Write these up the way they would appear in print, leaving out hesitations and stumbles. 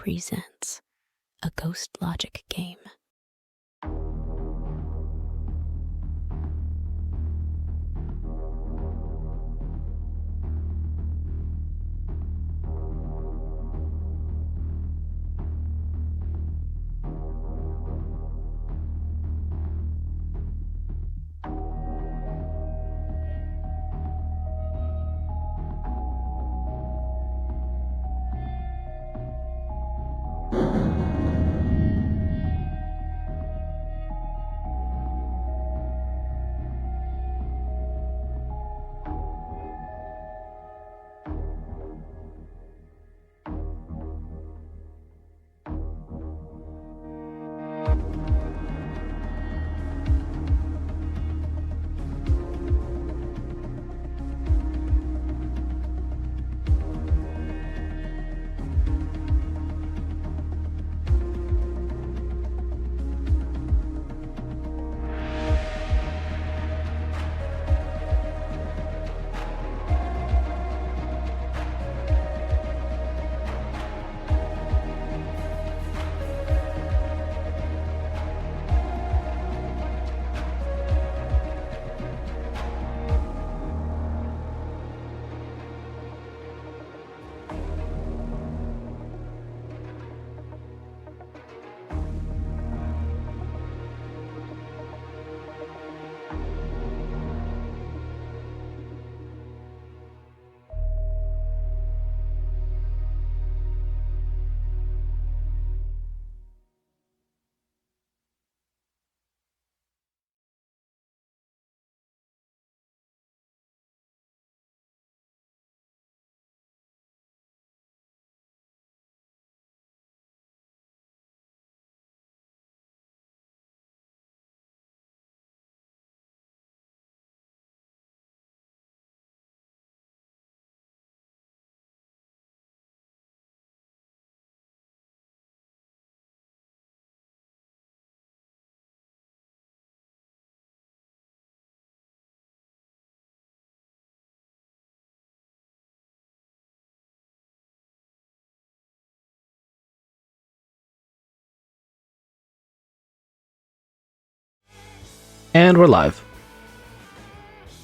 presents a Ghost Logic game. And we're live.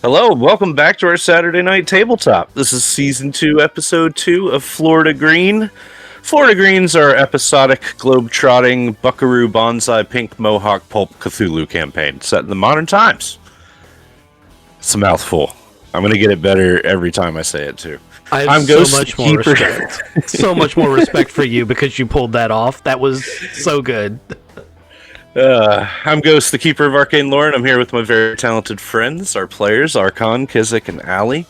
Hello, welcome back to our Saturday Night Tabletop. This is Season 2, Episode 2 of Florida Green. Florida Greens are episodic, globe-trotting, buckaroo, bonsai, pink, mohawk, pulp, Cthulhu campaign set in the modern times. It's a mouthful. I'm going to get it better every time I say it, too. I have I'm so Ghost much the more Keeper. respect. So much more respect for you because you pulled that off. That was so good. I'm Ghost, the Keeper of Arcane Lore, and I'm here with my very talented friends, our players, Archon, Kizik, and Allie.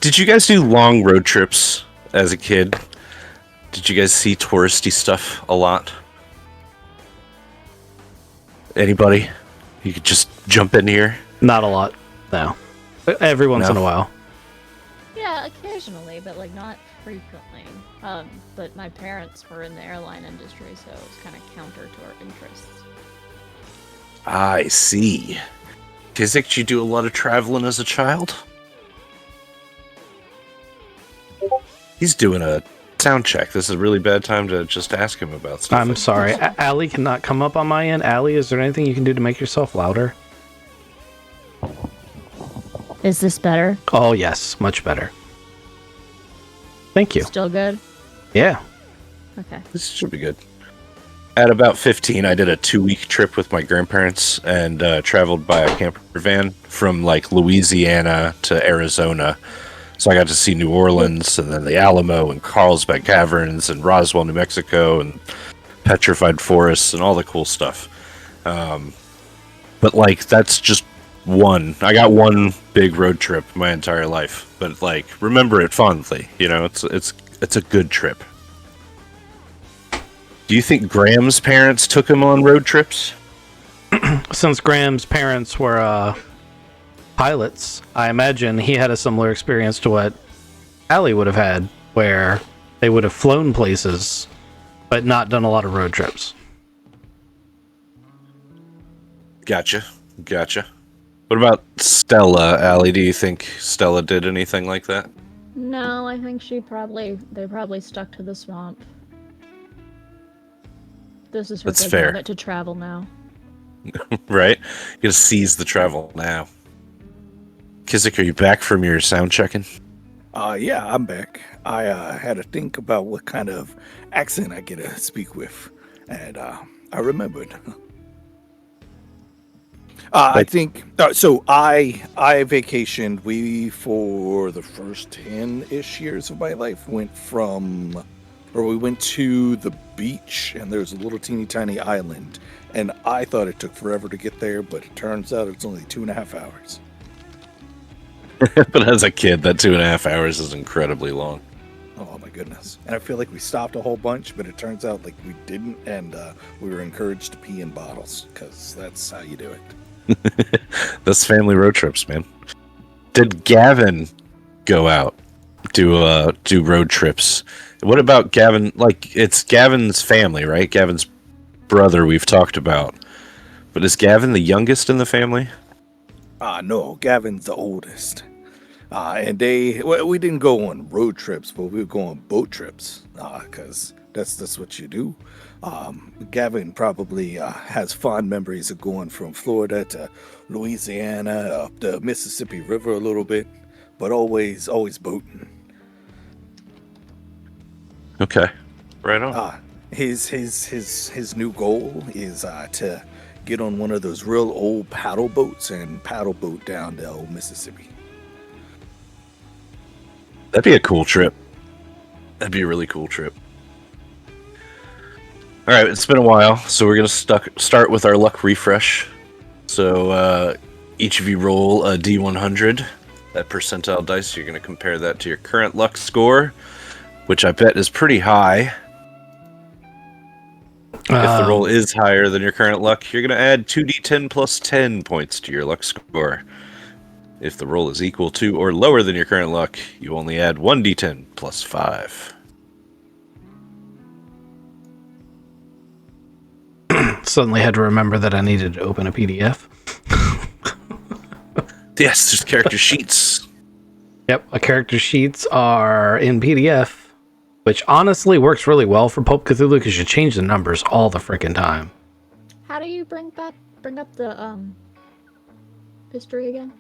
Did you guys do long road trips as a kid? Did you guys see touristy stuff a lot? Anybody? You could just jump in here. Not a lot, no. Every once in a while. Yeah, occasionally, but like not frequently. But my parents were in the airline industry, so it was kind of counter to our interests. I see. Kizik, did you do a lot of traveling as a child? He's doing a sound check. This is a really bad time to just ask him about stuff. I'm sorry. Allie cannot come up on my end. Allie, is there anything you can do to make yourself louder? Is this better? Oh, yes. Much better. Thank you. Still good? Yeah. Okay. This should be good. At about 15, I did a 2-week trip with my grandparents and traveled by a camper van from like Louisiana to Arizona. So I got to see New Orleans and then the Alamo and Carlsbad Caverns and Roswell, New Mexico and Petrified Forests and all the cool stuff. But like that's just one. I got one big road trip my entire life, but like remember it fondly. You know, it's a good trip. Do you think Graham's parents took him on road trips? Since Graham's parents were pilots, I imagine he had a similar experience to what Allie would have had, where they would have flown places, but not done a lot of road trips. Gotcha. What about Stella, Allie? Do you think Stella did anything like that? No, I think they probably stuck to the swamp. This is her That's big fair. moment to travel now. Right? You gotta seize the travel now. Kizik, are you back from your sound checking? Yeah, I'm back. I had to think about what kind of accent I get to speak with, and I remembered. I think so. I vacationed. We for the first 10-ish years of my life we went to the beach, and there's a little teeny tiny island, and I thought it took forever to get there, but it turns out it's only 2.5 hours. But as a kid, that 2.5 hours is incredibly long. Oh my goodness. And I feel like we stopped a whole bunch, but it turns out like we didn't, and we were encouraged to pee in bottles, because that's how you do it. That's family road trips, man. Did Gavin go out do road trips? What about Gavin? Like, it's Gavin's family, right? Gavin's brother we've talked about. But is Gavin the youngest in the family? No, Gavin's the oldest. And we didn't go on road trips, but we would go on boat trips, because that's what you do. Gavin probably has fond memories of going from Florida to Louisiana, up the Mississippi River a little bit, but always boating. Okay, right on. His new goal is to get on one of those real old paddle boats and paddle boat down the old Mississippi. That'd be a cool trip. That'd be a really cool trip. All right, it's been a while, so we're going to start with our luck refresh. So each of you roll a D100. That percentile dice, you're going to compare that to your current luck score, which I bet is pretty high. If the roll is higher than your current luck, you're going to add 2d10 plus 10 points to your luck score. If the roll is equal to or lower than your current luck, you only add 1d10 plus 5. Suddenly had to remember that I needed to open a PDF. Yes, there's character sheets. Yep, character sheets are in PDF, which honestly works really well for Pulp Cthulhu because you change the numbers all the freaking time. How do you bring up the history again?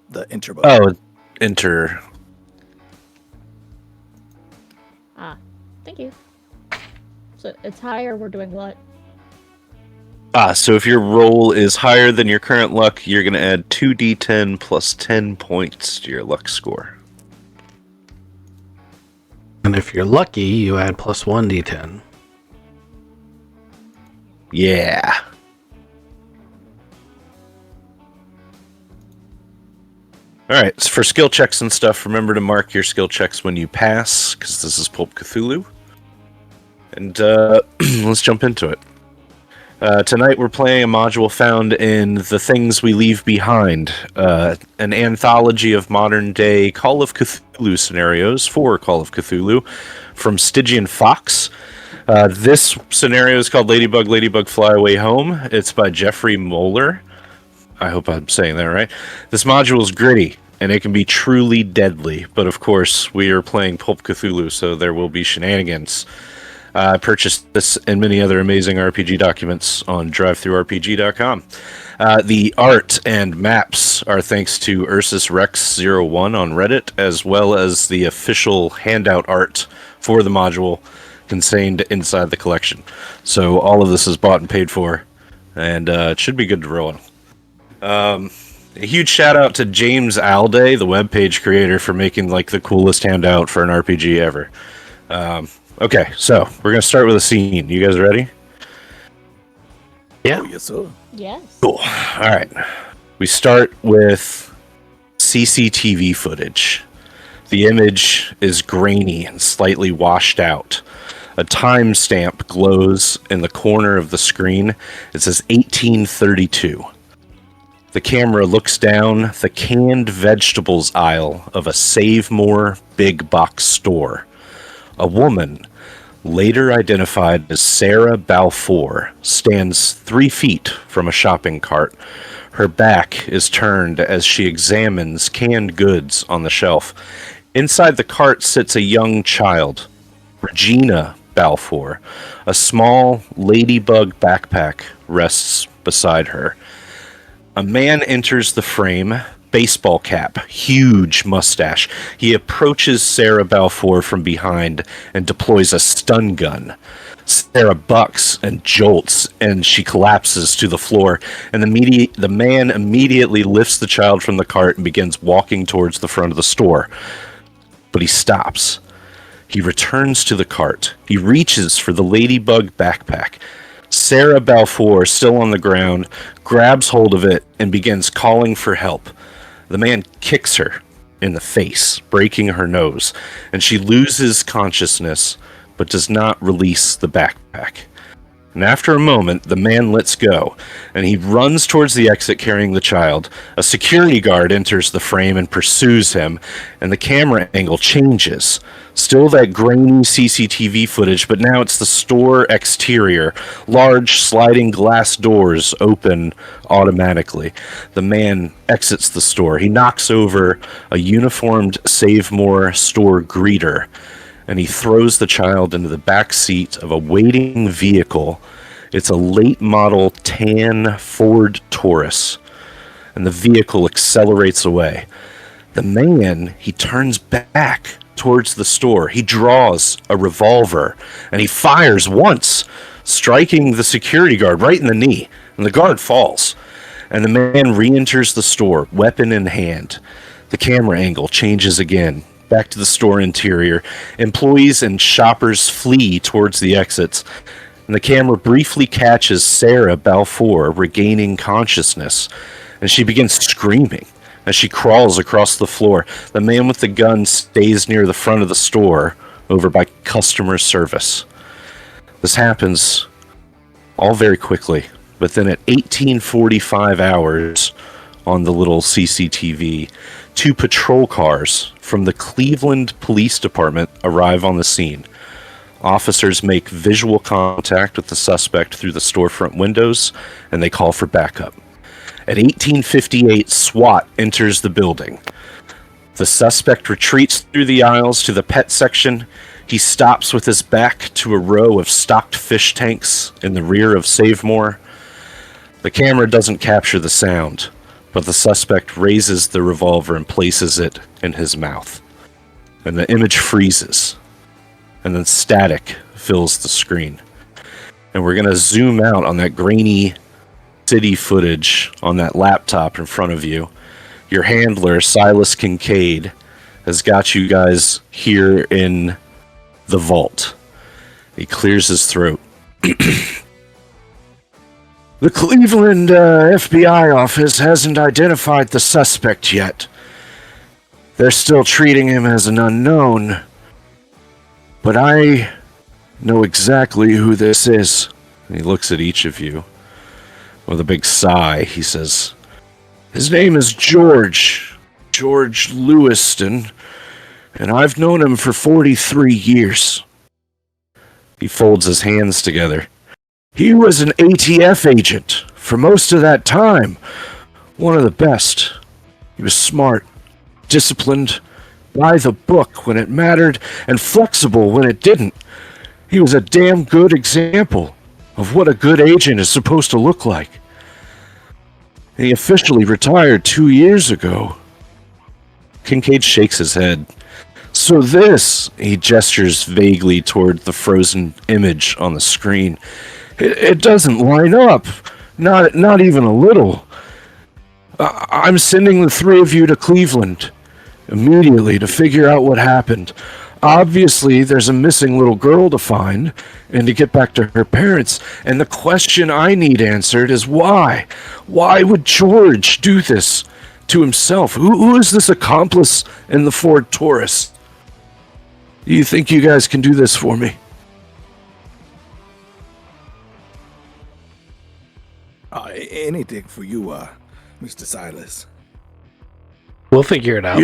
The enter button. Oh, enter. Thank you. So it's higher, we're doing what? So if your roll is higher than your current luck, you're going to add 2d10 plus 10 points to your luck score. And if you're lucky, you add plus 1d10. Yeah. Alright, so for skill checks and stuff, remember to mark your skill checks when you pass, because this is Pulp Cthulhu. And let's jump into it. Tonight we're playing a module found in The Things We Leave Behind, an anthology of modern-day Call of Cthulhu scenarios for Call of Cthulhu from Stygian Fox. This scenario is called Ladybug, Ladybug Fly Away Home. It's by Jeffrey Moeller. I hope I'm saying that right. This module is gritty, and it can be truly deadly, but of course we are playing Pulp Cthulhu, so there will be shenanigans. I purchased this and many other amazing RPG documents on drivethrurpg.com. The art and maps are thanks to Ursus Rex 01 on Reddit, as well as the official handout art for the module contained inside the collection. So all of this is bought and paid for, and it should be good to roll. A huge shout out to James Alday, the webpage creator, for making like the coolest handout for an RPG ever. Okay, so we're gonna start with a scene. You guys ready? Yeah. Oh, yes, sir. Yes. Cool. All right. We start with CCTV footage. The image is grainy and slightly washed out. A timestamp glows in the corner of the screen. It says 1832. The camera looks down the canned vegetables aisle of a Save More big box store. A woman, later identified as Sarah Balfour, stands 3 feet from a shopping cart. Her back is turned as she examines canned goods on the shelf. Inside the cart sits a young child, Regina Balfour. A small Ladybug backpack rests beside her. A man enters the frame, baseball cap, huge mustache. He approaches Sarah Balfour from behind and deploys a stun gun. Sarah bucks and jolts, and she collapses to the floor, and the man immediately lifts the child from the cart and begins walking towards the front of the store. But he stops. He returns to the cart. He reaches for the Ladybug backpack. Sarah Balfour, still on the ground, grabs hold of it and begins calling for help. The man kicks her in the face, breaking her nose, and she loses consciousness but does not release the backpack. And after a moment, the man lets go, and he runs towards the exit carrying the child. A security guard enters the frame and pursues him, and the camera angle changes. Still that grainy CCTV footage, but now it's the store exterior. Large sliding glass doors open automatically. The man exits the store. He knocks over a uniformed Save More store greeter, and he throws the child into the back seat of a waiting vehicle. It's a late model tan Ford Taurus, and the vehicle accelerates away. The man, he turns back towards the store. He draws a revolver, and he fires once, striking the security guard right in the knee, and the guard falls. And the man re-enters the store, weapon in hand. The camera angle changes again. Back to the store interior. Employees and shoppers flee towards the exits, and the camera briefly catches Sarah Balfour regaining consciousness, and she begins screaming as she crawls across the floor. The man with the gun stays near the front of the store, over by customer service. This happens all very quickly, but then at 18:45 hours on the little CCTV, 2 patrol cars from the Cleveland Police Department arrive on the scene. Officers make visual contact with the suspect through the storefront windows, and they call for backup. At 18:58, SWAT enters the building. The suspect retreats through the aisles to the pet section. He stops with his back to a row of stocked fish tanks in the rear of Save More. The camera doesn't capture the sound, but the suspect raises the revolver and places it in his mouth. And the image freezes, and then static fills the screen. And we're going to zoom out on that grainy city footage on that laptop in front of you. Your handler, Silas Kincaid, has got you guys here in the vault. He clears his throat. The Cleveland FBI office hasn't identified the suspect yet. They're still treating him as an unknown. But I know exactly who this is. And he looks at each of you with a big sigh. He says, his name is George Lewiston, and I've known him for 43 years. He folds his hands together. He was an ATF agent for most of that time. One of the best. He was smart, disciplined, by the book when it mattered, and flexible when it didn't. He was a damn good example of what a good agent is supposed to look like. He officially retired 2 years ago. Kincaid shakes his head. So this, he gestures vaguely toward the frozen image on the screen. It doesn't line up. Not even a little. I'm sending the 3 of you to Cleveland immediately to figure out what happened. Obviously, there's a missing little girl to find and to get back to her parents. And the question I need answered is why? Why would George do this to himself? Who is this accomplice in the Ford Taurus? Do you think you guys can do this for me? Anything for you, Mr. Silas. We'll figure it out.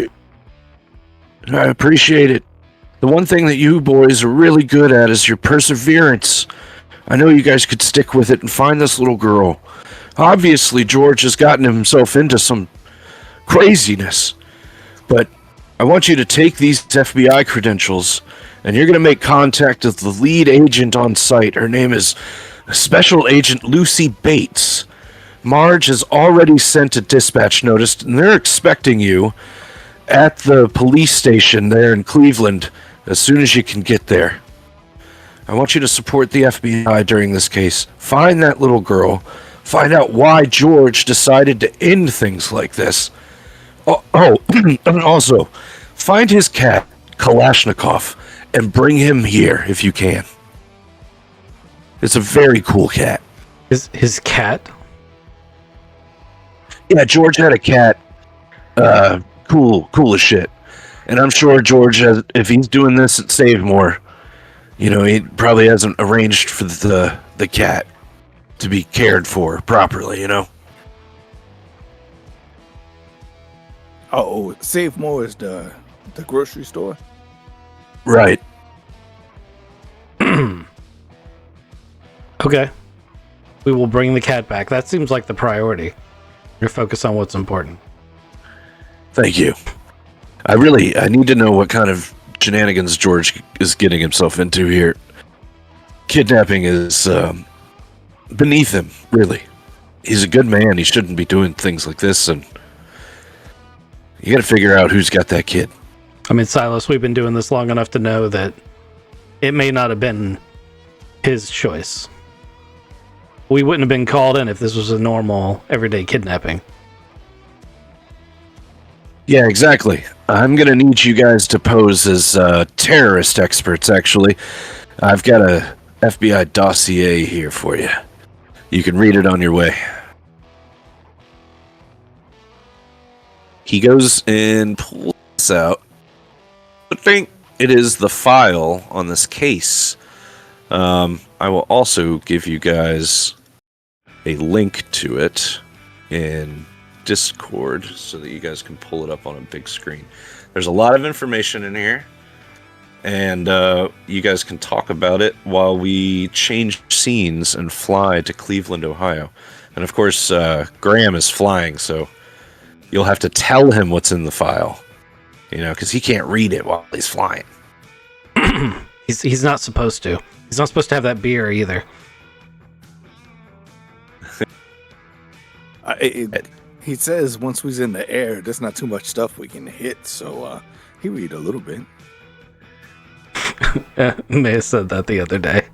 I appreciate it. The one thing that you boys are really good at is your perseverance. I know you guys could stick with it and find this little girl. Obviously, George has gotten himself into some craziness. But I want you to take these FBI credentials and you're going to make contact with the lead agent on site. Her name is Special Agent Lucy Bates. Marge has already sent a dispatch notice, and they're expecting you at the police station there in Cleveland as soon as you can get there. I want you to support the FBI during this case. Find that little girl. Find out why George decided to end things like this. And also, find his cat, Kalashnikov, and bring him here if you can. It's a very cool cat. His cat? Yeah, George had a cat. Cool as shit. And I'm sure George, if he's doing this at Save More, he probably hasn't arranged for the cat to be cared for properly, Oh, Save More is the grocery store? Right. Okay. We will bring the cat back. That seems like the priority. You're focused on what's important. Thank you. I need to know what kind of shenanigans George is getting himself into here. Kidnapping is beneath him, really. He's a good man. He shouldn't be doing things like this, and you gotta figure out who's got that kid. I mean, Silas, we've been doing this long enough to know that it may not have been his choice. We wouldn't have been called in if this was a normal, everyday kidnapping. Yeah, exactly. I'm gonna need you guys to pose as terrorist experts, actually. I've got a FBI dossier here for you. You can read it on your way. He goes and pulls this out. I think it is the file on this case. I will also give you guys a link to it in Discord so that you guys can pull it up on a big screen. There's a lot of information in here, and you guys can talk about it while we change scenes and fly to Cleveland, Ohio. And of course, Graham is flying, so you'll have to tell him what's in the file, because he can't read it while he's flying. He's not supposed to. He's not supposed to have that beer either. He says once we's in the air, there's not too much stuff we can hit, so he read a little bit. May have said that the other day.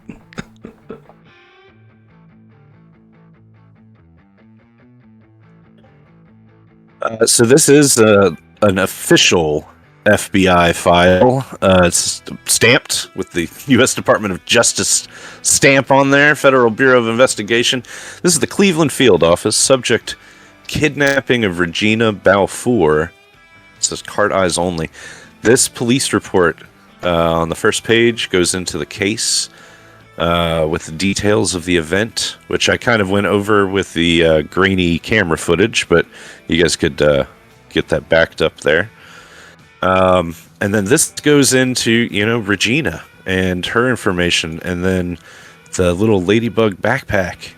So this is an official FBI file. It's stamped with the U.S. Department of Justice stamp on there, Federal Bureau of Investigation. This is the Cleveland Field Office. Subject: kidnapping of Regina Balfour. It says cart eyes only. This police report on the first page goes into the case with the details of the event, which I kind of went over with the grainy camera footage, but you guys could get that backed up there. And then this goes into, Regina and her information, and then the little Ladybug backpack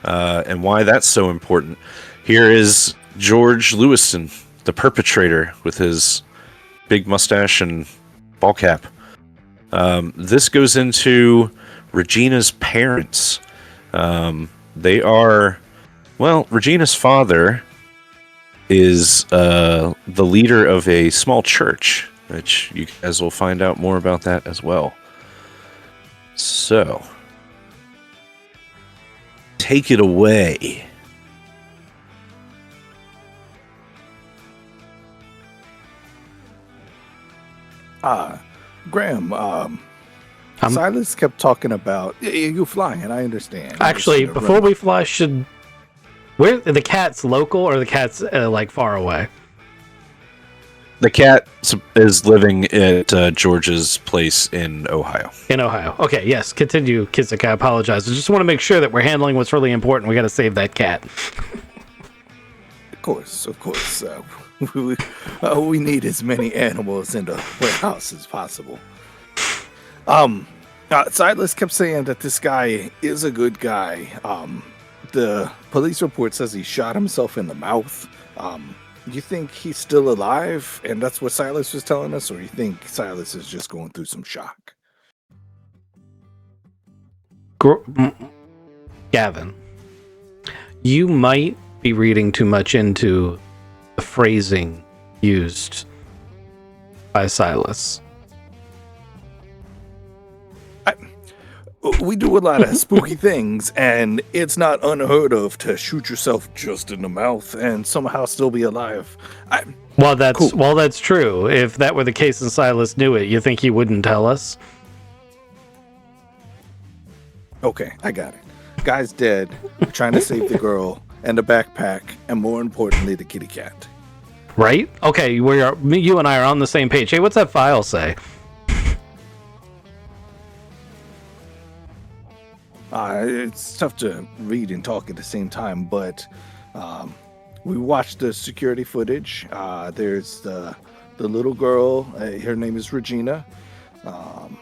and why that's so important. Here is George Lewison, the perpetrator, with his big mustache and ball cap. This goes into Regina's parents. They are, Regina's father is the leader of a small church, which you guys will find out more about that as well. So, take it away. Graham, Silas kept talking about you flying, and I understand. Actually, before we fly, where the cat's local or the cat's far away? The cat is living at George's place in Ohio. In Ohio. Okay, yes. Continue, Kizik. I apologize. I just want to make sure that we're handling what's really important. We got to save that cat. Of course. We need as many animals in the warehouse as possible. Silas kept saying that this guy is a good guy. The police report says he shot himself in the mouth. You think he's still alive, and that's what Silas was telling us, or you think Silas is just going through some shock? Gavin, you might be reading too much into the phrasing used by Silas. We do a lot of spooky things, and it's not unheard of to shoot yourself just in the mouth and somehow still be alive. Well, that's true. If that were the case and Silas knew it, you think he wouldn't tell us? Okay, I got it. Guy's dead. We're trying to save the girl and the backpack, and more importantly, the kitty cat. Right? Okay, you and I are on the same page. Hey, what's that file say? It's tough to read and talk at the same time, but we watched the security footage. There's the little girl. Her name is Regina. And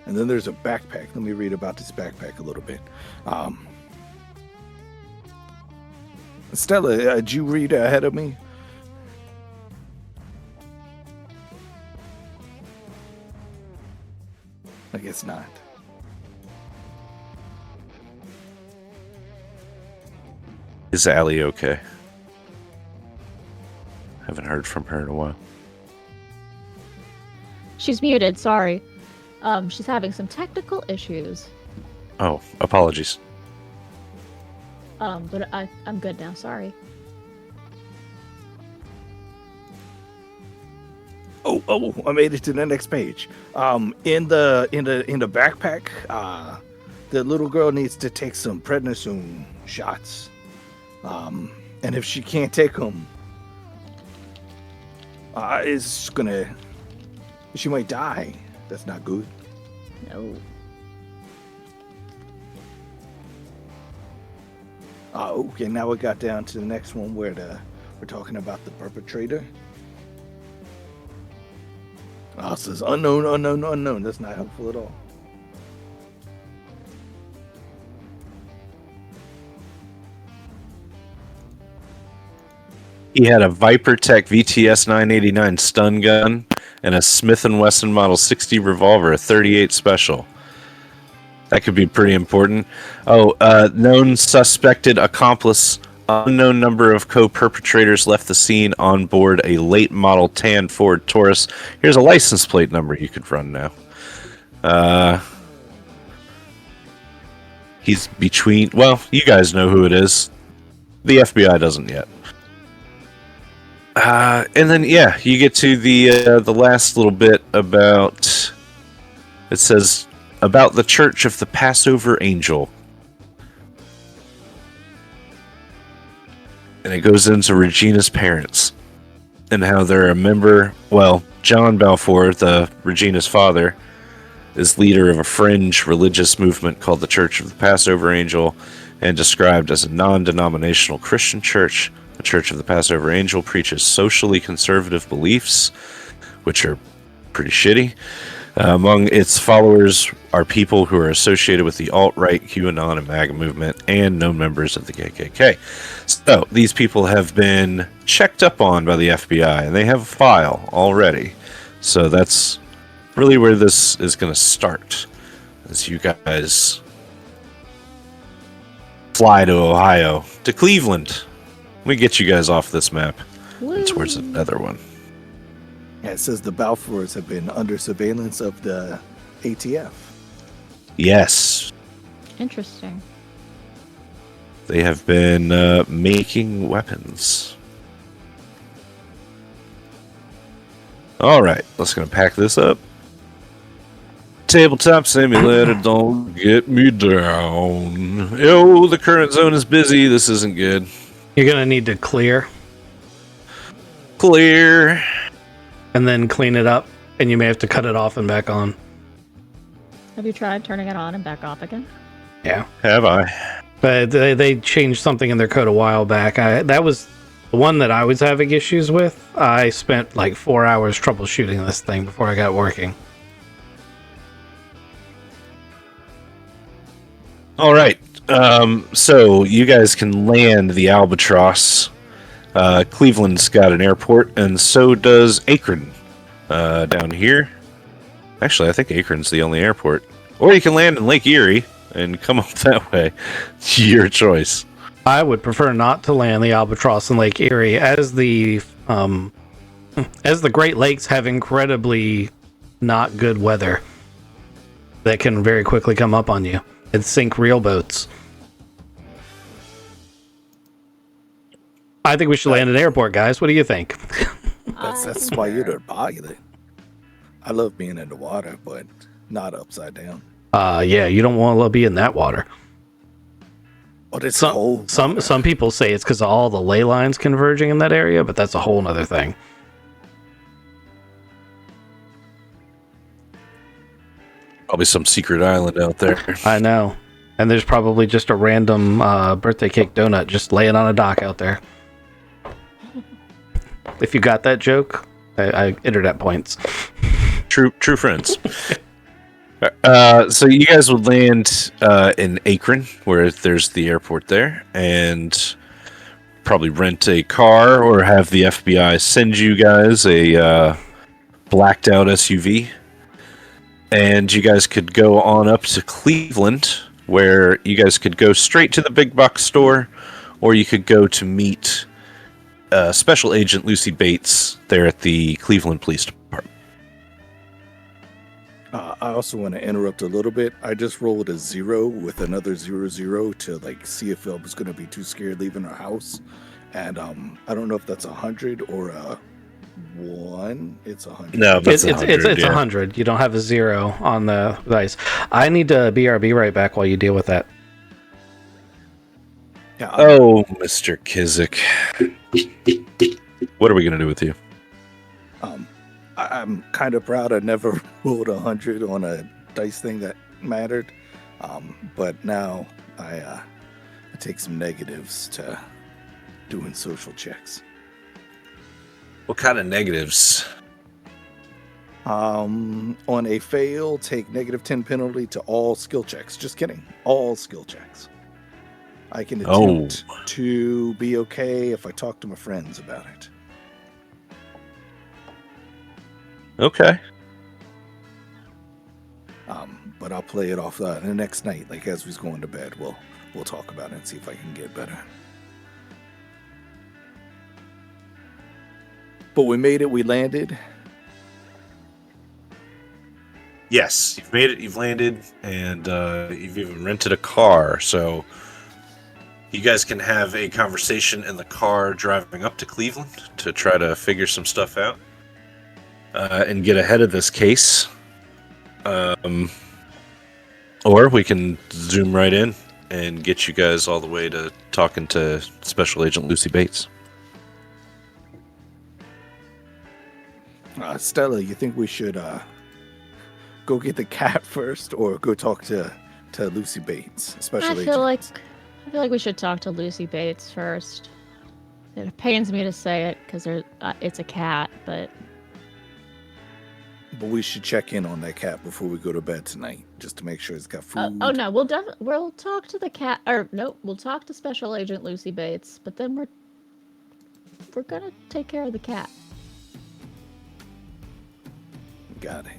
then there's a backpack. Let me read about this backpack a little bit. Stella, did you read ahead of me? I guess not. Is Allie okay? Haven't heard from her in a while. She's muted, sorry. She's having some technical issues. Oh, apologies. But I'm good now, sorry. Oh, I made it to the next page. In the backpack, the little girl needs to take some prednisone shots. And if she can't take them, she might die. That's not good. No. Okay, now we got down to the next one where we're talking about the perpetrator. It says unknown. That's not helpful at all. He had a ViperTech VTS 989 stun gun and a Smith & Wesson Model 60 revolver, a 38 special. That could be pretty important. Known suspected accomplice. Unknown number of co-perpetrators left the scene on board a late model tan Ford Taurus. Here's a license plate number you could run now. He's between... Well, you guys know who it is. The FBI doesn't yet. And then, yeah, you get to the last little bit about... It says, about the Church of the Passover Angel. And it goes into Regina's parents. And how they're a member... Well, John Balfour, Regina's father, is leader of a fringe religious movement called the Church of the Passover Angel, and described as a non-denominational Christian church. The Church of the Passover Angel preaches socially conservative beliefs, which are pretty shitty. Among its followers are people who are associated with the alt-right, QAnon, and MAGA movement, and known members of the KKK. So, these people have been checked up on by the FBI, and they have a file already. So that's really where this is going to start, as you guys fly to Ohio, to Cleveland. Let me get you guys off this map and towards another one. Yeah, it says the Balfours have been under surveillance of the ATF. Yes. Interesting. They have been making weapons. Alright, let's gonna pack this up. Tabletop simulator, don't get me down. Yo, the current zone is busy. This isn't good. You're gonna need to clear Clear. and then clean it up, and you may have to cut it off and back on. Have you tried turning it on and back off again? Yeah. Have I? But they changed something in their code a while back. That was the one that I was having issues with. I spent like 4 hours troubleshooting this thing before I got working. All right. So you guys can land the Albatross. Cleveland's got an airport, and so does Akron down here. Actually, I think Akron's the only airport. Or you can land in Lake Erie and come up that way. Your choice. I would prefer not to land the Albatross in Lake Erie, as the Great Lakes have incredibly not good weather that can very quickly come up on you and sink real boats. I think we should land at an airport, guys. What do you think? That's why you're the pilot. I love being in the water, but not upside down. Yeah, you don't want to be in that water. Oh, it's cold. Some people say it's because of all the ley lines converging in that area, but that's a whole nother thing. Probably some secret island out there. I know. And there's probably just a random birthday cake donut just laying on a dock out there. If you got that joke, I internet points. True friends. So you guys would land in Akron, where there's the airport there, and probably rent a car or have the FBI send you guys a blacked out SUV. And you guys could go on up to Cleveland, where you guys could go straight to the big box store, or you could go to meet Special Agent Lucy Bates there at the Cleveland Police Department. I also want to interrupt a little bit. I just rolled a 0 with another 0 to like see if I was going to be too scared leaving our house, and I don't know if that's 100 or a 1. It's 100. No, It's 100. You don't have a 0 on the dice. I need to BRB right back while you deal with that. Yeah. Oh, Mr. Kizik. What are we going to do with you? I'm kind of proud I never rolled 100 on a dice thing that mattered. But now I take some negatives to doing social checks. What kind of negatives? On a fail, take -10 penalty to all skill checks. Just kidding. All skill checks. I can attempt to be okay if I talk to my friends about it. Okay. But I'll play it off the next night, like as we're going to bed. We'll talk about it and see if I can get better. But we made it. We landed. Yes, you've made it. You've landed, and you've even rented a car. So you guys can have a conversation in the car driving up to Cleveland to try to figure some stuff out and get ahead of this case. Or we can zoom right in and get you guys all the way to talking to Special Agent Lucy Bates. Stella, you think we should go get the cat first, or go talk to Lucy Bates, I feel like we should talk to Lucy Bates first. It pains me to say it because it's a cat, but we should check in on that cat before we go to bed tonight, just to make sure it's got food. oh no, we'll talk to the cat, or no, we'll talk to Special Agent Lucy Bates, but then we're gonna take care of the cat. Got it.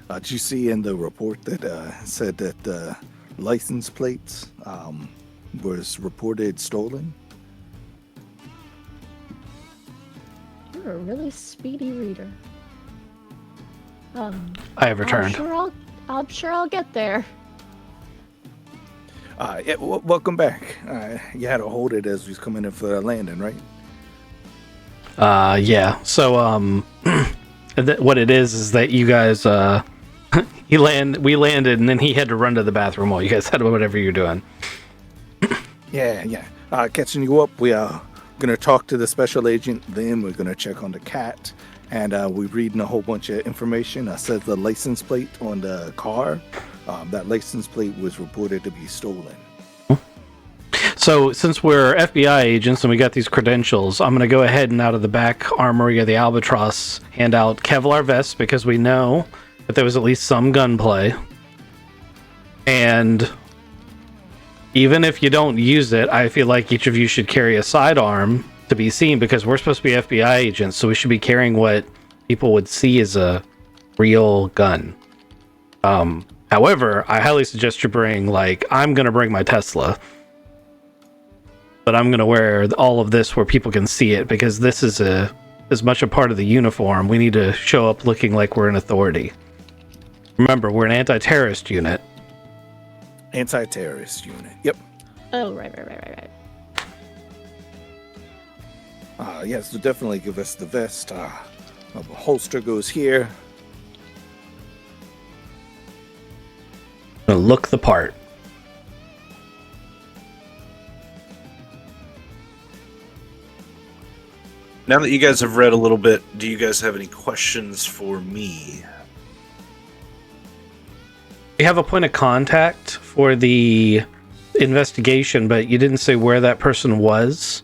Did you see in the report that said that the license plates was reported stolen? You're a really speedy reader. I have returned. I'm sure I'll get there. Yeah, welcome back. You had to hold it as we was coming in for the landing, right? Yeah. So, what it is that you guys, we landed, and then he had to run to the bathroom while you guys had whatever you're doing. Yeah. Catching you up, we are gonna talk to the special agent. Then we're gonna check on the cat, and we're reading a whole bunch of information. I said the license plate on the car. That license plate was reported to be stolen. So, since we're FBI agents and we got these credentials, I'm going to go ahead and out of the back armory of the Albatross hand out Kevlar vests, because we know that there was at least some gunplay. And even if you don't use it, I feel like each of you should carry a sidearm to be seen, because we're supposed to be FBI agents, so we should be carrying what people would see as a real gun. However, I highly suggest you bring, like, I'm going to bring my Tesla, but I'm going to wear all of this where people can see it, because this is as much a part of the uniform. We need to show up looking like we're an authority. Remember, we're an anti-terrorist unit. Anti-terrorist unit. Yep. Oh, right. Yes, so definitely give us the vest. A holster goes here. Gonna look the part. Now that you guys have read a little bit, do you guys have any questions for me? We have a point of contact for the investigation, but you didn't say where that person was.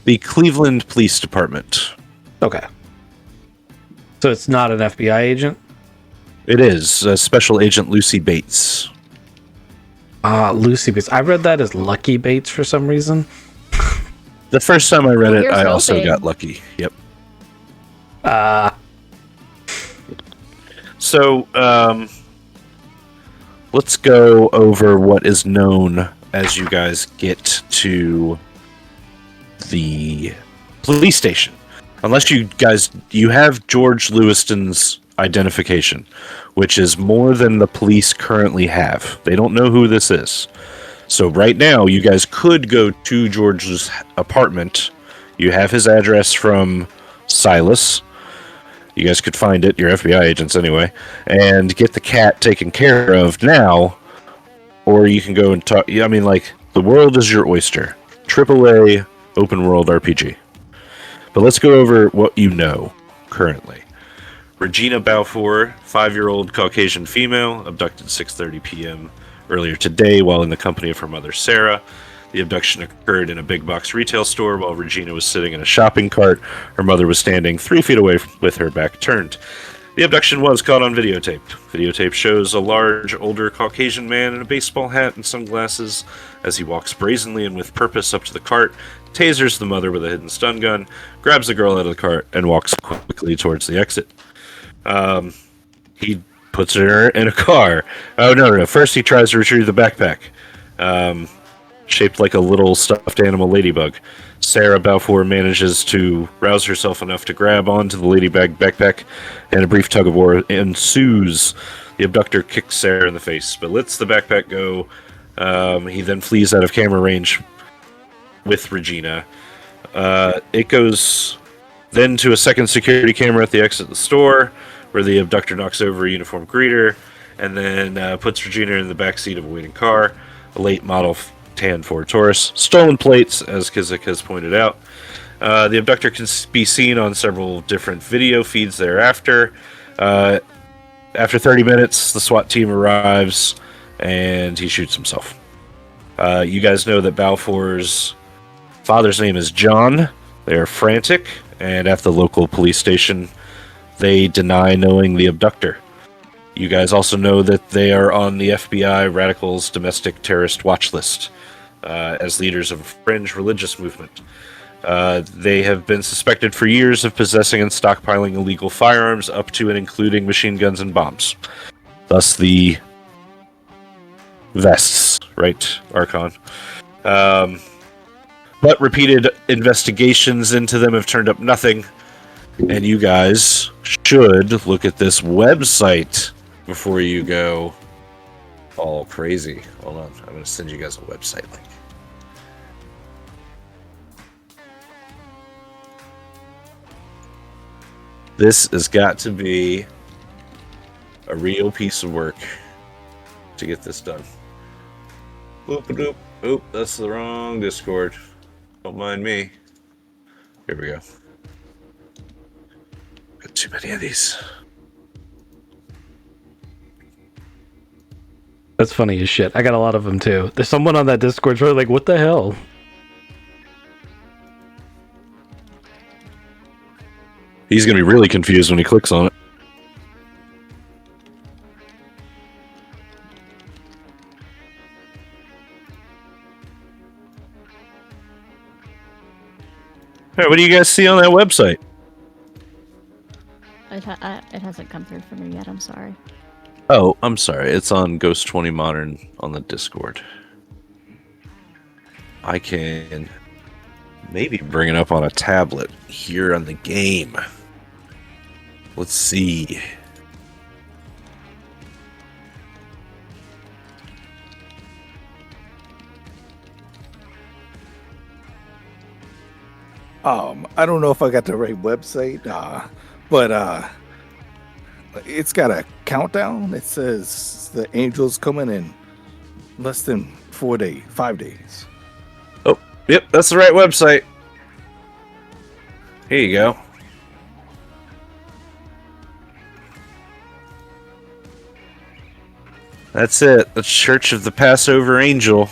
The Cleveland Police Department. Okay. So it's not an FBI agent? It is. Special Agent Lucy Bates. Lucy Bates. I read that as Lucky Bates for some reason. The first time I read it, Here's I also hoping. got lucky. Yep. So, let's go over what is known as you guys get to the police station. Unless you have George Lewiston's identification, which is more than the police currently have. They don't know who this is. So right now, you guys could go to George's apartment. You have his address from Silas. You guys could find it, you're FBI agents anyway, and get the cat taken care of now. Or you can go and talk. I mean, like, the world is your oyster. AAA open world RPG. But let's go over what you know currently. Regina Balfour, 5-year-old Caucasian female, abducted 6:30 p.m. earlier today while in the company of her mother, Sarah. The abduction occurred in a big box retail store while Regina was sitting in a shopping cart. Her mother was standing 3 feet away with her back turned. The abduction was caught on videotape. Videotape shows a large, older Caucasian man in a baseball hat and sunglasses as he walks brazenly and with purpose up to the cart, tasers the mother with a hidden stun gun, grabs the girl out of the cart, and walks quickly towards the exit. He puts her in a car. Oh, no. First he tries to retrieve the backpack. Shaped like a little stuffed animal ladybug. Sarah Balfour manages to rouse herself enough to grab onto the ladybug backpack, and a brief tug of war ensues. The abductor kicks Sarah in the face, but lets the backpack go. He then flees out of camera range with Regina. It goes then to a second security camera at the exit of the store, where the abductor knocks over a uniformed greeter, and then puts Regina in the backseat of a waiting car, a late model tan Ford Taurus. Stolen plates, as Kizik has pointed out. The abductor can be seen on several different video feeds thereafter. After 30 minutes, the SWAT team arrives, and he shoots himself. You guys know that Balfour's father's name is John. They are frantic, and at the local police station, they deny knowing the abductor. You guys also know that they are on the FBI Radicals Domestic Terrorist Watch List as leaders of a fringe religious movement. They have been suspected for years of possessing and stockpiling illegal firearms up to and including machine guns and bombs. Thus the vests, right, Archon? But repeated investigations into them have turned up nothing, and you guys should look at this website before you go all crazy. Hold on, I'm going to send you guys a website link. This has got to be a real piece of work to get this done. Boop-a-doop. Oop, that's the wrong Discord. Don't mind me. Here we go. Got too many of these. That's funny as shit. I got a lot of them too. There's someone on that Discord who's like, what the hell? He's going to be really confused when he clicks on it. Hey, what do you guys see on that website? It hasn't come through for me yet. I'm sorry. Oh, I'm sorry. It's on Ghost 20 Modern on the Discord. I can maybe bring it up on a tablet here on the game. Let's see. I don't know if I got the right website, but it's got a countdown. It says the angels coming in less than 5 days. Oh, yep, that's the right website. Here you go. That's it. The Church of the Passover Angel.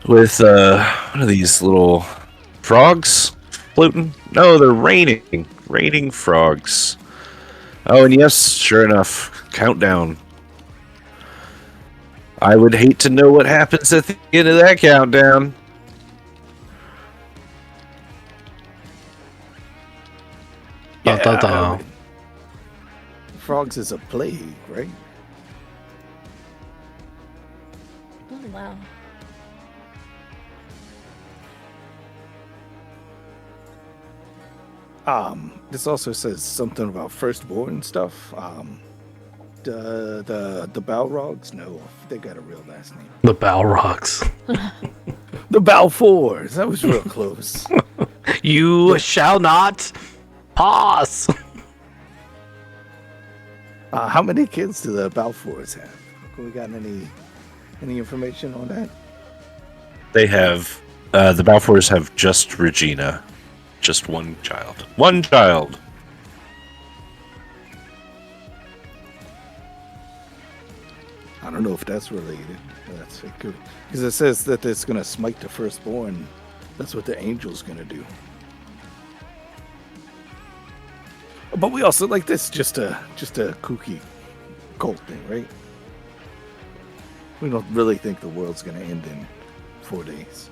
With, what are these little frogs floating? No, they're raining. Raining frogs. Oh, and yes, sure enough, countdown. I would hate to know what happens at the end of that countdown. Da. Frogs is a plague, right? Oh, wow. This also says something about firstborn stuff. The Balrogs? No, they got a real last name. The Balrogs. The Balfours. That was real close. You shall not pass. How many kids do the Balfours have? We got any information on that? They have, the Balfours have just Regina. Just one child. One child! I don't know if that's related. That's it could, because it says that it's gonna smite the firstborn. That's what the angel's gonna do. But we also like this just a kooky cult thing, right? We don't really think the world's gonna end in 4 days.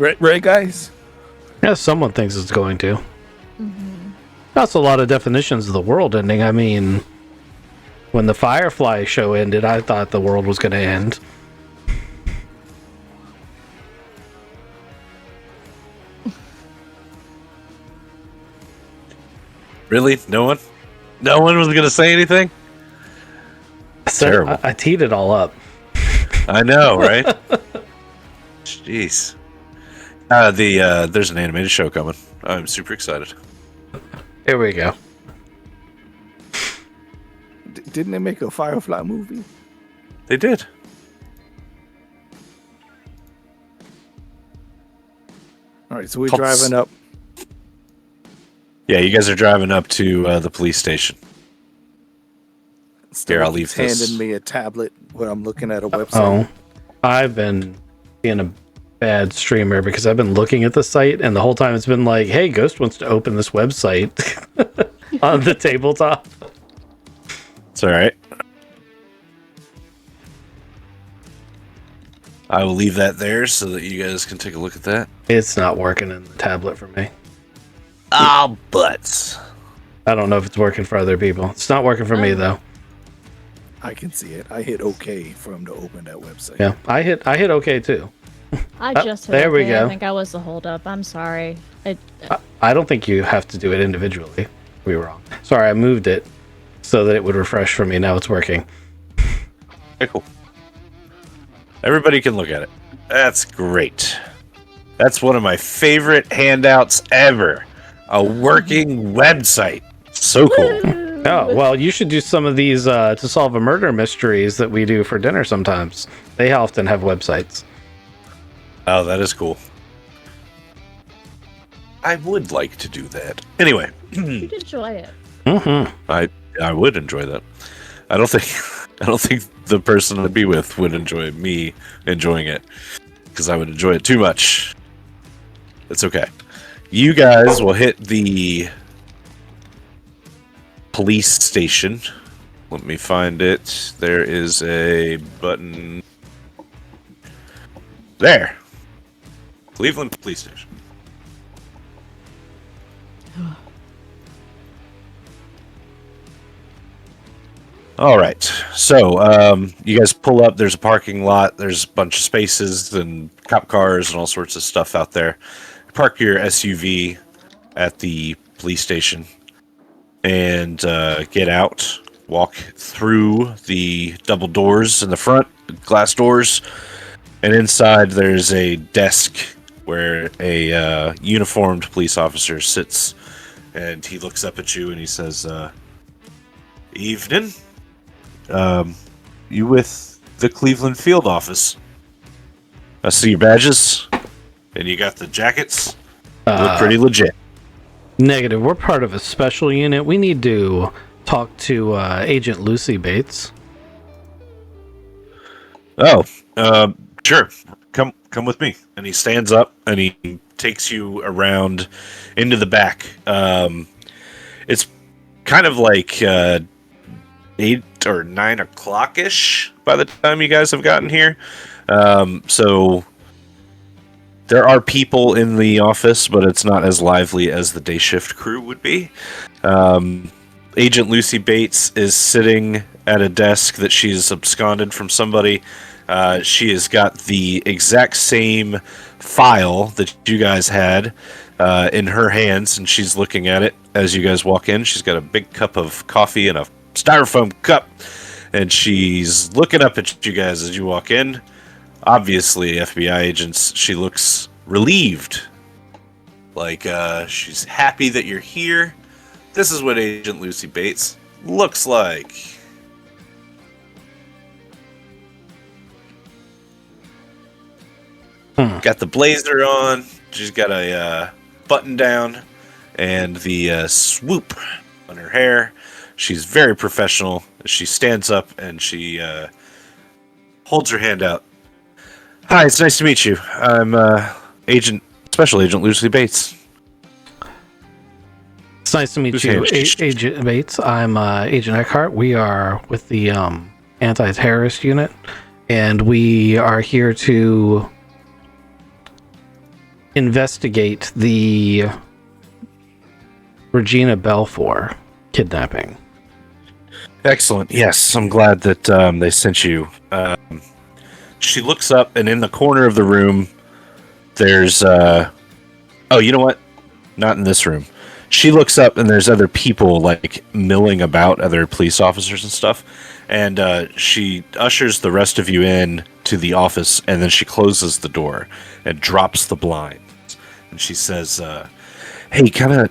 Right, guys? Yeah, someone thinks it's going to. Mm-hmm. That's a lot of definitions of the world ending. I mean, when the Firefly show ended, I thought the world was going to end. Really? No one? No one was going to say anything? That's terrible. I teed it all up. I know, right? Jeez. There's an animated show coming. I'm super excited. Here we go. Didn't they make a Firefly movie? They did. All right, so we're Pulp. driving up. Yeah, you guys are driving up to the police station. Here, I'll leave this. Handing me a tablet where I'm looking at a website. Oh, I've been being a bad streamer because I've been looking at the site and the whole time it's been like, hey, Ghost wants to open this website on the tabletop. It's all right. I will leave that there so that you guys can take a look at that. It's not working in the tablet for me. Oh, butts. I don't know if it's working for other people. It's not working for me though. I can see it. I hit OK for him to open that website. Yeah, I hit OK too. I just hit there we okay. go. I think I was the holdup. I'm sorry. I don't think you have to do it individually. We were wrong. Sorry, I moved it so that it would refresh for me. Now it's working. Okay, cool. Everybody can look at it. That's great. That's one of my favorite handouts ever. A working website. So cool. Oh, well, you should do some of these to solve a murder mysteries that we do for dinner sometimes. They often have websites. Oh, that is cool. I would like to do that. Anyway. You'd enjoy it. Mm-hmm. I would enjoy that. I don't think the person I'd be with would enjoy me enjoying it, because I would enjoy it too much. It's okay. You guys will hit the police station. Let me find it. There is a button. There. Cleveland Police Station. All right. So you guys pull up. There's a parking lot. There's a bunch of spaces and cop cars and all sorts of stuff out there. Park your SUV at the police station and get out. Walk through the double doors in the front, glass doors, and inside there's a desk where a uniformed police officer sits, and he looks up at you and he says, "Evening. You with the Cleveland field office? I see your badges, and you got the jackets. They look pretty legit." Negative. We're part of a special unit. We need to talk to Agent Lucy Bates. Oh, sure. Come with me. And he stands up and he takes you around into the back. It's kind of like 8 or 9 o'clock ish by the time you guys have gotten here. So there are people in the office, but it's not as lively as the day shift crew would be. Agent Lucy Bates is sitting at a desk that she's absconded from somebody. She has got the exact same file that you guys had in her hands, and she's looking at it as you guys walk in. She's got a big cup of coffee in a styrofoam cup, and she's looking up at you guys as you walk in. Obviously, FBI agents, she looks relieved. Like, she's happy that you're here. This is what Agent Lucy Bates looks like. Got the blazer on. She's got a button down and the swoop on her hair. She's very professional. She stands up and she holds her hand out. "Hi, it's nice to meet you. I'm Special Agent Lucy Bates." It's nice to meet you, Agent Bates. I'm Agent Eckhart. We are with the anti-terrorist unit, and we are here to investigate the Regina Belfour kidnapping. Excellent. Yes, I'm glad that they sent you. She looks up, and in the corner of the room, there's... oh, you know what? Not in this room. She looks up, and there's other people, like, milling about, other police officers and stuff. And she ushers the rest of you in to the office, and then she closes the door and drops the blinds. And she says, "Hey, kind of...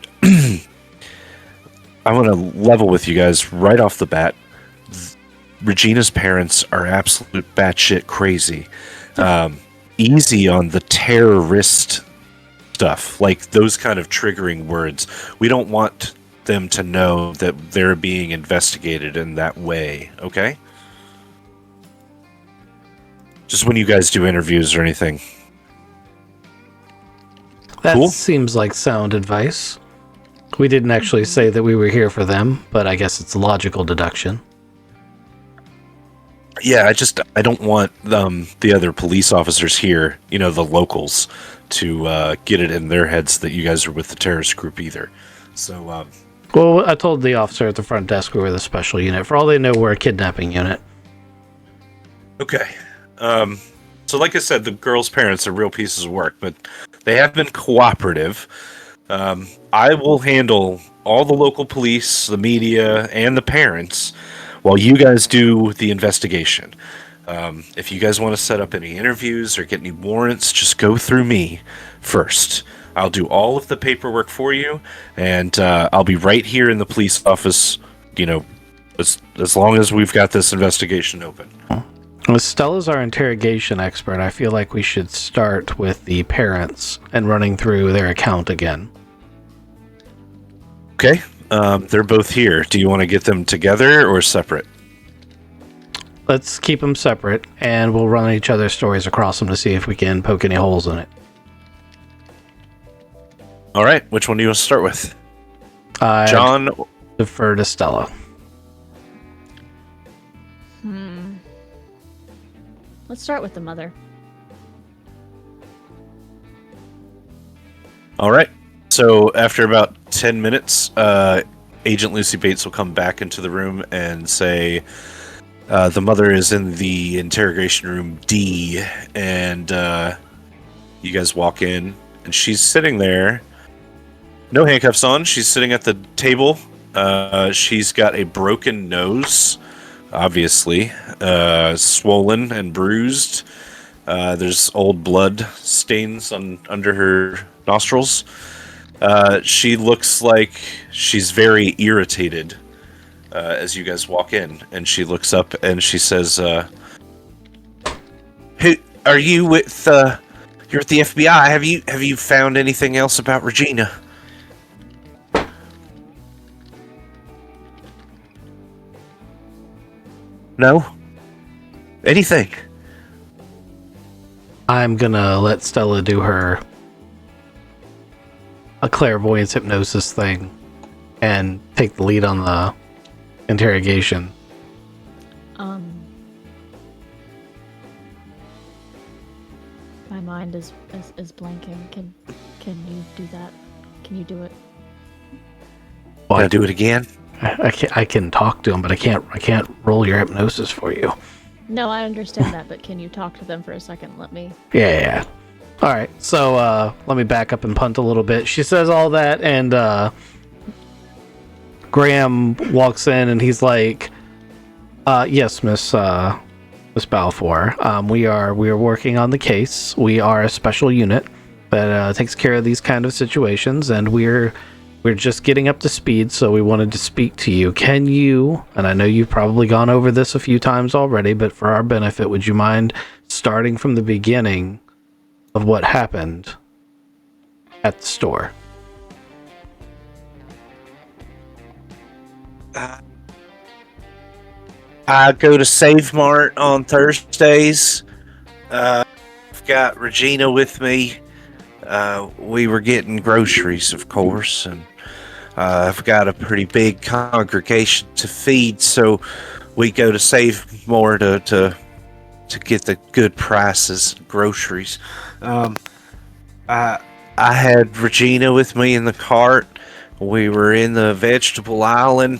I want to level with you guys right off the bat. Regina's parents are absolute batshit crazy. Easy on the terrorist stuff, like those kind of triggering words. We don't want them to know that they're being investigated in that way, okay? Just when you guys do interviews or anything." That Cool. seems like sound advice. We didn't actually say that we were here for them, but I guess it's a logical deduction. Yeah, I don't want the other police officers here, you know, the locals, to get it in their heads that you guys are with the terrorist group either. So, Well, I told the officer at the front desk we were the special unit. For all they know, we're a kidnapping unit. okay. So like I said, the girls' parents are real pieces of work, but they have been cooperative. I will handle all the local police, the media, and the parents while you guys do the investigation. If you guys want to set up any interviews or get any warrants, just go through me first. I'll do all of the paperwork for you, and I'll be right here in the police office, you know, as long as we've got this investigation open. Well, Stella's our interrogation expert. I feel like we should start with the parents and running through their account again. Okay. They're both here. Do you want to get them together or separate? Let's keep them separate, and we'll run each other's stories across them to see if we can poke any holes in it. All right. Which one do you want to start with? John, John? defer to Stella. Let's start with the mother. All right. So after about 10 minutes, Agent Lucy Bates will come back into the room and say, the mother is in the interrogation room D, and you guys walk in, and she's sitting there. No handcuffs on. She's sitting at the table. She's got a broken nose, obviously, swollen and bruised. There's old blood stains under her nostrils. She looks like she's very irritated as you guys walk in, and she looks up and she says, "Who are you with? You're at the FBI. Have you found anything else about Regina?" No? Anything? I'm gonna let Stella do a clairvoyance hypnosis thing and take the lead on the interrogation. My mind is blanking. Can you do that? Can you do it? Want to do it again? I can talk to him, but I can't roll your hypnosis for you. No, I understand that, but can you talk to them for a second? Let me. Yeah. All right, so let me back up and punt a little bit. She says all that, and Graham walks in, and he's like, "Yes, Miss Balfour. We are working on the case. We are a special unit that takes care of these kind of situations, and we're just getting up to speed, so we wanted to speak to you. Can you, and I know you've probably gone over this a few times already, but for our benefit, would you mind starting from the beginning of what happened at the store?" I go to Save Mart on Thursdays. I've got Regina with me. We were getting groceries, of course, and I've got a pretty big congregation to feed, so we go to Save More to get the good prices and groceries. I had Regina with me in the cart. We were in the vegetable aisle, and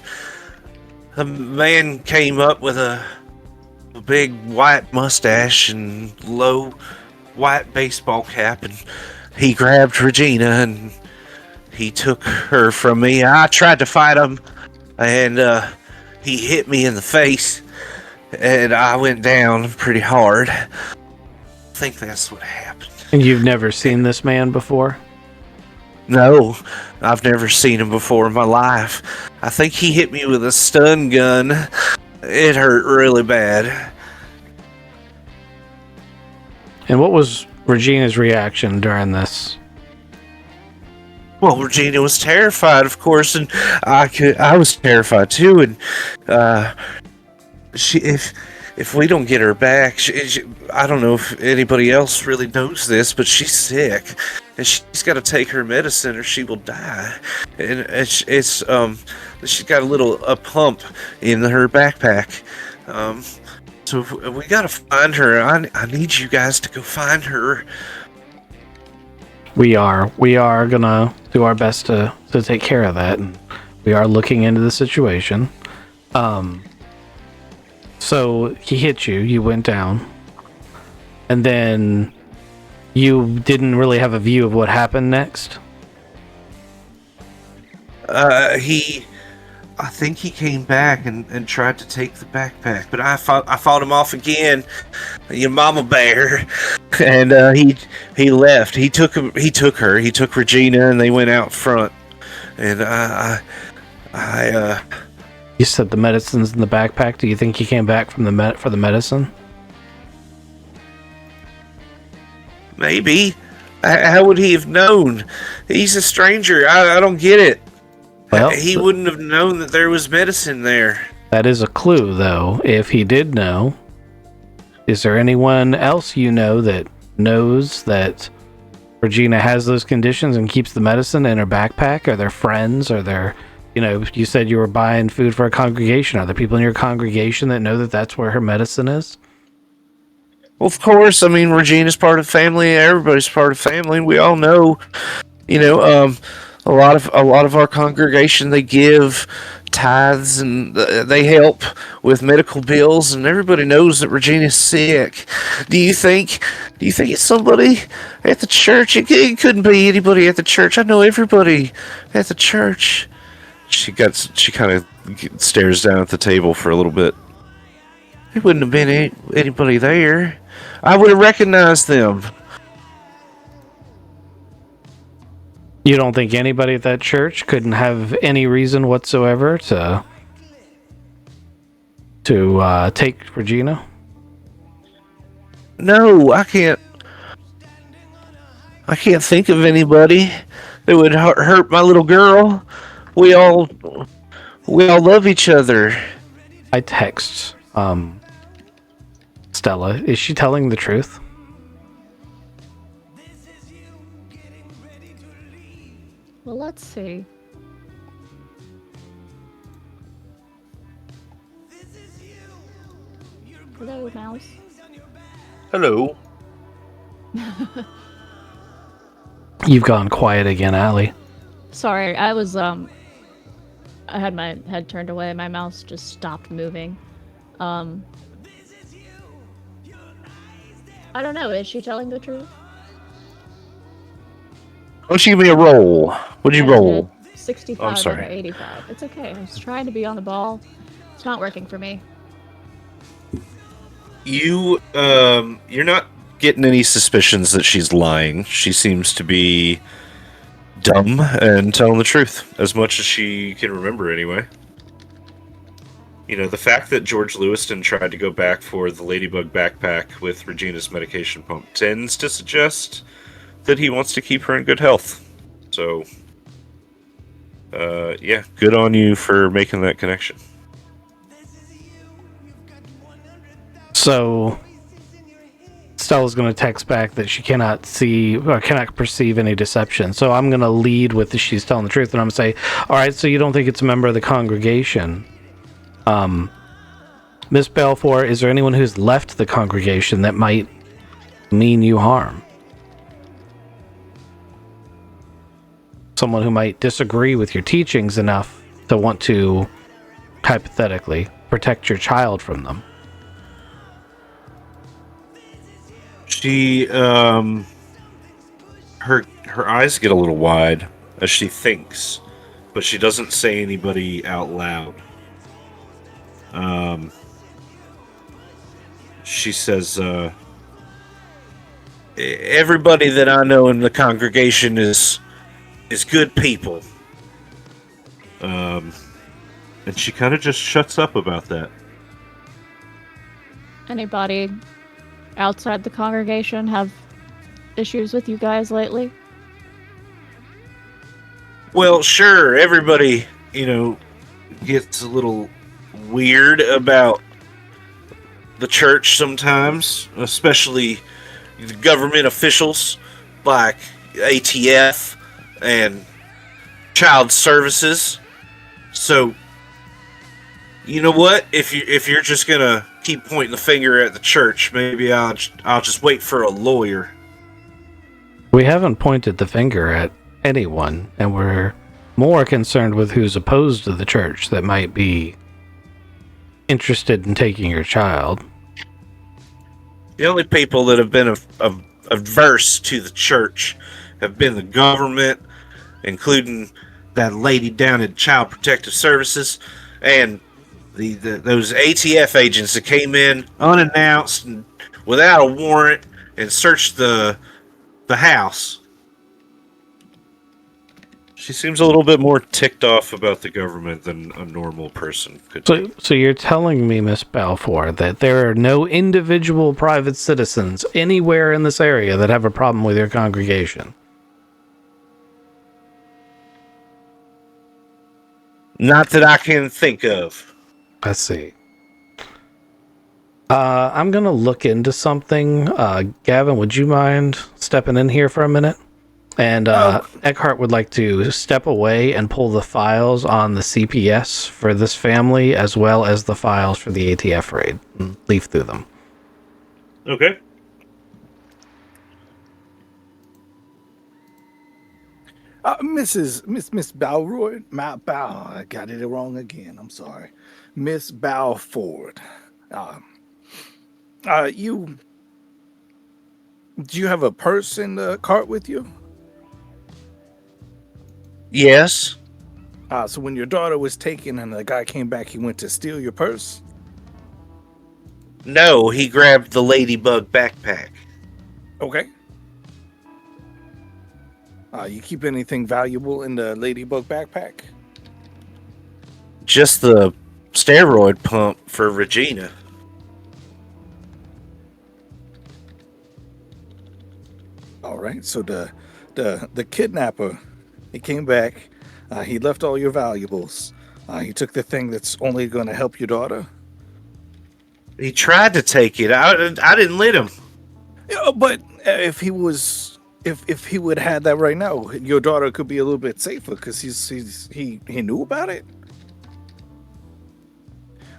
a man came up with a big white mustache and low white baseball cap, and he grabbed Regina and he took her from me. I tried to fight him, and he hit me in the face, and I went down pretty hard. I think that's what happened. And you've never seen this man before? No, I've never seen him before in my life. I think he hit me with a stun gun. It hurt really bad. And what was Regina's reaction during this? Well, Regina was terrified, of course, and I was terrified too. And if we don't get her back, I don't know if anybody else really knows this, but she's sick, and she's got to take her medicine or she will die. And she's got a pump in her backpack. So we got to find her. I need you guys to go find her. We are gonna do our best to take care of that, and we are looking into the situation. So he hit you, you went down, and then you didn't really have a view of what happened next? I think he came back and tried to take the backpack, but I fought him off again. Your mama bear, and he left. He took Regina, and they went out front. And You said the medicine's in the backpack. Do you think he came back from for the medicine? Maybe. How would he have known? He's a stranger. I don't get it. Well, he wouldn't have known that there was medicine there. That is a clue, though. If he did know, is there anyone else you know that knows that Regina has those conditions and keeps the medicine in her backpack? Are there friends? Are there, you said you were buying food for a congregation. Are there people in your congregation that know that that's where her medicine is? Well, of course. I mean, Regina's part of family. Everybody's part of family. We all know, a lot of our congregation, they give tithes, and they help with medical bills, and everybody knows that Regina's sick. Do you think it's somebody at the church? It couldn't be anybody at the church. I know everybody at the church. She kind of stares down at the table for a little bit. There wouldn't have been anybody there. I would have recognized them. You don't think anybody at that church couldn't have any reason whatsoever to take Regina? No, I can't think of anybody that would hurt my little girl. We all love each other. I text Stella. Is she telling the truth? Well, let's see. Hello, mouse. Hello. You've gone quiet again, Allie. Sorry, I was I had my head turned away. My mouse just stopped moving. I don't know. Is she telling the truth? Why don't you give me a roll? What'd you I roll? did 65 I'm sorry. out of 85. It's okay. I was trying to be on the ball. It's not working for me. You're not getting any suspicions that she's lying. She seems to be dumb and telling the truth, as much as she can remember anyway. You know, the fact that George Lewiston tried to go back for the Ladybug backpack with Regina's medication pump tends to suggest that he wants to keep her in good health. So, yeah, good on you for making that connection. So Stella's going to text back that she cannot see or cannot perceive any deception. So I'm going to lead with the she's telling the truth, and I'm going to say, all right, so you don't think it's a member of the congregation. Miss Balfour, is there anyone who's left the congregation that might mean you harm? Someone who might disagree with your teachings enough to want to, hypothetically, protect your child from them. She, her eyes get a little wide as she thinks, but she doesn't say anybody out loud. She says, everybody that I know in the congregation is good people. And she kind of just shuts up about that. Anybody outside the congregation have issues with you guys lately? Well, sure, everybody, gets a little weird about the church sometimes, especially the government officials like ATF and child services. So, you know what? If you're just gonna keep pointing the finger at the church, maybe I'll just wait for a lawyer. We haven't pointed the finger at anyone, and we're more concerned with who's opposed to the church that might be interested in taking your child. The only people that have been averse to the church have been the government, including that lady down at Child Protective Services, and those ATF agents that came in unannounced and without a warrant and searched the house. She seems a little bit more ticked off about the government than a normal person could be. So you're telling me, Miss Balfour, that there are no individual private citizens anywhere in this area that have a problem with your congregation? Not that I can think of. Let's see. I'm going to look into something. Gavin, would you mind stepping in here for a minute? And Eckhart would like to step away and pull the files on the CPS for this family, as well as the files for the ATF raid, and leaf through them. Okay. Miss Balroyd, I got it wrong again. I'm sorry, Miss Balford. Um, you do you have a purse in the cart with you? Yes. So when your daughter was taken and the guy came back, he went to steal your purse. No, he grabbed the Ladybug backpack. Okay. You keep anything valuable in the Ladybug backpack? Just the steroid pump for Regina. All right. So the kidnapper, he came back. He left all your valuables. He took the thing that's only going to help your daughter. He tried to take it. I didn't let him. Yeah, but if he would have had that right now, your daughter could be a little bit safer because he knew about it.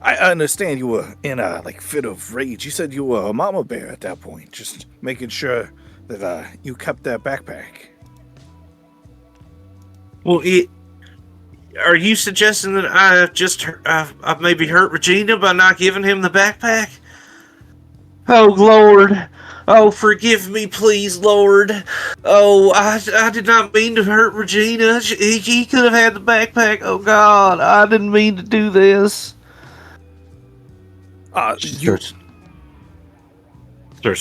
I understand you were in a fit of rage. You said you were a mama bear at that point, just making sure that you kept that backpack. Well, are you suggesting that I've maybe hurt Regina by not giving him the backpack? Oh, Lord. Oh, forgive me, please, Lord. Oh, I did not mean to hurt Regina. He could have had the backpack. Oh, God, I didn't mean to do this. Starts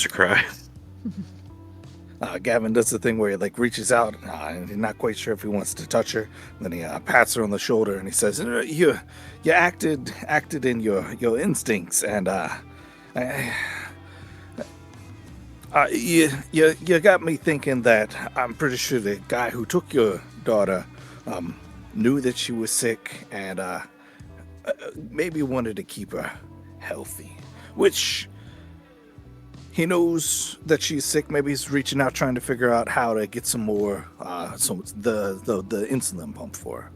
to cry. Gavin does the thing where he reaches out and he's not quite sure if he wants to touch her. Then he pats her on the shoulder and he says, "You acted in your instincts, and you got me thinking that I'm pretty sure the guy who took your daughter knew that she was sick and maybe wanted to keep her healthy, which." He knows that she's sick. Maybe he's reaching out, trying to figure out how to get some more, the insulin pump for her.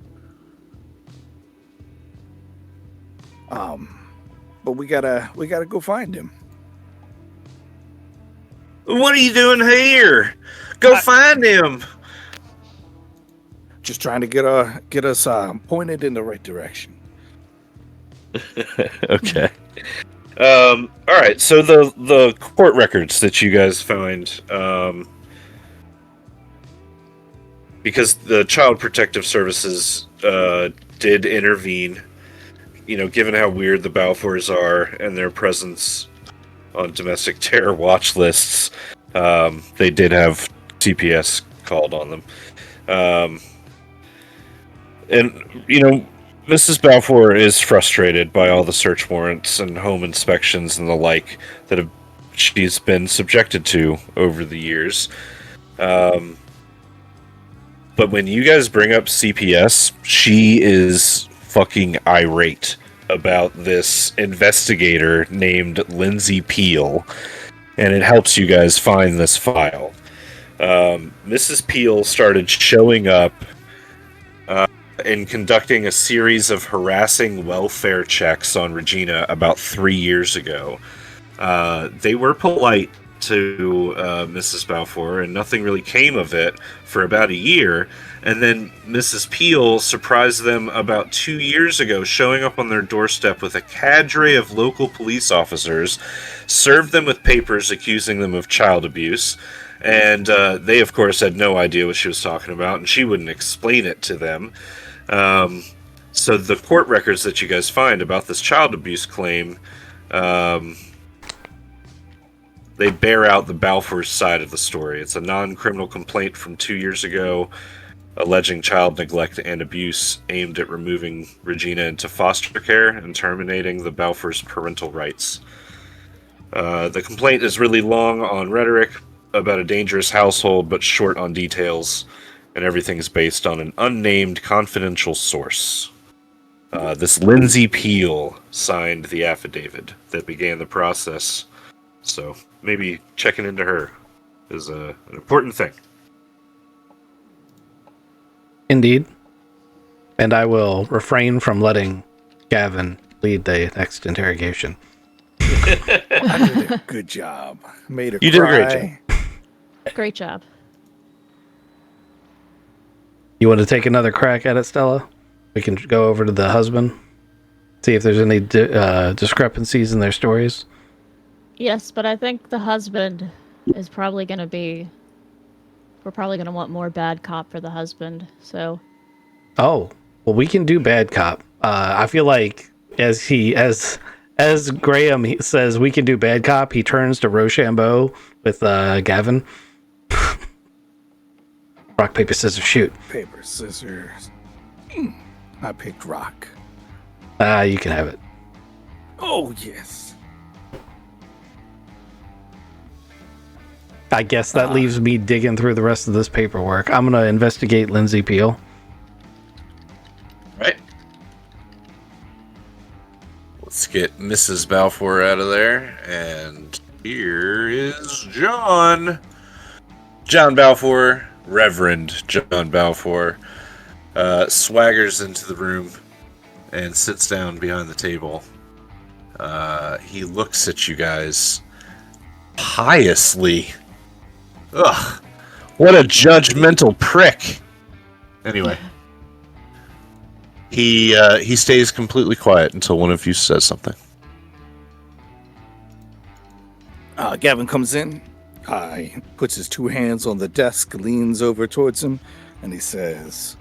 But we gotta go find him. What are you doing here? Go find him. Just trying to get us pointed in the right direction. Okay. All right. So the court records that you guys find, because the Child Protective Services did intervene. Given how weird the Balfours are and their presence on domestic terror watch lists, they did have CPS called on them. And Mrs. Balfour is frustrated by all the search warrants and home inspections and the like that she's been subjected to over the years. But when you guys bring up CPS, she is fucking irate about this investigator named Lindsay Peel, and it helps you guys find this file. Mrs. Peel started showing up and conducting a series of harassing welfare checks on Regina about 3 years ago. They were polite to Mrs. Balfour, and nothing really came of it for about a year. And then Mrs. Peel surprised them about 2 years ago, showing up on their doorstep with a cadre of local police officers, served them with papers accusing them of child abuse. And they, of course, had no idea what she was talking about, and she wouldn't explain it to them. So the court records that you guys find about this child abuse claim, they bear out the Balfour's side of the story. It's a non-criminal complaint from 2 years ago, alleging child neglect and abuse aimed at removing Regina into foster care and terminating the Balfour's parental rights. The complaint is really long on rhetoric about a dangerous household, but short on details, and everything's based on an unnamed confidential source. This Lindsay Peel signed the affidavit that began the process, so maybe checking into her is an important thing. Indeed. And I will refrain from letting Gavin lead the next interrogation. I did a good job. Made her You cry. did a great job. Great job. You want to take another crack at it, Stella? We can go over to the husband, see if there's any discrepancies in their stories. Yes, but I think the husband is probably going to be... We're probably going to want more bad cop for the husband, so... Oh, well, we can do bad cop. I feel like as Graham says we can do bad cop, he turns to Rochambeau with Gavin. Rock, paper, scissors, shoot. Paper, scissors. I picked rock. You can have it. Oh, yes. I guess that leaves me digging through the rest of this paperwork. I'm going to investigate Lindsay Peel. Right. Let's get Mrs. Balfour out of there. And here is John. John Balfour, Reverend John Balfour, swaggers into the room and sits down behind the table. He looks at you guys piously. Ugh, what a judgmental prick. Anyway, he stays completely quiet until one of you says something. Gavin comes in. He puts his two hands on the desk, leans over towards him, and he says,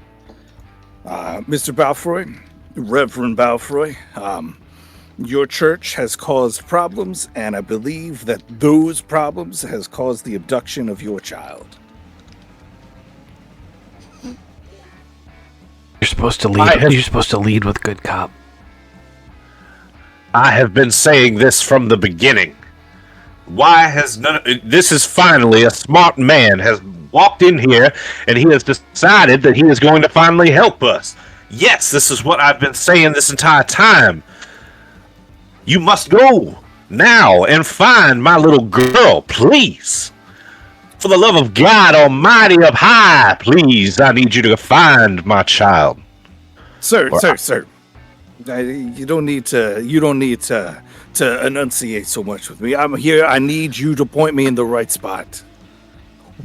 Mr. Balfoy, Reverend Balfoy, your church has caused problems, and I believe that those problems has caused the abduction of your child. You're supposed to lead. You're supposed to lead with good cop. I have been saying this from the beginning. Why has this is finally a smart man has walked in here and he has decided that he is going to finally help us. Yes, this is what I've been saying this entire time. You must go now and find my little girl, please. For the love of God Almighty up high, please, I need you to find my child. Sir. You don't need to enunciate so much with me. I'm here. I need you to point me in the right spot.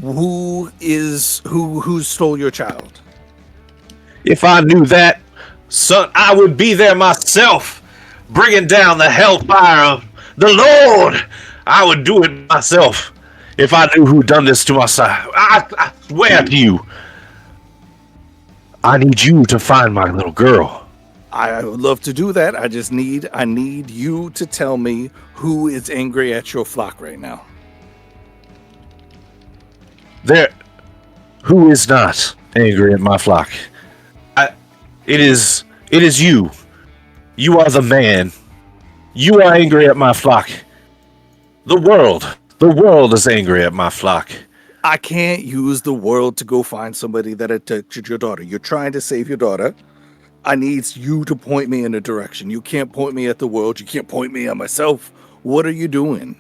Who stole your child? If I knew that, son, I would be there myself, bringing down the hellfire of the Lord. I would do it myself if I knew who done this to my son. I swear to you, I need you to find my little girl. I would love to do that. I need you to tell me who is angry at your flock right now. Who is not angry at my flock? It is you. You are the man. You are angry at my flock. The world is angry at my flock. I can't use the world to go find somebody that abducted your daughter. You're trying to save your daughter. I need you to point me in a direction. You can't point me at the world. You can't point me at myself. What are you doing?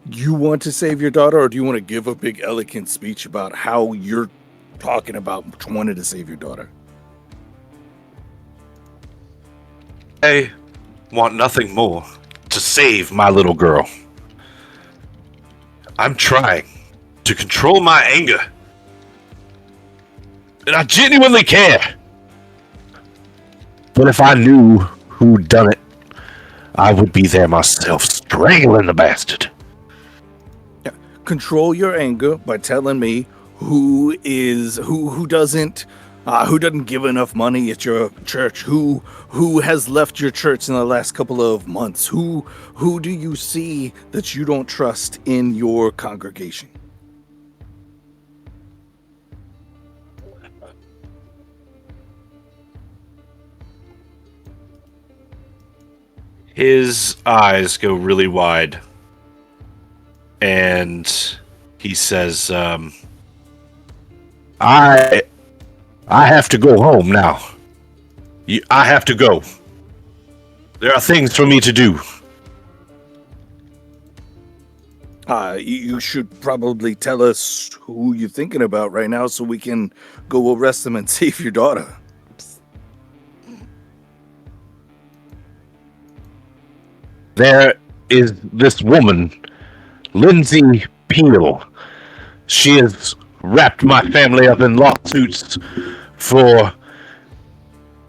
You want to save your daughter, or do you want to give a big eloquent speech about how you're talking about wanting to save your daughter? I want nothing more to save my little girl. I'm trying to control my anger. And I genuinely care. But if I knew who'd done it, I would be there myself, strangling the bastard. Control your anger by telling me who doesn't give enough money at your church, who has left your church in the last couple of months, who do you see that you don't trust in your congregation? His eyes go really wide. And he says, I have to go home now. I have to go. There are things for me to do. You should probably tell us who you're thinking about right now so we can go arrest them and save your daughter. There is this woman, Lindsay Peel. She is wrapped my family up in lawsuits for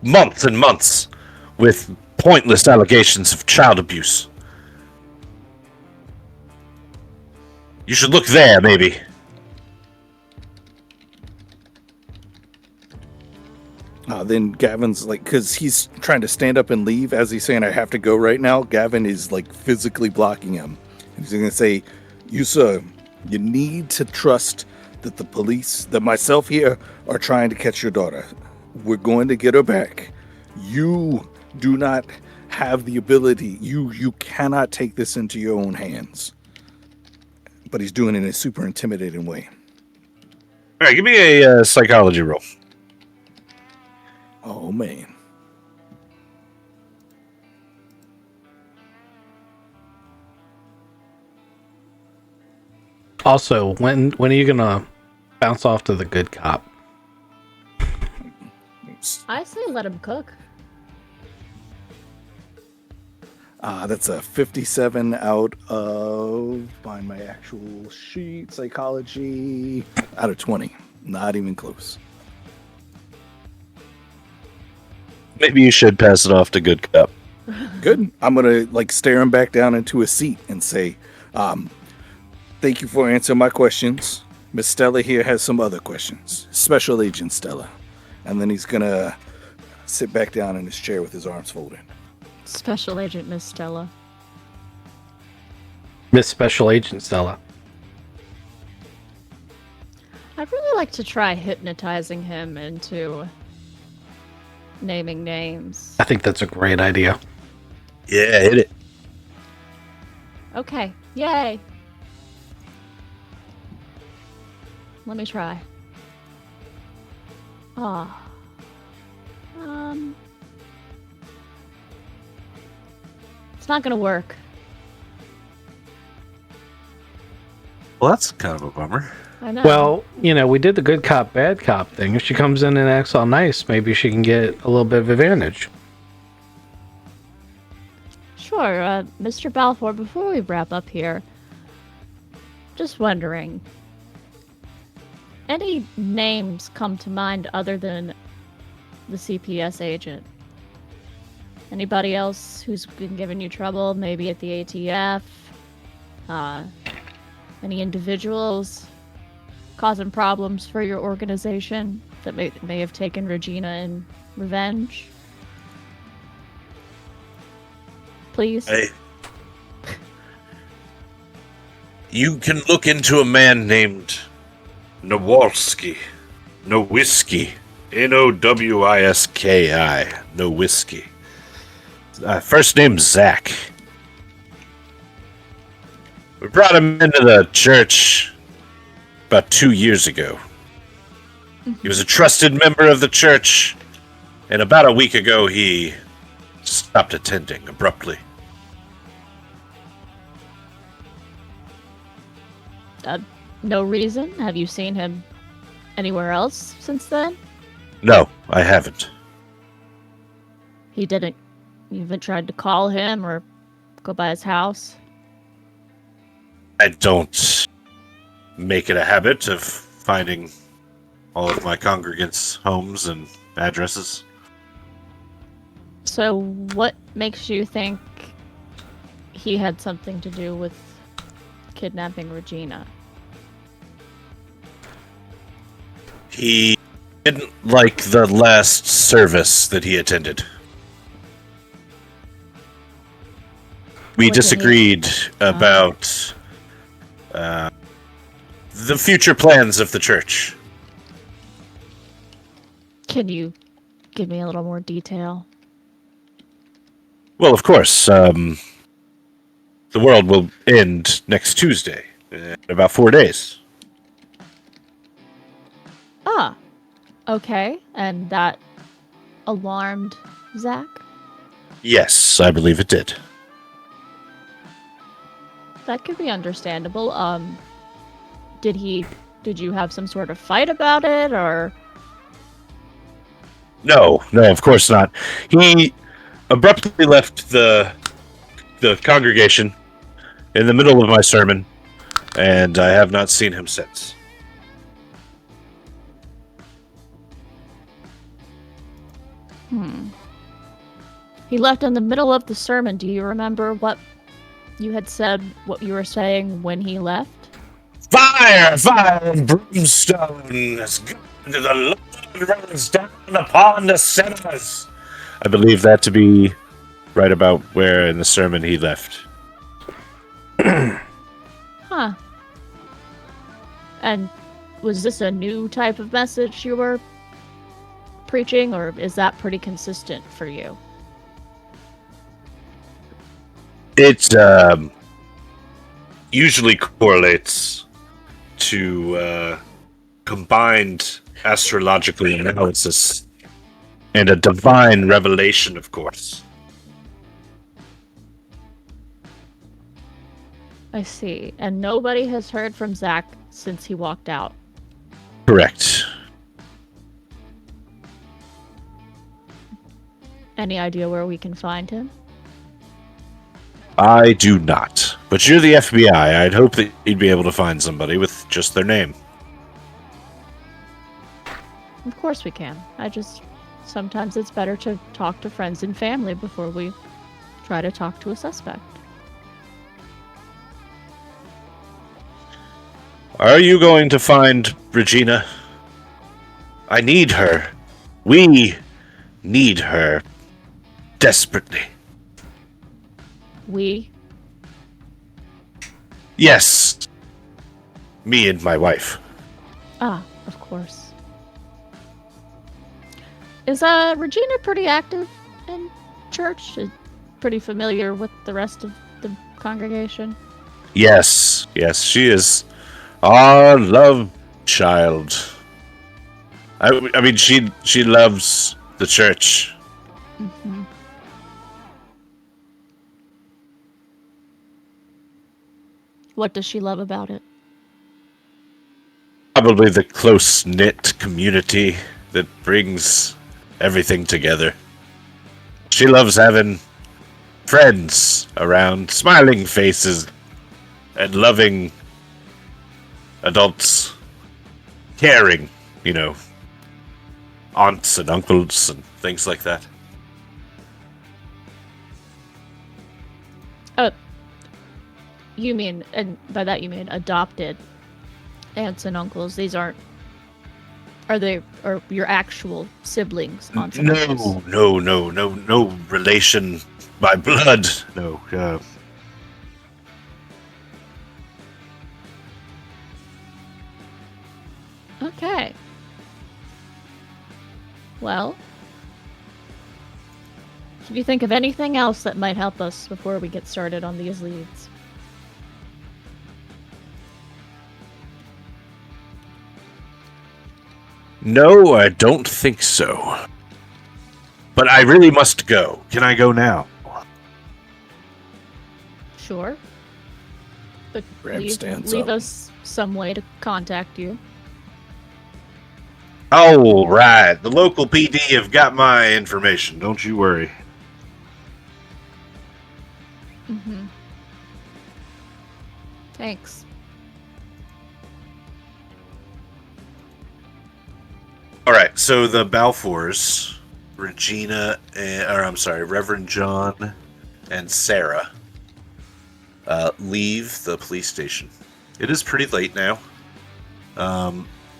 months and months with pointless allegations of child abuse. You should look there, maybe. Then Gavin's like, because he's trying to stand up and leave as he's saying, I have to go right now. Gavin is like physically blocking him. He's going to say, you, sir, you need to trust that the police, that myself here, are trying to catch your daughter. We're going to get her back. You do not have the ability. You cannot take this into your own hands. But he's doing it in a super intimidating way. All right, give me a psychology roll. Oh, man. Also, when are you gonna bounce off to the good cop? I say let him cook. That's a 57 out of, find my actual sheet, psychology, out of 20. Not even close. Maybe you should pass it off to Good Cop. Good. I'm going to like stare him back down into a seat and say, thank you for answering my questions. Miss Stella here has some other questions. Special Agent Stella. And then he's going to sit back down in his chair with his arms folded. Special Agent Miss Stella. Miss Special Agent Stella. I'd really like to try hypnotizing him into naming names. I think that's a great idea. Yeah, hit it. Okay, yay. Let me try. It's not gonna work. Well, that's kind of a bummer. I know. Well, we did the good cop, bad cop thing. If she comes in and acts all nice, maybe she can get a little bit of advantage. Sure, Mr. Balfour, before we wrap up here, just wondering, any names come to mind other than the CPS agent? Anybody else who's been giving you trouble, maybe at the ATF? Any individuals causing problems for your organization that may have taken Regina in revenge? Please? Hey. You can look into a man named Nowalski. Nowiski. Nowiski. Nowiski. First name Zach. We brought him into the church about 2 years ago. He was a trusted member of the church, and about a week ago he stopped attending abruptly. No reason? Have you seen him anywhere else since then? No, I haven't. You haven't tried to call him or go by his house? I don't make it a habit of finding all of my congregants' homes and addresses. So what makes you think he had something to do with kidnapping Regina? He didn't like the last service that he attended. We What did he- disagreed about the future plans of the church. Can you give me a little more detail? Well, of course. The world will end next Tuesday, in about 4 days. Ah, okay. And that alarmed Zach? Yes, I believe it did. That could be understandable. Did you have some sort of fight about it, or? No, of course not. He abruptly left the congregation in the middle of my sermon, and I have not seen him since. He left in the middle of the sermon. Do you remember what you had said, what you were saying when he left? Fire, fire, and brimstone as good as the Lord rains down upon the sinners. I believe that to be right about where in the sermon he left. Huh. And was this a new type of message you were preaching, or is that pretty consistent for you? It usually correlates to combined astrological analysis and a divine revelation, of course. I see. And nobody has heard from Zach since he walked out. Correct. Any idea where we can find him? I do not. But you're the FBI. I'd hope that you'd be able to find somebody with just their name. Of course we can. Sometimes it's better to talk to friends and family before we try to talk to a suspect. Are you going to find Regina? I need her. We need her desperately. We? Yes. Me and my wife. Ah, of course. Is Regina pretty active in church? Is pretty familiar with the rest of the congregation? Yes, she is our love child. I mean, she loves the church. Mm-hmm. What does she love about it? Probably the close-knit community that brings everything together. She loves having friends around, smiling faces, and loving adults, caring, aunts and uncles and things like that. You mean, and by that you mean adopted aunts and uncles? These are they your actual siblings? Aunts and uncles? No relation by blood. No. Okay. Well, can you think of anything else that might help us before we get started on these leads? No, I don't think so. But I really must go. Can I go now? Sure. But Graham stands leave up. us some way to contact you. Oh, right. The local PD have got my information. Don't you worry. Mm-hmm. Thanks. All right, so the Balfours, Reverend John and Sarah, leave the police station. It is pretty late now.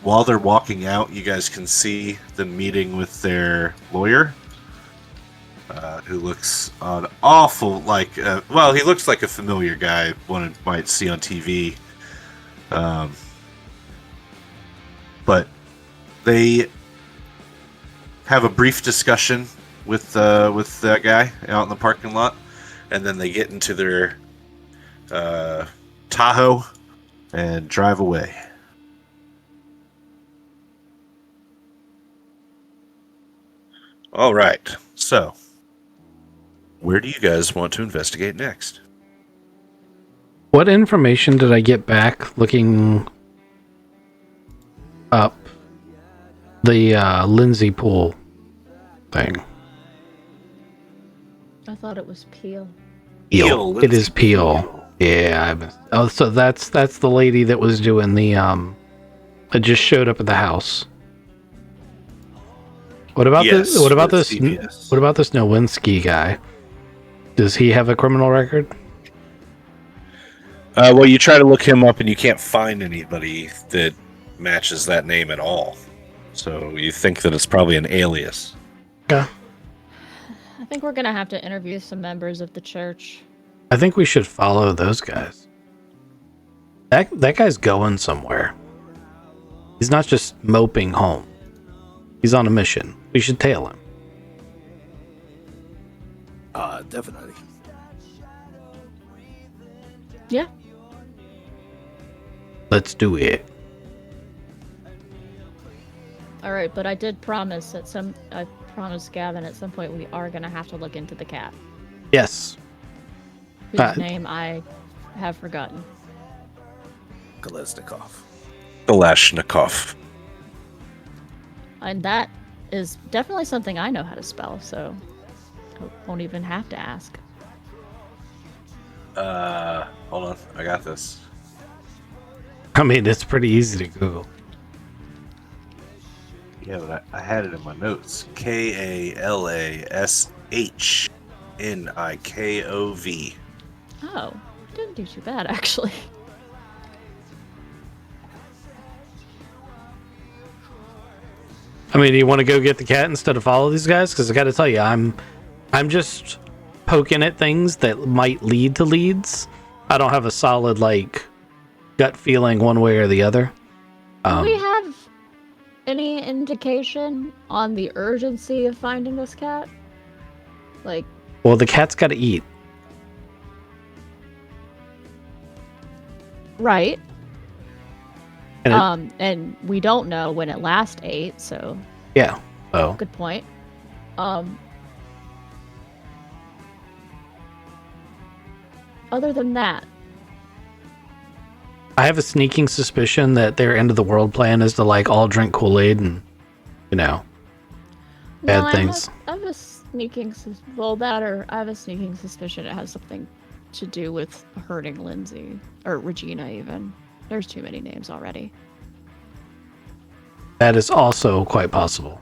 While they're walking out, you guys can see them meeting with their lawyer, who looks an awful like, he looks like a familiar guy one might see on TV. But they have a brief discussion with that guy out in the parking lot, and then they get into their Tahoe and drive away. All right, so where do you guys want to investigate next? What information did I get back looking up the Lindsay Pool thing? I thought it was Peel. Peel. It is Peel. Yeah. So that's the lady that was doing the that just showed up at the house. What about Yes, this? What about with this? CPS. What about this Nowinski guy? Does he have a criminal record? Well, you try to look him up and you can't find anybody that matches that name at all. So you think that it's probably an alias. Yeah. I think we're gonna have to interview some members of the church. I think we should follow those guys. That guy's going somewhere. He's not just moping home. He's on a mission. We should tail him. Definitely. Yeah. Let's do it. All right, but I did promise I promised Gavin at some point we are gonna have to look into the cat, Yes. whose name I have forgotten. Kalashnikov. Kalashnikov. And that is definitely something I know how to spell, so I won't even have to ask. Hold on. I got this. I mean, it's pretty easy to Google. Yeah, but I had it in my notes. Kalashnikov. Oh, didn't do too bad actually. I mean, do you want to go get the cat instead of follow these guys? Because I got to tell you, I'm just poking at things that might lead to leads. I don't have a solid gut feeling one way or the other. Do we have any indication on the urgency of finding this cat? Well, the cat's got to eat. Right. And And we don't know when it last ate, so yeah. Oh, good point. Other than that, I have a sneaking suspicion that their end of the world plan is to all drink Kool-Aid and, bad no, things. I have a sneaking I have a sneaking suspicion it has something to do with hurting Lindsay or Regina even. There's too many names already. That is also quite possible.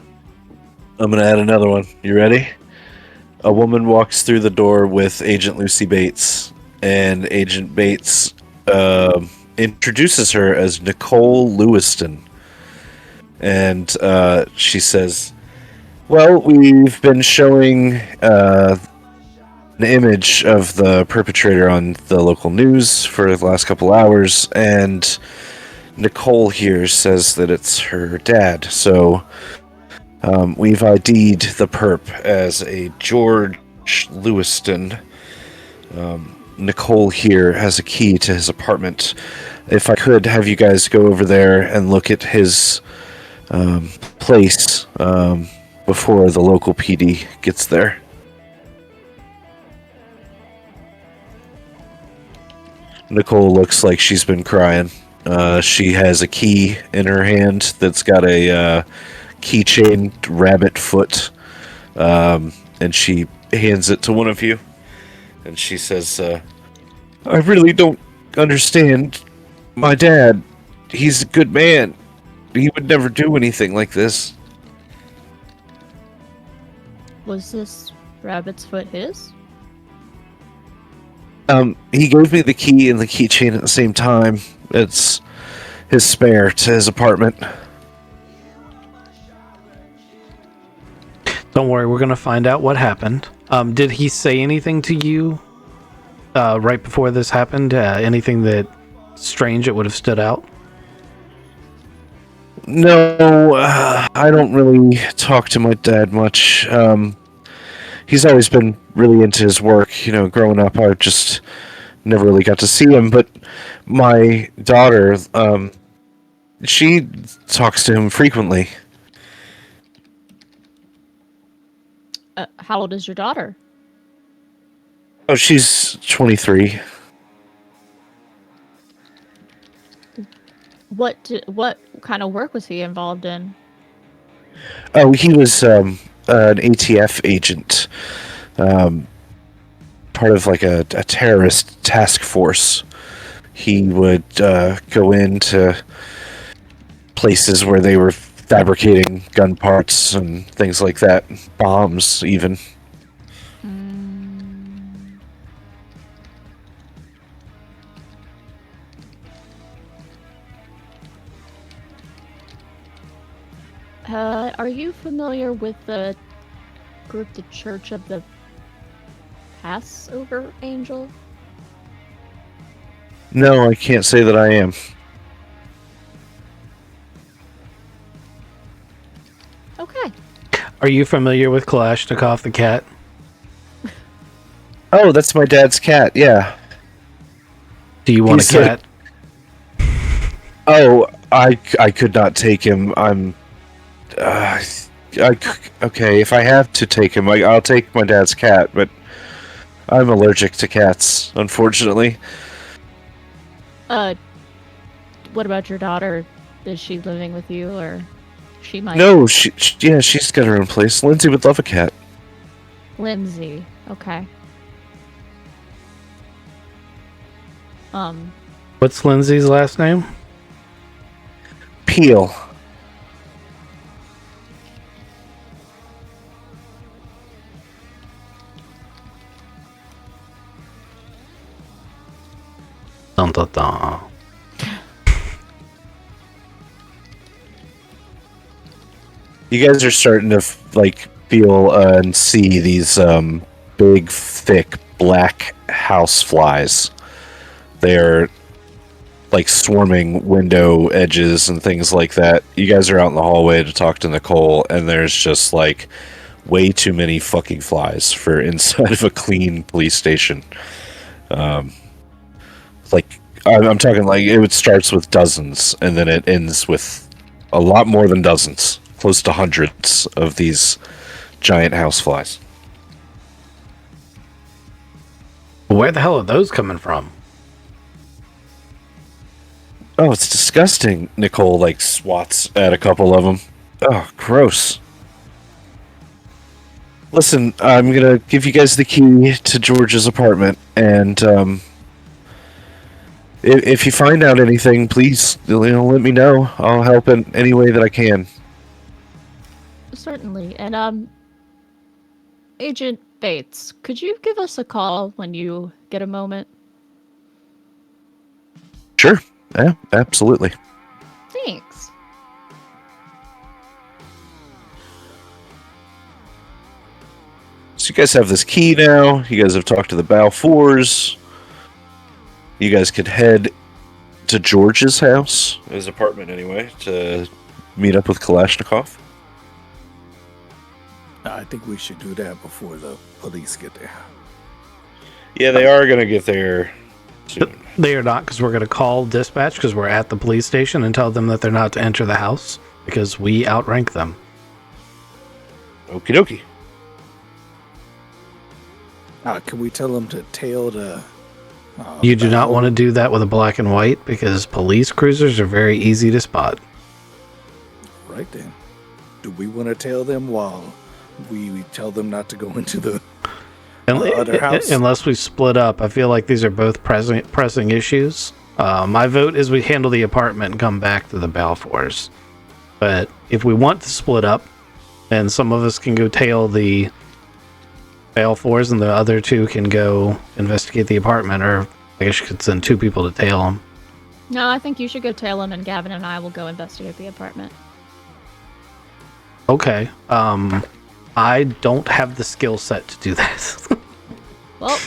I'm going to add another one. You ready? A woman walks through the door with Agent Lucy Bates, and Agent Bates introduces her as Nicole Lewiston. And she says, well, we've been showing an image of the perpetrator on the local news for the last couple hours, and Nicole here says that it's her dad. So we've ID'd the perp as a George Lewiston. Nicole here has a key to his apartment. If I could have you guys go over there and look at his place before the local PD gets there. Nicole looks like she's been crying. She has a key in her hand that's got a keychain rabbit foot, and she hands it to one of you. And she says, I really don't understand. My dad, he's a good man. He would never do anything like this. Was this rabbit's foot his? He gave me the key and the keychain at the same time. It's his spare to his apartment. Don't worry, we're gonna find out what happened. Did he say anything to you right before this happened? Anything that strange that would have stood out? No, I don't really talk to my dad much. He's always been really into his work. Growing up, I just never really got to see him. But my daughter, she talks to him frequently. How old is your daughter? Oh, she's 23. What kind of work was he involved in? Oh, he was an ATF agent, part of a terrorist task force. He would go into places where they were fabricating gun parts and things like that. Bombs, even. Are you familiar with the group, the Church of the Passover Angel? No, I can't say that I am. Okay. Are you familiar with Kalashnikov the cat? Oh, that's my dad's cat, yeah. Do you want He's a cat? Oh, I could not take him. Okay, if I have to take him, I'll take my dad's cat, but I'm allergic to cats, unfortunately. What about your daughter? Is she living with you, or she might? No, she's got her own place. Lindsay would love a cat. Lindsay. Okay. What's Lindsay's last name? Peel. Dun, dun, dun. You guys are starting to feel and see these big, thick, black house flies. They're swarming window edges and things like that. You guys are out in the hallway to talk to Nicole, and there's just way too many fucking flies for inside of a clean police station. I'm talking it starts with dozens, and then it ends with a lot more than dozens, close to hundreds of these giant houseflies. Where the hell are those coming from? Oh, it's disgusting. Nicole swats at a couple of them. Oh, gross. Listen, I'm gonna give you guys the key to George's apartment, and if you find out anything, please let me know. I'll help in any way that I can. Certainly. And Agent Bates, could you give us a call when you get a moment? Sure. Yeah, absolutely. Thanks. So you guys have this key now. You guys have talked to the Balfours. You guys could head to George's house, his apartment anyway, to meet up with Kalashnikov. I think we should do that before the police get there. Yeah, they are going to get there soon. They are not, because we're going to call dispatch because we're at the police station and tell them that they're not to enter the house because we outrank them. Okie dokie. Can we tell them to tail the... You do not want to do that with a black and white because police cruisers are very easy to spot. Right then. Do we want to tail them while we tell them not to go into the other house? Unless we split up. I feel like these are both pressing issues. My vote is we handle the apartment and come back to the Balfours. But if we want to split up, then some of us can go tail the Balfours and the other two can go investigate the apartment, or I guess you could send two people to tail them. No, I think you should go tail him, and Gavin and I will go investigate the apartment. Okay. I don't have the skill set to do that. Well,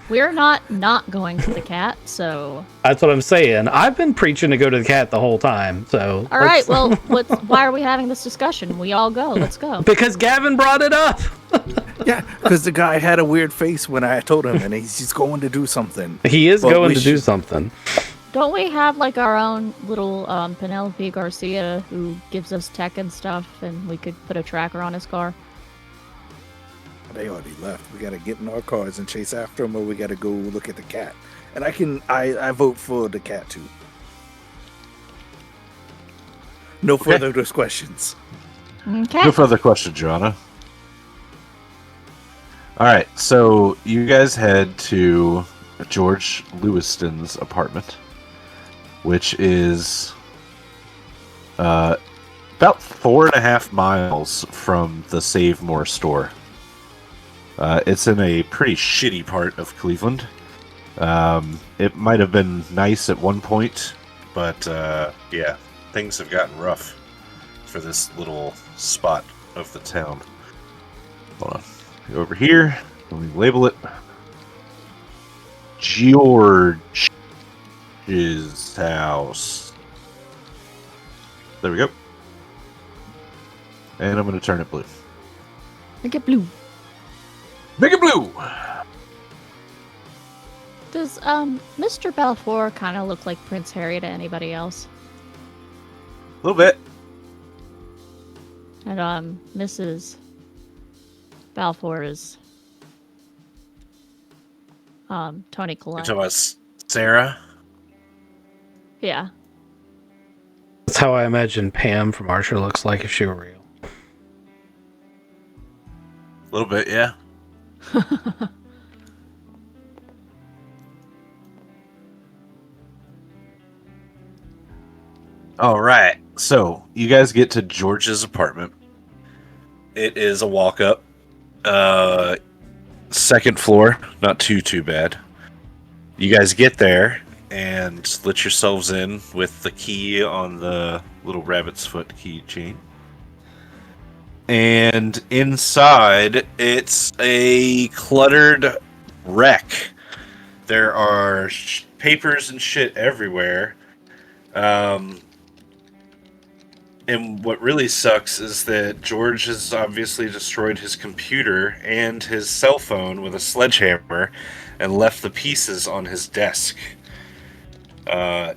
we're not going to the cat, so... That's what I'm saying. I've been preaching to go to the cat the whole time, so... All right, well, why are we having this discussion? We all go. Let's go. Because Gavin brought it up! Yeah, because the guy had a weird face when I told him, and he's going to do something. He is going to do something. Don't we have, our own little Penelope Garcia who gives us tech and stuff, and we could put a tracker on his car? They already left. We got to get in our cars and chase after them, or we got to go look at the cat. And I vote for the cat, too. No further questions. Okay. No further questions, Your Honor. Alright, so you guys head to George Lewiston's apartment, which is about 4.5 miles from the Save More store. It's in a pretty shitty part of Cleveland. It might have been nice at one point, but yeah, things have gotten rough for this little spot of the town. Hold on. Go over here. Let me label it. George's house. There we go. And I'm going to turn it blue. Make it blue. Make it blue! Does Mr. Balfour kind of look like Prince Harry to anybody else? A little bit. And Mrs. Balfour is Tony You're Collette. talking about Sarah? Yeah. That's how I imagine Pam from Archer looks like if she were real. A little bit, yeah. All right. So, you guys get to George's apartment. It is a walk up. Second floor. Not too bad. You guys get there and let yourselves in with the key on the little rabbit's foot keychain. And inside, it's a cluttered wreck. There are papers and shit everywhere. And what really sucks is that George has obviously destroyed his computer and his cell phone with a sledgehammer and left the pieces on his desk.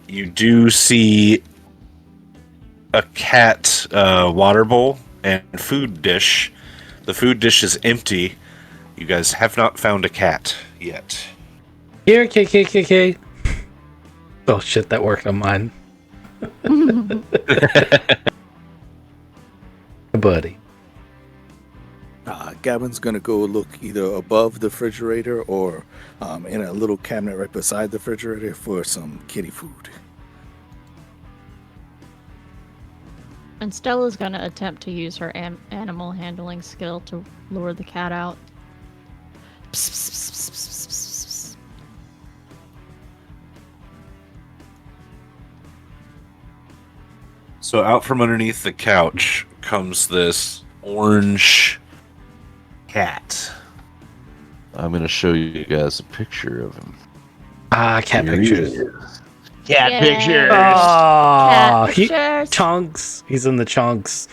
You do see a cat water bowl and food dish. The food dish is empty. You guys have not found a cat yet. Here, KKKK. Oh shit, that worked on mine. Buddy. Gavin's gonna go look either above the refrigerator or in a little cabinet right beside the refrigerator for some kitty food. And Stella's gonna attempt to use her animal handling skill to lure the cat out. Psst, psst, psst, psst, psst, psst, psst. So out from underneath the couch comes this orange cat. I'm going to show you guys a picture of him. Cat Here he pictures. is. Cat Cat pictures. pictures. Oh, Pictures. chunks. He's in the chunks.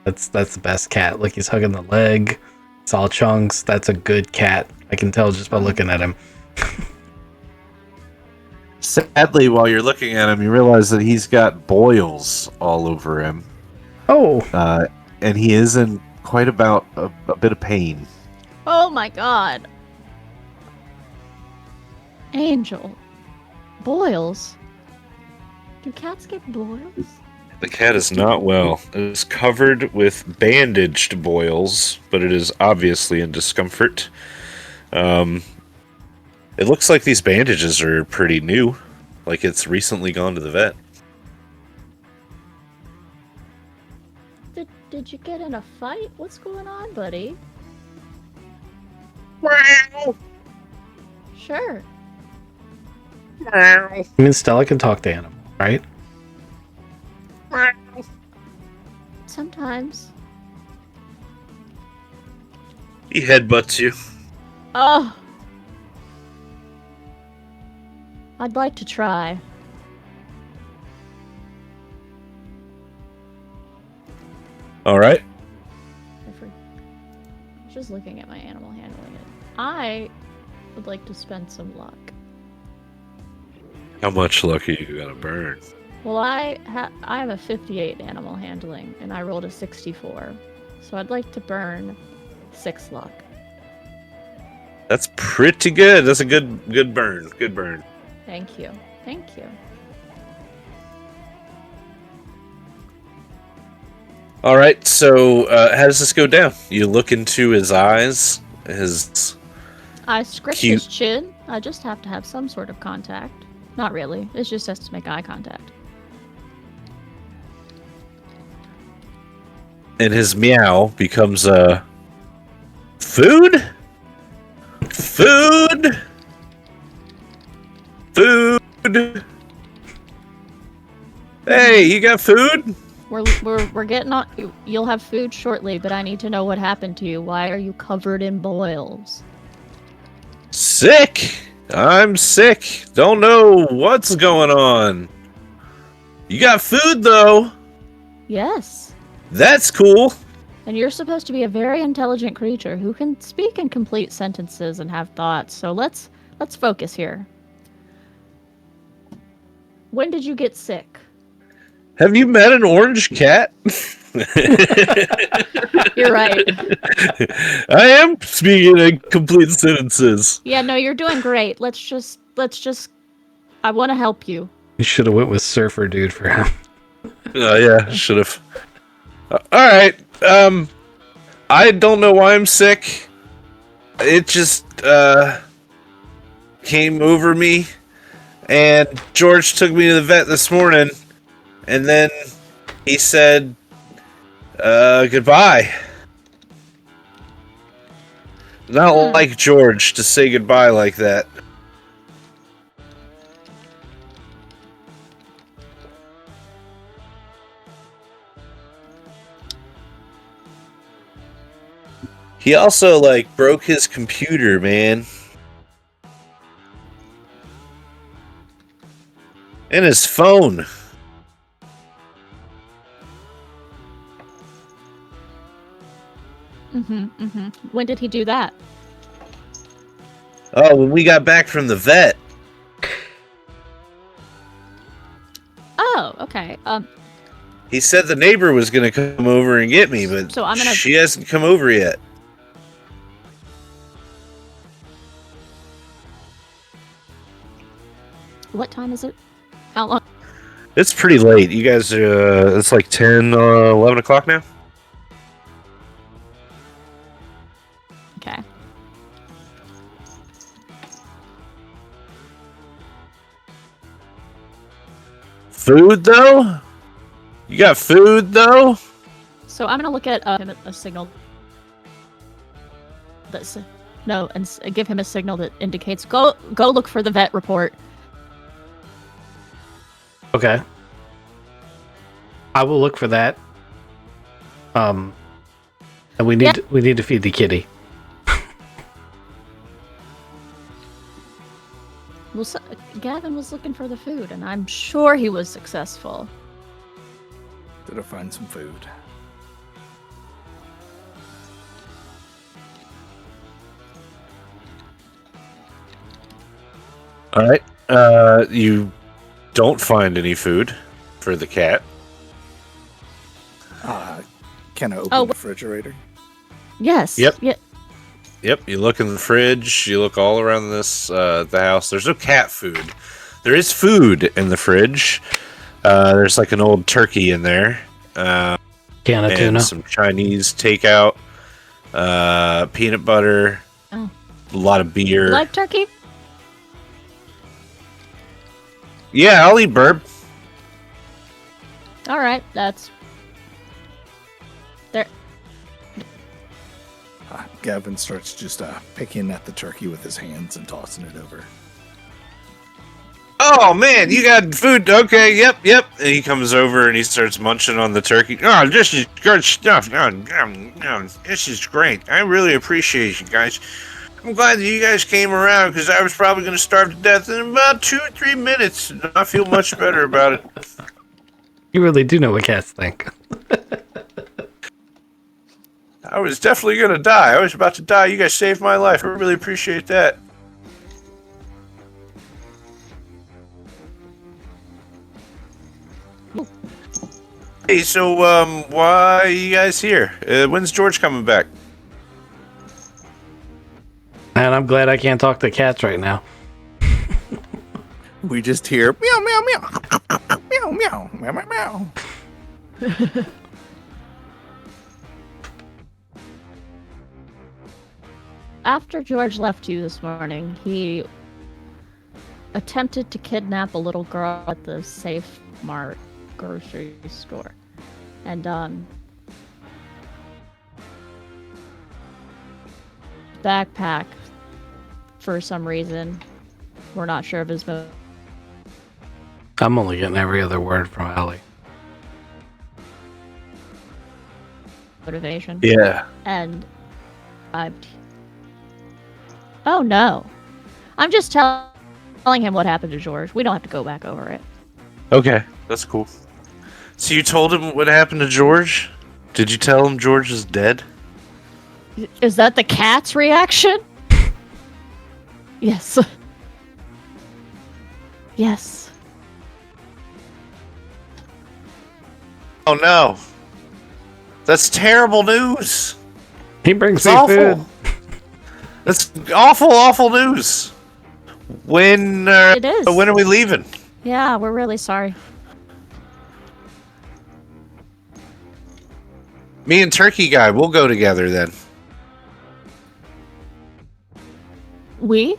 That's the best cat. Like he's hugging the leg. It's all chunks. That's a good cat. I can tell just by looking at him. Sadly, while you're looking at him, you realize that he's got boils all over him. Oh, And he is in quite a bit of pain. Oh my god. Angel. Boils? Do cats get boils? The cat is not well. It is covered with bandaged boils, but it is obviously in discomfort. It looks like these bandages are pretty new. Like it's recently gone to the vet. Did you get in a fight? What's going on, buddy? Sure. I mean Stella can talk to animals, right? Sometimes. He headbutts you. Oh. I'd like to try. All right. Just looking at my animal handling it. I would like to spend some luck. How much luck are you gonna burn? Well, I have a 58 animal handling, and I rolled a 64. So I'd like to burn 6 luck. That's pretty good. That's a good burn. Good burn. Thank you. Thank you. All right. So how does this go down? You look into his eyes. I scratch Cute. his chin. I just have to have some sort of contact. Not really. It just has to make eye contact. and his meow becomes a food. Food. Food. Hey, you got food? We're getting on. You'll have food shortly, but I need to know what happened to you. Why are you covered in boils? Sick. I'm sick. Don't know what's going on. You got food though. Yes. That's cool. And you're supposed to be a very intelligent creature who can speak in complete sentences and have thoughts. So let's focus here. When did you get sick? Have you met an orange cat? You're right. I am speaking in complete sentences. Yeah, no, you're doing great. Let's just I want to help you. You should have went with Surfer Dude for him. Oh yeah, should have. All right. I don't know why I'm sick. It just came over me, and George took me to the vet this morning, and then he said goodbye. Not like George to say goodbye like that. He also, like, broke his computer, man. And his phone. When did he do that? Oh, when we got back from the vet. Oh, okay. He said the neighbor was going to come over and get me, but So I'm gonna- she hasn't come over yet. What time is it? How long? It's pretty late. You guys, it's like 10, 11 o'clock now? Okay. Food, though? You got food, though? So I'm gonna look at him at a signal. That's no, and give him a signal that indicates go look for the vet report. Okay. I will look for that. And we need to feed the kitty. Well, Gavin was looking for the food, and I'm sure he was successful. Did I find some food? All right. You don't find any food for the cat. Can I open Oh, the refrigerator? Yes. Yep. Yeah. Yep, you look in the fridge, you look all around this the house. There's no cat food. There is food in the fridge. There's like an old turkey in there. Can of And tuna. some Chinese takeout. Peanut butter. Oh. A lot of beer. You like turkey? Yeah, I'll eat burp. All right. That's there. Gavin starts just picking at the turkey with his hands and tossing it over. Oh man, you got food. Okay, yep. And he comes over and he starts munching on the turkey. Oh, this is good stuff. This is great. I really appreciate you guys. I'm glad that you guys came around because I was probably going to starve to death in about 2 or 3 minutes. And I feel much better about it. You really do know what cats think. I was definitely going to die. I was about to die. You guys saved my life. I really appreciate that. Hey, so, why are you guys here? When's George coming back? And I'm glad I can't talk to cats right now. We just hear meow meow meow meow meow meow meow meow. After George left you this morning, he attempted to kidnap a little girl at the Safe Mart grocery store. And backpack for some reason. We're not sure of his I'm only getting every other word from Allie. motivation. Yeah. And oh no. I'm just telling him what happened to George. We don't have to go back over it. Okay, that's cool. So you told him what happened to George? Did you tell him George is dead? Is that the cat's reaction? Yes. Yes. Oh no. That's terrible news. He brings It's me awful. food. That's awful news. When It is. when are we leaving? Yeah, we're really sorry. Me and Turkey Guy, we'll go together then. We?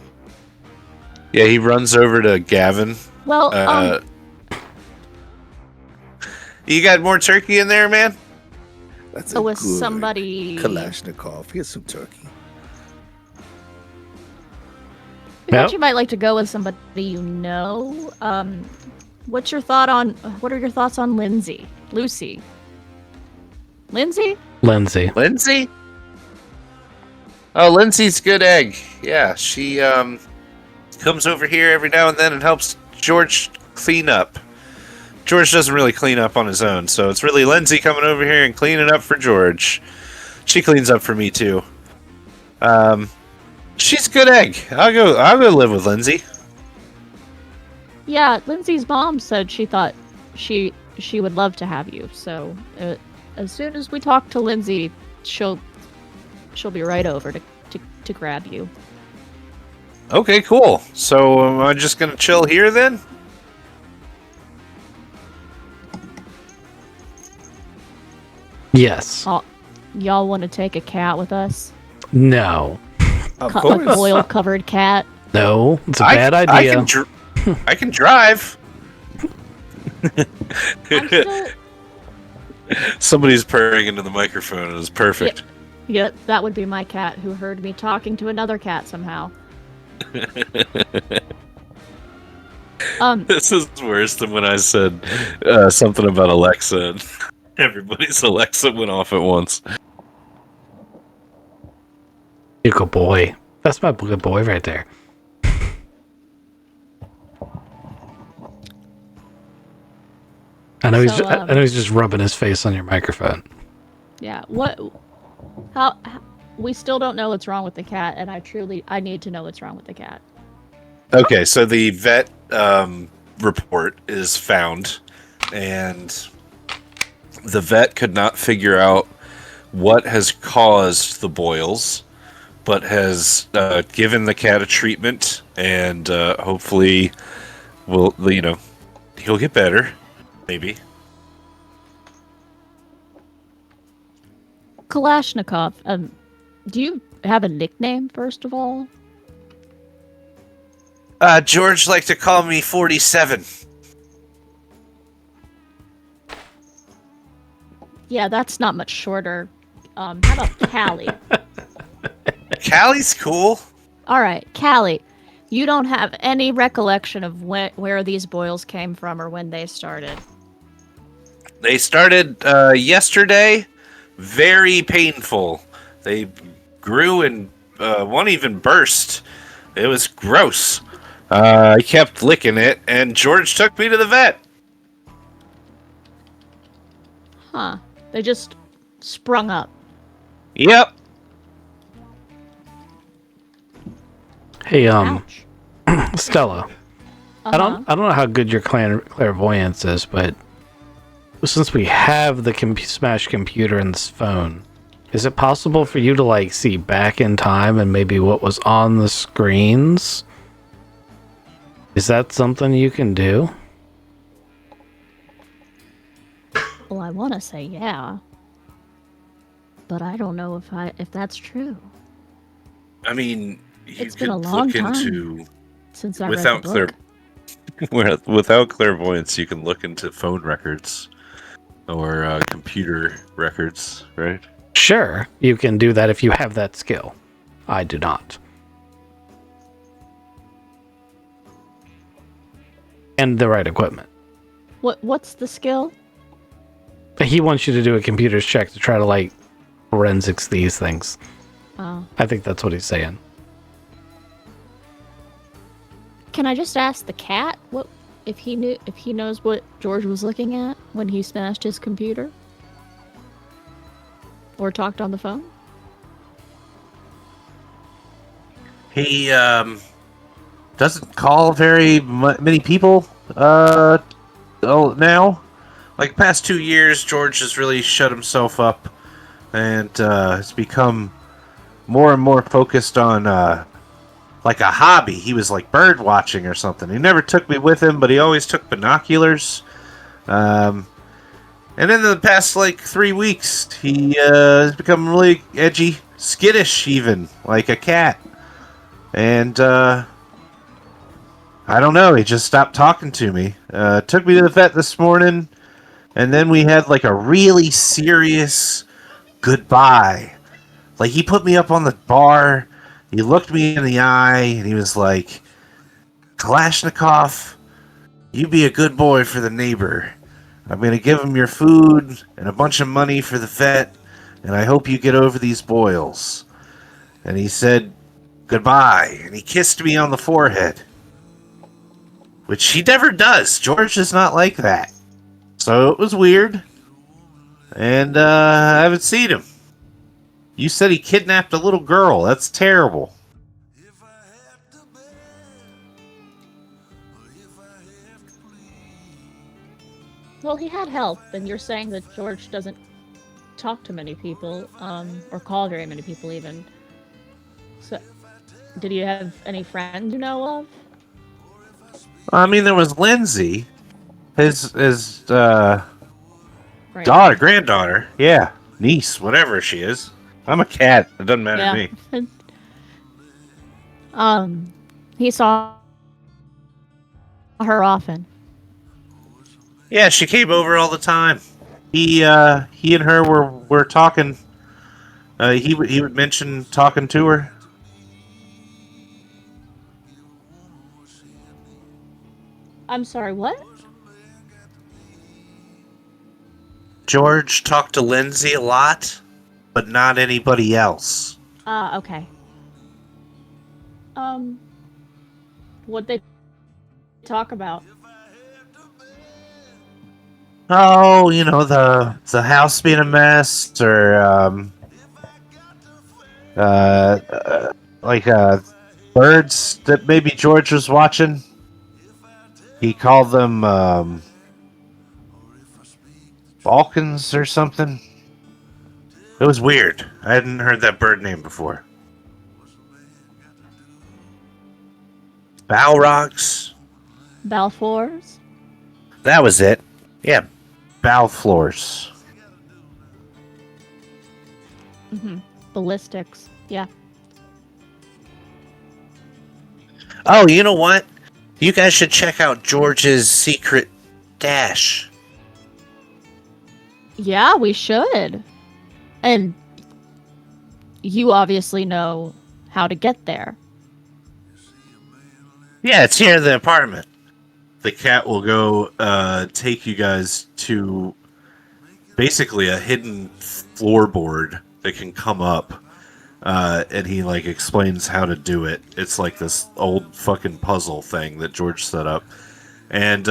Yeah, he runs over to Gavin. Well, You got more turkey in there, man? That's a with good somebody. Kalashnikov. Here's some turkey. We thought Yep. you might like to go with somebody you know. What are your thoughts on Lindsay? Lucy? Lindsay? Lindsay. Lindsay? Oh, Lindsay's good egg. Yeah, she comes over here every now and then and helps George clean up. George doesn't really clean up on his own, so it's really Lindsay coming over here and cleaning up for George. She cleans up for me too. She's a good egg. I'll go live with Lindsay. Yeah, Lindsay's mom said she thought she would love to have you. So as soon as we talk to Lindsay, she'll be right over to grab you. Okay, cool. So am I just gonna chill here then? Yes. Y'all want to take a cat with us? No. Of A course. oil-covered cat? No. It's a bad idea. I can drive. I'm still... Somebody's purring into the microphone. It was perfect. Yeah, that would be my cat who heard me talking to another cat somehow. This is worse than when I said something about Alexa and everybody's Alexa went off at once. You good boy. That's my good boy right there. I know I know he's just rubbing his face on your microphone. Yeah. How we still don't know what's wrong with the cat, and I need to know what's wrong with the cat. Okay, so the vet report is found, and the vet could not figure out what has caused the boils, but has given the cat a treatment, and hopefully, he'll get better, maybe. Kalashnikov, do you have a nickname, first of all? George liked to call me 47. Yeah, that's not much shorter. How about Callie? Callie's cool. All right, Callie, you don't have any recollection of where these boils came from or when they started. They started yesterday. Very painful. They grew and one even burst. It was gross. I kept licking it, and George took me to the vet. Huh. They just sprung up. Yep. Hey, Ouch. Stella. Uh-huh. I don't know how good your clairvoyance is, but since we have the smashed computer and this phone, is it possible for you to see back in time and maybe what was on the screens? Is that something you can do? Well, I want to say yeah, but I don't know if that's true. I mean, you It's could been a long look time into since I read the book. without clairvoyance, you can look into phone records or computer records, right? Sure, you can do that if you have that skill. I do not. And the right equipment. What's the skill? He wants you to do a computer's check to try to, like, forensics these things. Oh. I think that's what he's saying. Can I just ask the cat what if he knows what George was looking at when he smashed his computer? Or talked on the phone? He doesn't call very many people now. Like past 2 years, George has really shut himself up and has become more and more focused on like a hobby. He was like bird watching or something. He never took me with him, but he always took binoculars. And in the past like 3 weeks, he has become really edgy, skittish, even like a cat. And I don't know. He just stopped talking to me. Took me to the vet this morning, and then we had like a really serious goodbye. Like he put me up on the bar. He looked me in the eye, and he was like, "Kalashnikov, you be a good boy for the neighbor. I'm gonna give him your food and a bunch of money for the vet, and I hope you get over these boils." And he said goodbye, and he kissed me on the forehead. Which he never does. George is not like that. So it was weird. And I haven't seen him. You said he kidnapped a little girl. That's terrible. Well, he had help, and you're saying that George doesn't talk to many people, or call very many people even. So, did he have any friends you know of? I mean, there was Lindsay, his Right. daughter, granddaughter. Yeah, niece, whatever she is. I'm a cat. It doesn't matter to me. He saw her often. Yeah, she came over all the time. He and her were talking. He would mention talking to her. I'm sorry, what? George talked to Lindsay a lot, but not anybody else. Okay. What'd they talk about? Oh, you know, the house being a mess, or like birds that maybe George was watching. He called them Balkans or something. It was weird. I hadn't heard that bird name before. Balrogs. Balfours? That was it. Yeah, Balfloors. Mm-hmm. Ballistics. Yeah. Oh, you know what? You guys should check out George's secret dash. Yeah, we should. And you obviously know how to get there. Yeah, it's here in the apartment. The cat will go take you guys to basically a hidden floorboard that can come up. And he like explains how to do it. It's like this old fucking puzzle thing that George set up. And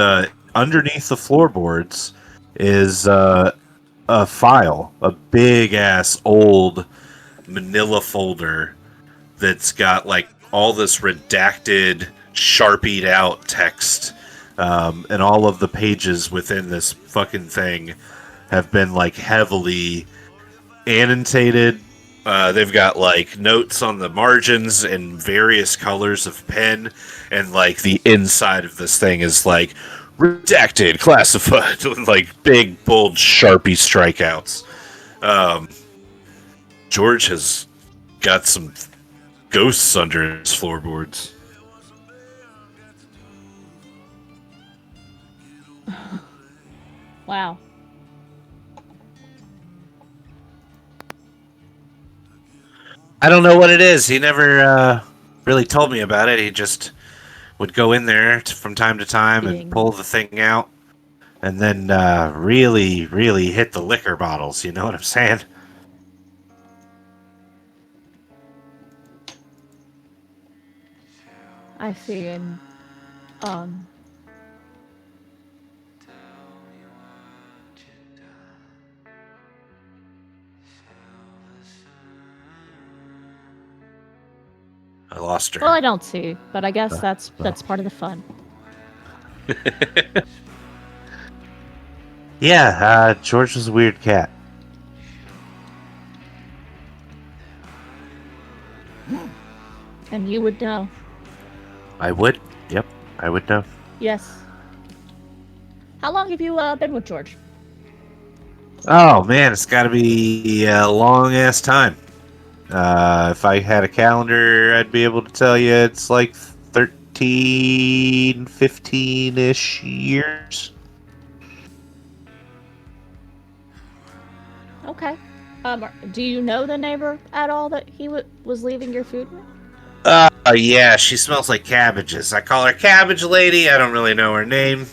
underneath the floorboards is a file, a big ass old manila folder that's got like all this redacted, sharpied out text. And all of the pages within this fucking thing have been like heavily annotated. They've got like notes on the margins in various colors of pen, and like the inside of this thing is like redacted, classified, with like big, bold, Sharpie strikeouts. George has got some ghosts under his floorboards. Wow. I don't know what it is. He never really told me about it. He just would go in there from time to time and pull the thing out, and then really, really hit the liquor bottles. You know what I'm saying? I see, and um, I lost her. well, I don't see, but I guess that's part of the fun. Yeah, George was a weird cat. And you would know. I would. Yep, I would know. Yes. How long have you been with George? Oh man, it's got to be a long ass time. If I had a calendar, I'd be able to tell you it's like 13, 15-ish years. Okay. Do you know the neighbor at all that he was leaving your food with? Yeah, she smells like cabbages. I call her Cabbage Lady. I don't really know her name,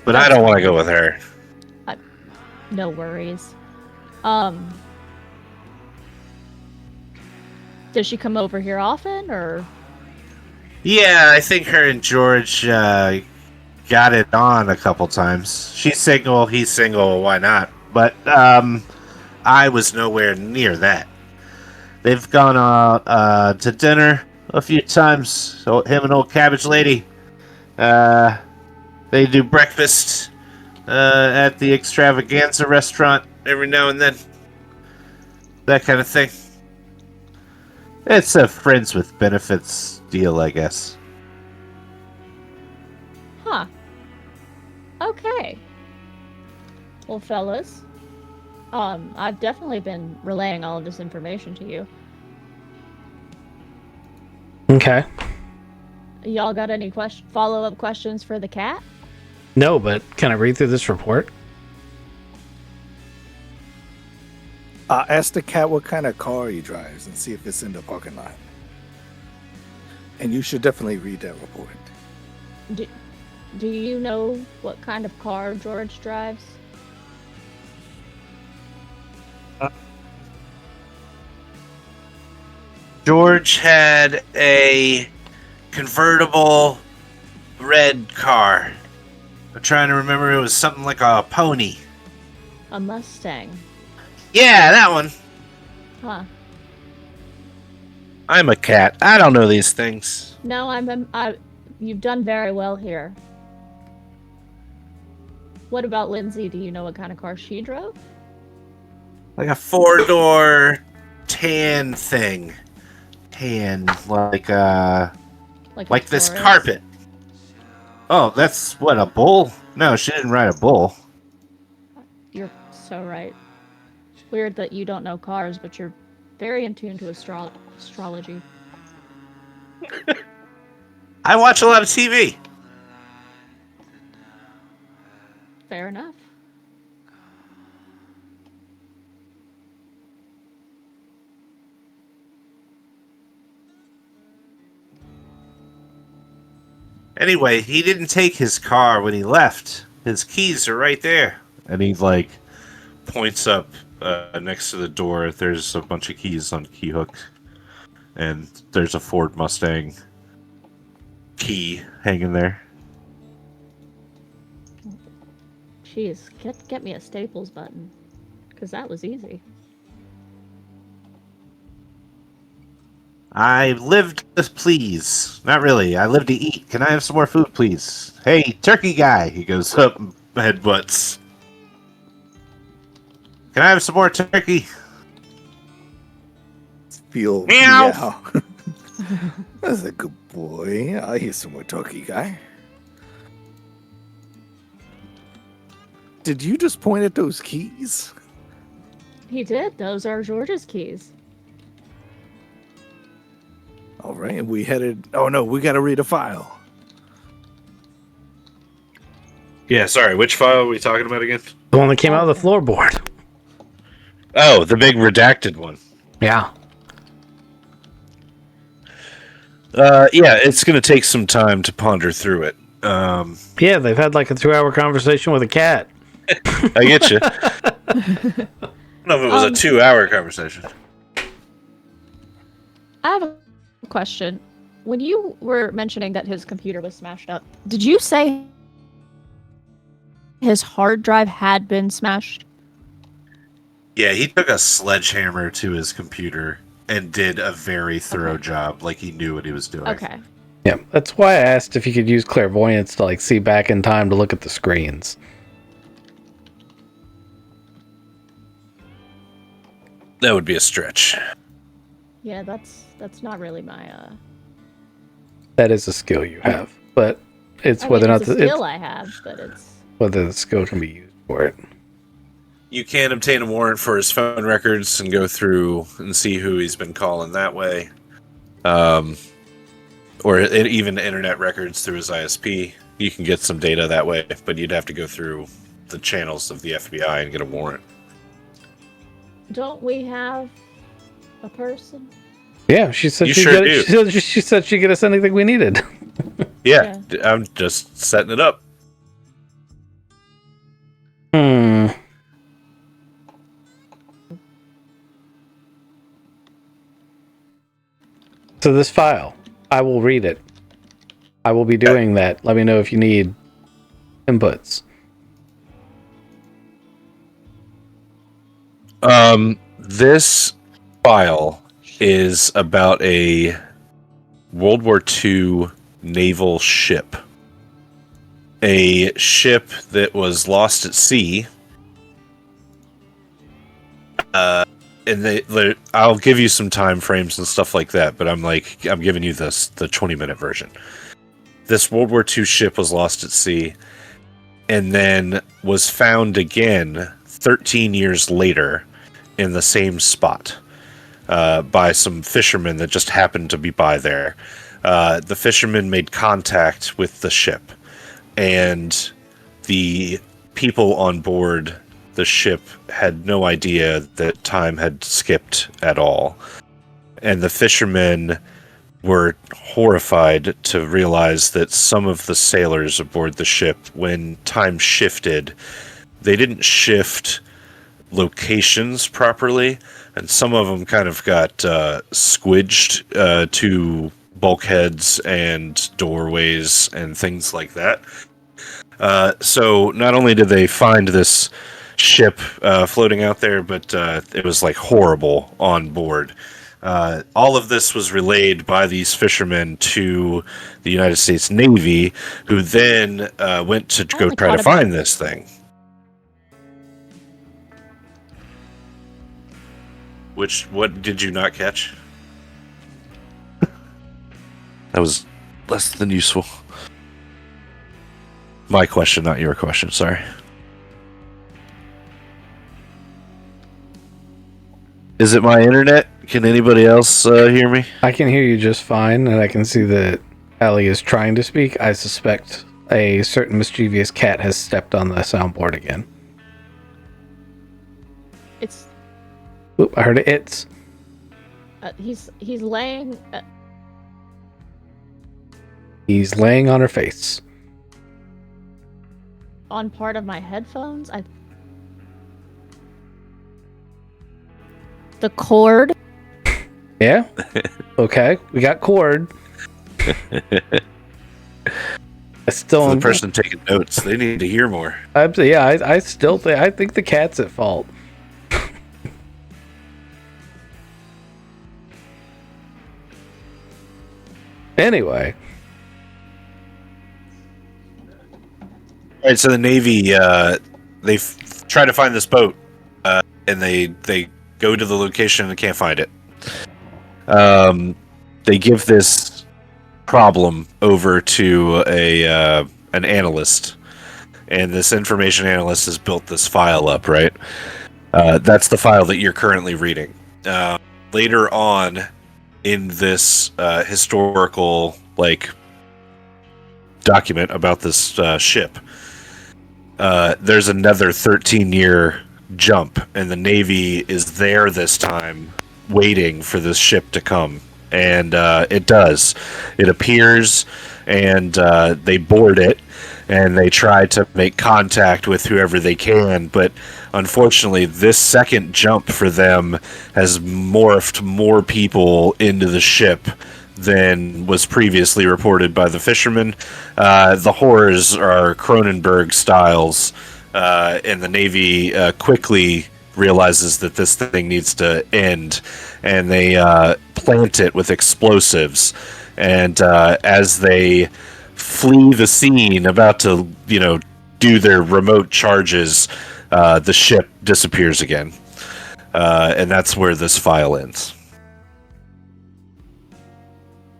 but I don't want to go with her. No worries. Does she come over here often, or? Yeah, I think her and George got it on a couple times. She's single, he's single, why not? But I was nowhere near that. They've gone out to dinner a few times, so him and old Cabbage Lady. They do breakfast at the Extravaganza restaurant every now and then. That kind of thing. It's a friends with benefits deal, I guess. Huh. Okay. Well, fellas, I've definitely been relaying all of this information to you. Okay. Y'all got any follow-up questions for the cat? No, but can I read through this report? Ask the cat what kind of car he drives and see if it's in the parking lot. And you should definitely read that report. Do you know what kind of car George drives? George had a convertible red car. I'm trying to remember, it was something like a pony. A Mustang. Yeah, that one. Huh. I'm a cat. I don't know these things. No, you've done very well here. What about Lindsay? Do you know what kind of car she drove? Like a 4-door tan thing. Tan, like this Taurus? carpet. Oh, that's what, a bull? No, she didn't ride a bull. You're so right. Weird that you don't know cars, but you're very in tune to astrology. I watch a lot of TV. Fair enough. Anyway, he didn't take his car when he left. His keys are right there. And he, points up next to the door. There's a bunch of keys on key hook. And there's a Ford Mustang key hanging there. Jeez, get me a Staples button. Because that was easy. I live to please. Not really. I live to eat. Can I have some more food, please? Hey, turkey guy. He goes up and headbutts. Can I have some more turkey? Feel Meow. That's a good boy. I'll hear some more turkey guy. Did you just point at those keys? He did. Those are George's keys. All right, we headed. Oh no, we got to read a file. Yeah, sorry. Which file are we talking about again? The one that came out of the floorboard. Oh, the big redacted one. Yeah. Yeah, it's going to take some time to ponder through it. Yeah, they've had like a 2-hour conversation with a cat. I get you. I don't know if it was a 2-hour conversation. I have a question. When you were mentioning that his computer was smashed up, did you say his hard drive had been smashed? Yeah, he took a sledgehammer to his computer and did a very thorough job, like he knew what he was doing. Okay. Yeah, that's why I asked if you could use clairvoyance to like see back in time to look at the screens. That would be a stretch. Yeah, that's not really my That is a skill you have, but it's I whether mean, or not it's a it's skill I have, but it's whether the skill can be used for it. You can obtain a warrant for his phone records and go through and see who he's been calling that way. Or even internet records through his ISP. You can get some data that way, but you'd have to go through the channels of the FBI and get a warrant. don't we have a person? Yeah, she said You she'd sure get do. she said she'd get us anything we needed. Yeah, I'm just setting it up. So this file, I will read it. I will be doing that. Let me know if you need inputs. This file is about a World War II naval ship. A ship that was lost at sea. And I'll give you some time frames and stuff like that, but I'm giving you the 20-minute version. This World War II ship was lost at sea and then was found again 13 years later in the same spot by some fishermen that just happened to be by there. The fishermen made contact with the ship, and the people on board the ship had no idea that time had skipped at all. And the fishermen were horrified to realize that some of the sailors aboard the ship, when time shifted, they didn't shift locations properly, and some of them kind of got squidged to bulkheads and doorways and things like that. So not only did they find this ship floating out there, but it was like horrible on board. All of this was relayed by these fishermen to the United States Navy, who then went to go try to find this thing. What did you not catch? That was less than useful. My question, not your question, sorry. Is it my internet? Can anybody else hear me? I can hear you just fine, and I can see that Allie is trying to speak. I suspect a certain mischievous cat has stepped on the soundboard again. It's Oop, I heard it. It's. he's laying. He's laying on her face. On part of my headphones. The cord. Yeah? Okay, we got cord. I still. For the person taking notes, they need to hear more. I still think. I think the cat's at fault. Anyway. All right, so the Navy, they try to find this boat, and they go to the location and can't find it. They give this problem over to an analyst, and this information analyst has built this file up, right? That's the file that you're currently reading. Later on in this historical document about this ship, there's another 13-year jump, and the Navy is there this time waiting for this ship to come And it does. It appears, and they board it, and they try to make contact with whoever they can, but unfortunately, this second jump for them has morphed more people into the ship than was previously reported by the fishermen. The horrors are Cronenberg styles, and the Navy quickly realizes that this thing needs to end, and they plant it with explosives. And as they flee the scene, about to, do their remote charges, the ship disappears again. And that's where this file ends.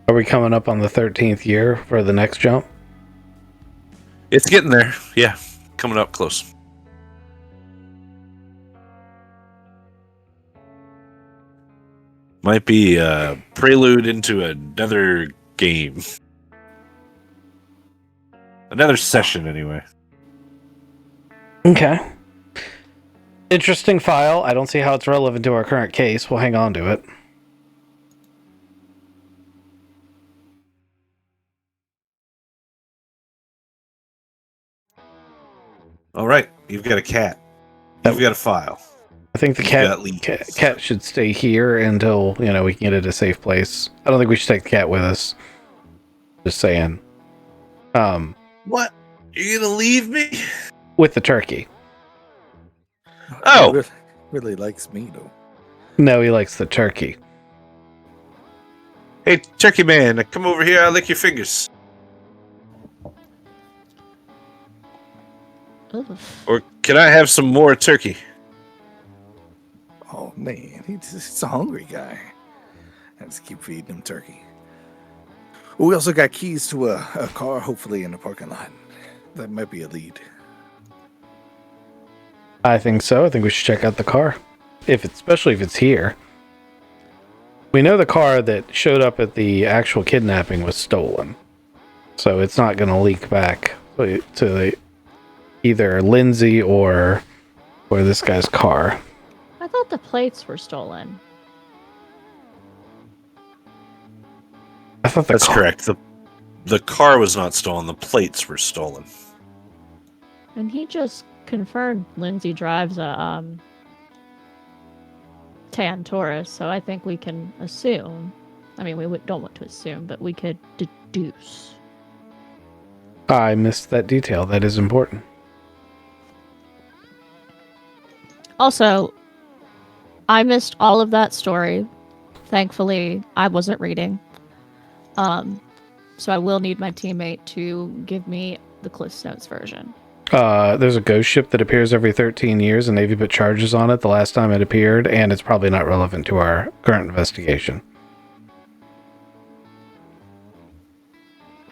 Are we coming up on the 13th year for the next jump? It's getting there. Yeah, coming up close. Might be a prelude into another game. Another session, anyway. Okay. Interesting file. I don't see how it's relevant to our current case. We'll hang on to it. All right, you've got a cat. You've got a file. I think the cat should stay here until, we can get it a safe place. I don't think we should take the cat with us. Just saying. What? You're gonna leave me? With the turkey. Oh! He really likes me, though. No, he likes the turkey. Hey, turkey man, come over here, I'll lick your fingers. Oof. Or can I have some more turkey? Oh, man, he's a hungry guy. I just keep feeding him turkey. We also got keys to a car, hopefully in the parking lot. That might be a lead. I think so. I think we should check out the car. Especially if it's here. We know the car that showed up at the actual kidnapping was stolen. So it's not going to leak back to either Lindsay or this guy's car. I thought the plates were stolen. I thought That's correct. The car was not stolen. The plates were stolen. And he just confirmed Lindsay drives a tan Taurus, so I think we can assume. I mean, don't want to assume, but we could deduce. I missed that detail. That is important. Also, I missed all of that story. Thankfully, I wasn't reading. So I will need my teammate to give me the Cliff's Notes version. There's a ghost ship that appears every 13 years, and Navy put charges on it the last time it appeared, and it's probably not relevant to our current investigation.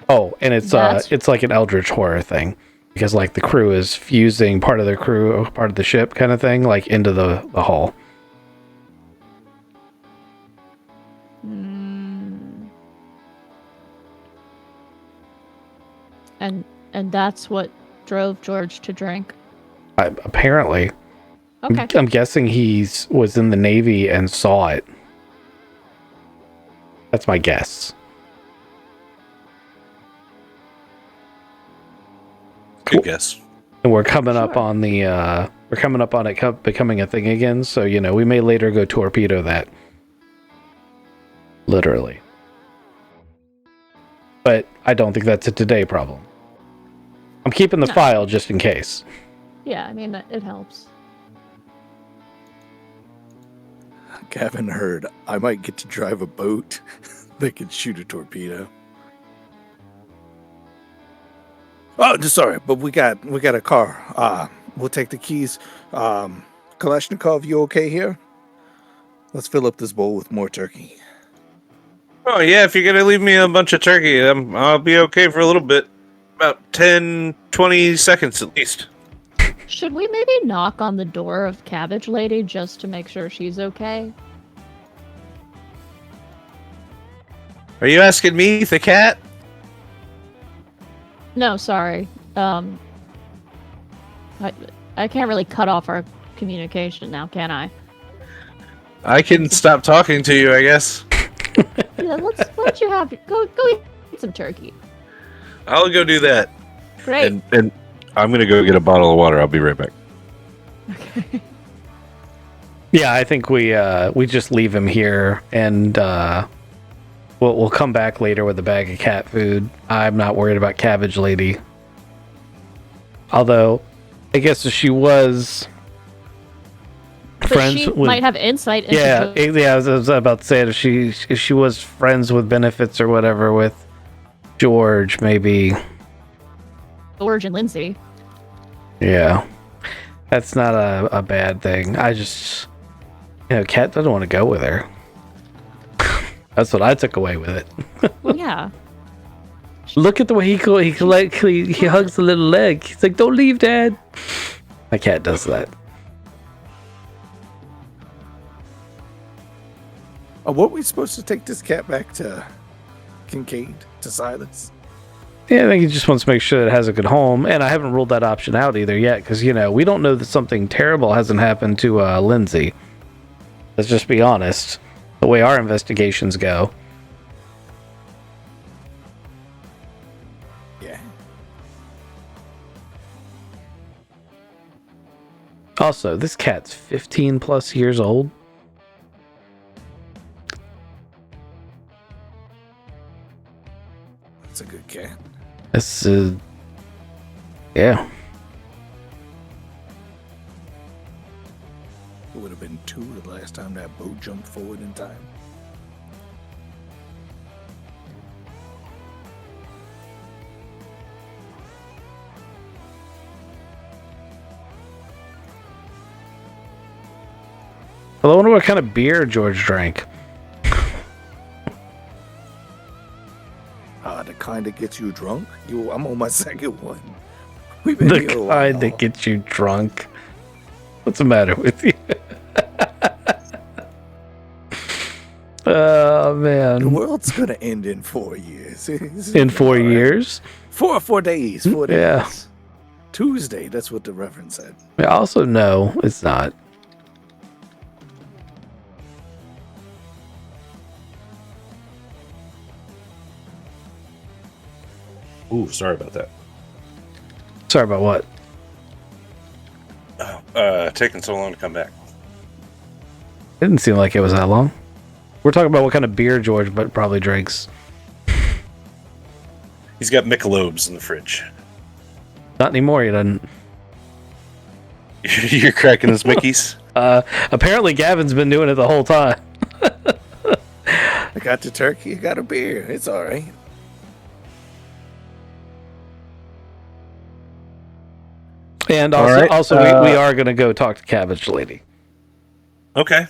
Oh, and it's like an eldritch horror thing, because like the crew is fusing part of their crew, part of the ship kind of thing, like into the hull. And that's what drove George to drink? Apparently. Okay. I'm guessing was in the Navy and saw it. That's my guess. Good guess. And we're coming up on it becoming a thing again, so we may later go torpedo that. Literally. But I don't think that's a today problem. I'm keeping the file just in case. Yeah, I mean, it helps. Gavin heard I might get to drive a boat that can shoot a torpedo. Oh, just sorry, but we got a car. We'll take the keys. Kalashnikov, you okay here? Let's fill up this bowl with more turkey. Oh, yeah, if you're going to leave me a bunch of turkey, I'll be okay for a little bit. About 10, 20 seconds at least. Should we maybe knock on the door of Cabbage Lady just to make sure she's okay? Are you asking me, the cat? No, sorry. I can't really cut off our communication now, can I? I can stop talking to you, I guess. Yeah, why don't you have go eat some turkey? I'll go do that. Great. And I'm gonna go get a bottle of water. I'll be right back. Okay. Yeah, I think we just leave him here, and we'll come back later with a bag of cat food. I'm not worried about Cabbage Lady. Although, I guess if she was friends she with, might have insight into yeah, I was about to say it, if she was friends with benefits or whatever with George, maybe. George and Lindsay. Yeah, that's not a bad thing. I just, Kat doesn't want to go with her. That's what I took away with it. Well, yeah. Look at the way he hugs the little leg. He's like, "Don't leave, Dad." My cat does that. What we supposed to take this cat back to Kincaid, to Silas? Yeah, I think he just wants to make sure that it has a good home, and I haven't ruled that option out either yet, because we don't know that something terrible hasn't happened to Lindsay. Let's just be honest. The way our investigations go. Yeah. Also, this cat's 15 plus years old. That's a good cat. This yeah. It would have been 2 the last time that boat jumped forward in time. Well, I wonder what kind of beer George drank. The kind that gets you drunk? I'm on my second one. We've been The here a while. kind that gets you drunk. What's the matter with you? Oh, man. The world's gonna end in 4 years. In 4 years? 4 days. 4 days. Yeah. Tuesday. That's what the reverend said. I also know it's not. Ooh, sorry about that. Sorry about what? Taking so long to come back. Didn't seem like it was that long. We're talking about what kind of beer George but probably drinks. He's got Michelobes in the fridge. Not anymore, he doesn't. You're cracking his Mickeys? Apparently Gavin's been doing it the whole time. I got the turkey. I got a beer. It's all right. And All also, right, we are going to go talk to Cabbage Lady. Okay.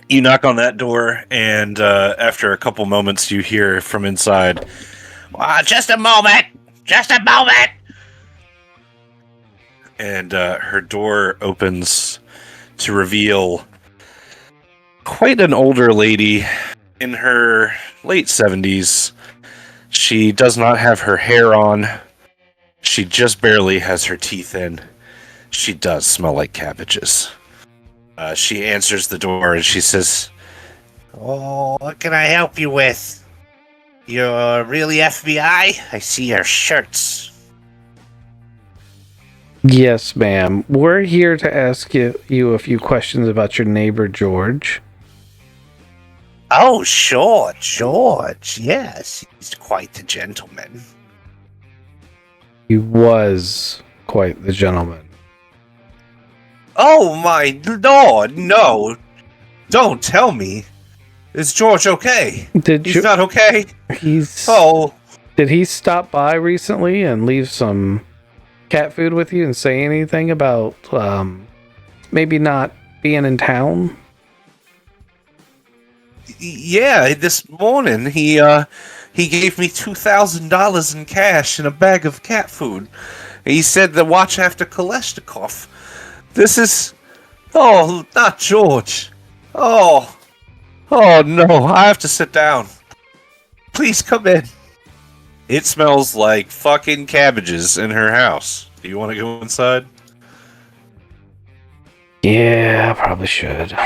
You knock on that door, and after a couple moments, you hear from inside, "Just a moment! Just a moment!" And her door opens to reveal quite an older lady in her late 70s. She does not have her hair on. She just barely has her teeth in. She does smell like cabbages. She answers the door and she says, "Oh, what can I help you with? You're really FBI? I see your shirts." Yes, ma'am. We're here to ask you a few questions about your neighbor, George. "Oh, sure, George. Yes, he's quite the gentleman." He was quite the gentleman. "Oh, my Lord, no. Don't tell me. Is George okay? He's not okay? Oh. Did he stop by recently and leave some cat food with you and say anything about maybe not being in town?" Yeah, this morning he gave me $2,000 in cash and a bag of cat food. He said to watch after Kalashnikov. This is... Oh, not George. Oh no, I have to sit down. Please come in. It smells like fucking cabbages in her house. Do you want to go inside? Yeah, I probably should.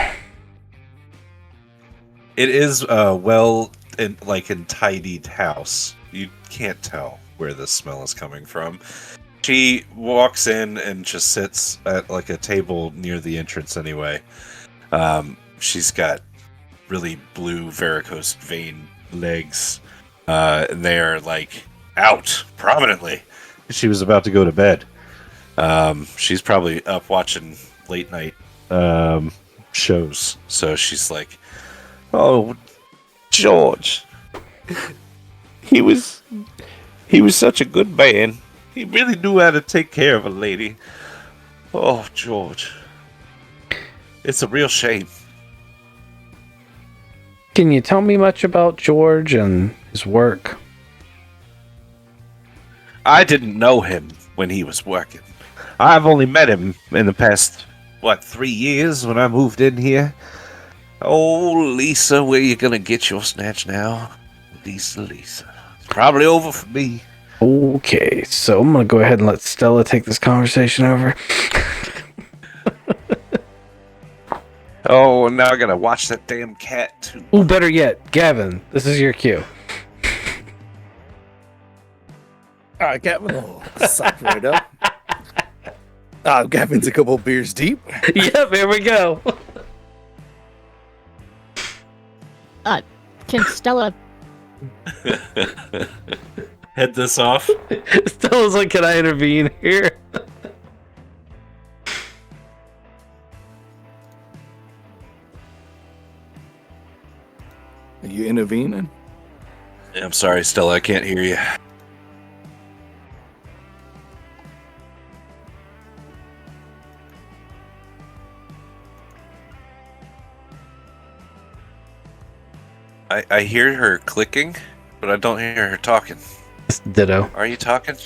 It is well in tidied house. You can't tell where the smell is coming from. She walks in and just sits at like a table near the entrance anyway. She's got really blue varicose vein legs. And they are like out prominently. She was about to go to bed. She's probably up watching late night shows. So she's like, "Oh, George, he was such a good man. He really knew how to take care of a lady. Oh, George, it's a real shame." Can you tell me much about George and his work? I didn't know him when he was working. I've only met him in the past, 3 years when I moved in here. Oh, Lisa, where you gonna get your snatch now? Lisa. It's probably over for me. Okay, so I'm gonna go ahead and let Stella take this conversation over. Oh, and now I gotta watch that damn cat, too. Ooh, better yet, Gavin, this is your cue. All right, Gavin. Oh, suck right up. Gavin's a couple beers deep. Yep, here we go. Can Stella? Head this off. Stella's like, can I intervene here? Are you intervening? I'm sorry, Stella, I can't hear you. I hear her clicking, but I don't hear her talking. Ditto. Are you talking?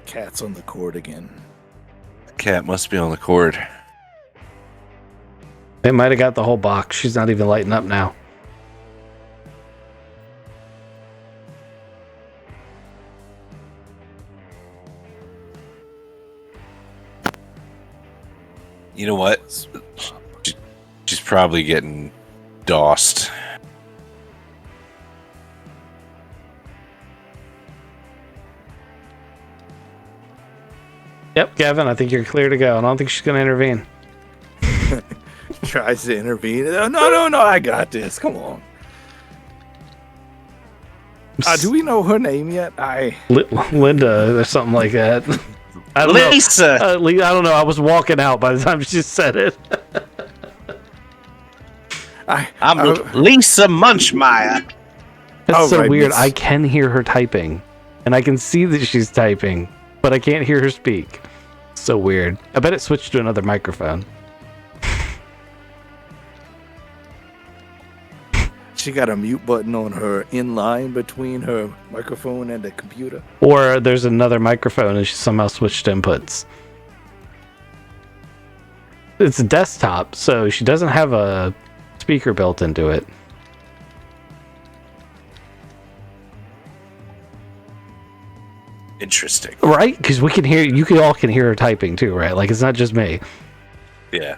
Cat's on the cord again. The cat must be on the cord. They might have got the whole box. She's not even lighting up now. You know what? She's probably getting doused. Yep, Gavin, I think you're clear to go. I don't think she's going to intervene. Tries to intervene. No, I got this. Come on. Do we know her name yet? Linda or something like that. I don't Lisa! know. I don't know. I was walking out by the time she said it. I'm Lisa Munchmeyer. That's so right, weird. Miss. I can hear her typing, and I can see that she's typing, but I can't hear her speak. So weird. I bet it switched to another microphone. She got a mute button on her in line between her microphone and the computer. Or there's another microphone and she somehow switched inputs. It's a desktop, so she doesn't have a speaker built into it. Interesting. Right? Because we can hear, all can hear her typing too, right? Like, it's not just me. Yeah.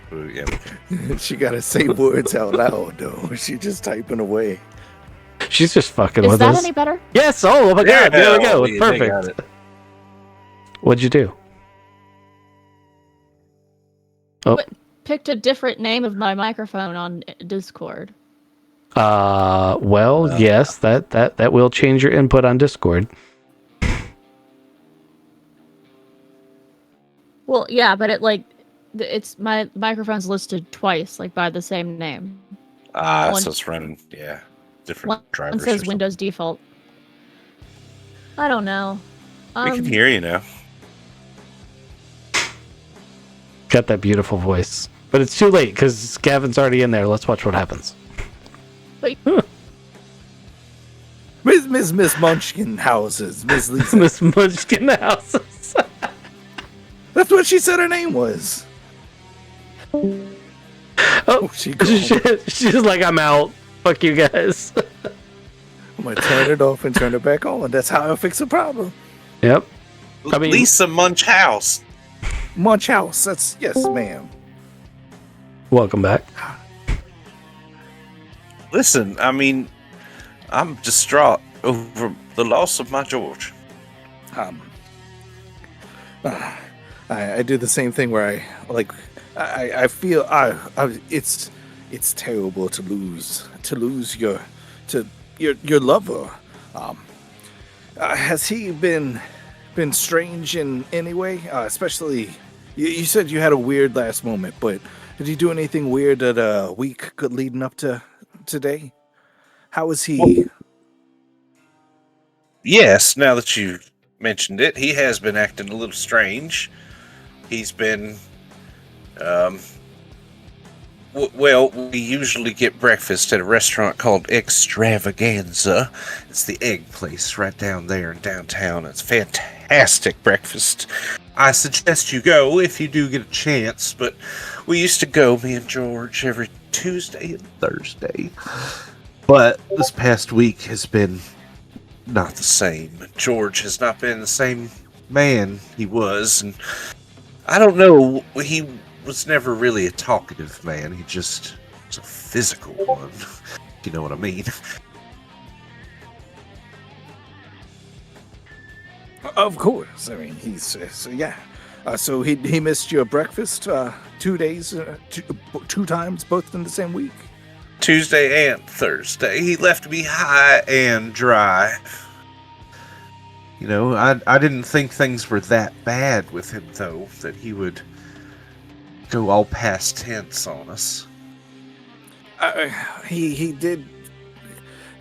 She gotta say words out loud though. She just typing away. She's just fucking Is with that us. any better? Yes! Oh my god, there we go. They It's got perfect. it. What'd you do? Oh. Picked a different name of my microphone on Discord. Well, yes, that will change your input on Discord. Well, yeah, but it's my microphone's listed twice, like by the same name. So One- it's running, different One drivers. says Windows default. I don't know. We can hear you now. Got that beautiful voice. But it's too late because Gavin's already in there. Let's watch what happens. Miss Munchkin houses. Miss Lisa. Miss Munchkin houses. That's what she said her name was. Oh, she gone. she's like, I'm out. Fuck you guys. I'm gonna turn it off and turn it back on. That's how I fix a problem. Yep. I mean, Lisa Munch House. Munch house. That's yes, ma'am. Welcome back. Listen, I mean, I'm distraught over the loss of my George. I do the same thing where I feel it's terrible to lose your lover. Has he been strange in any way? Especially, you said you had a weird last moment, but did he do anything weird that a week leading up to today? How is he? Yes, now that you've mentioned it, he has been acting a little strange. He's been, well, we usually get breakfast at a restaurant called Extravaganza. It's the egg place right down there in downtown. It's fantastic breakfast. I suggest you go if you do get a chance, but we used to go, me and George, every Tuesday and Thursday. But this past week has been not the same. George has not been the same man he was, and I don't know, he was never really a talkative man. He just was a physical one, if you know what I mean. Of course. I mean, he's so yeah. So he missed your breakfast 2 days, two times, both in the same week. Tuesday and Thursday. He left me high and dry. You know, I didn't think things were that bad with him, though, that he would go all past tense on us. He did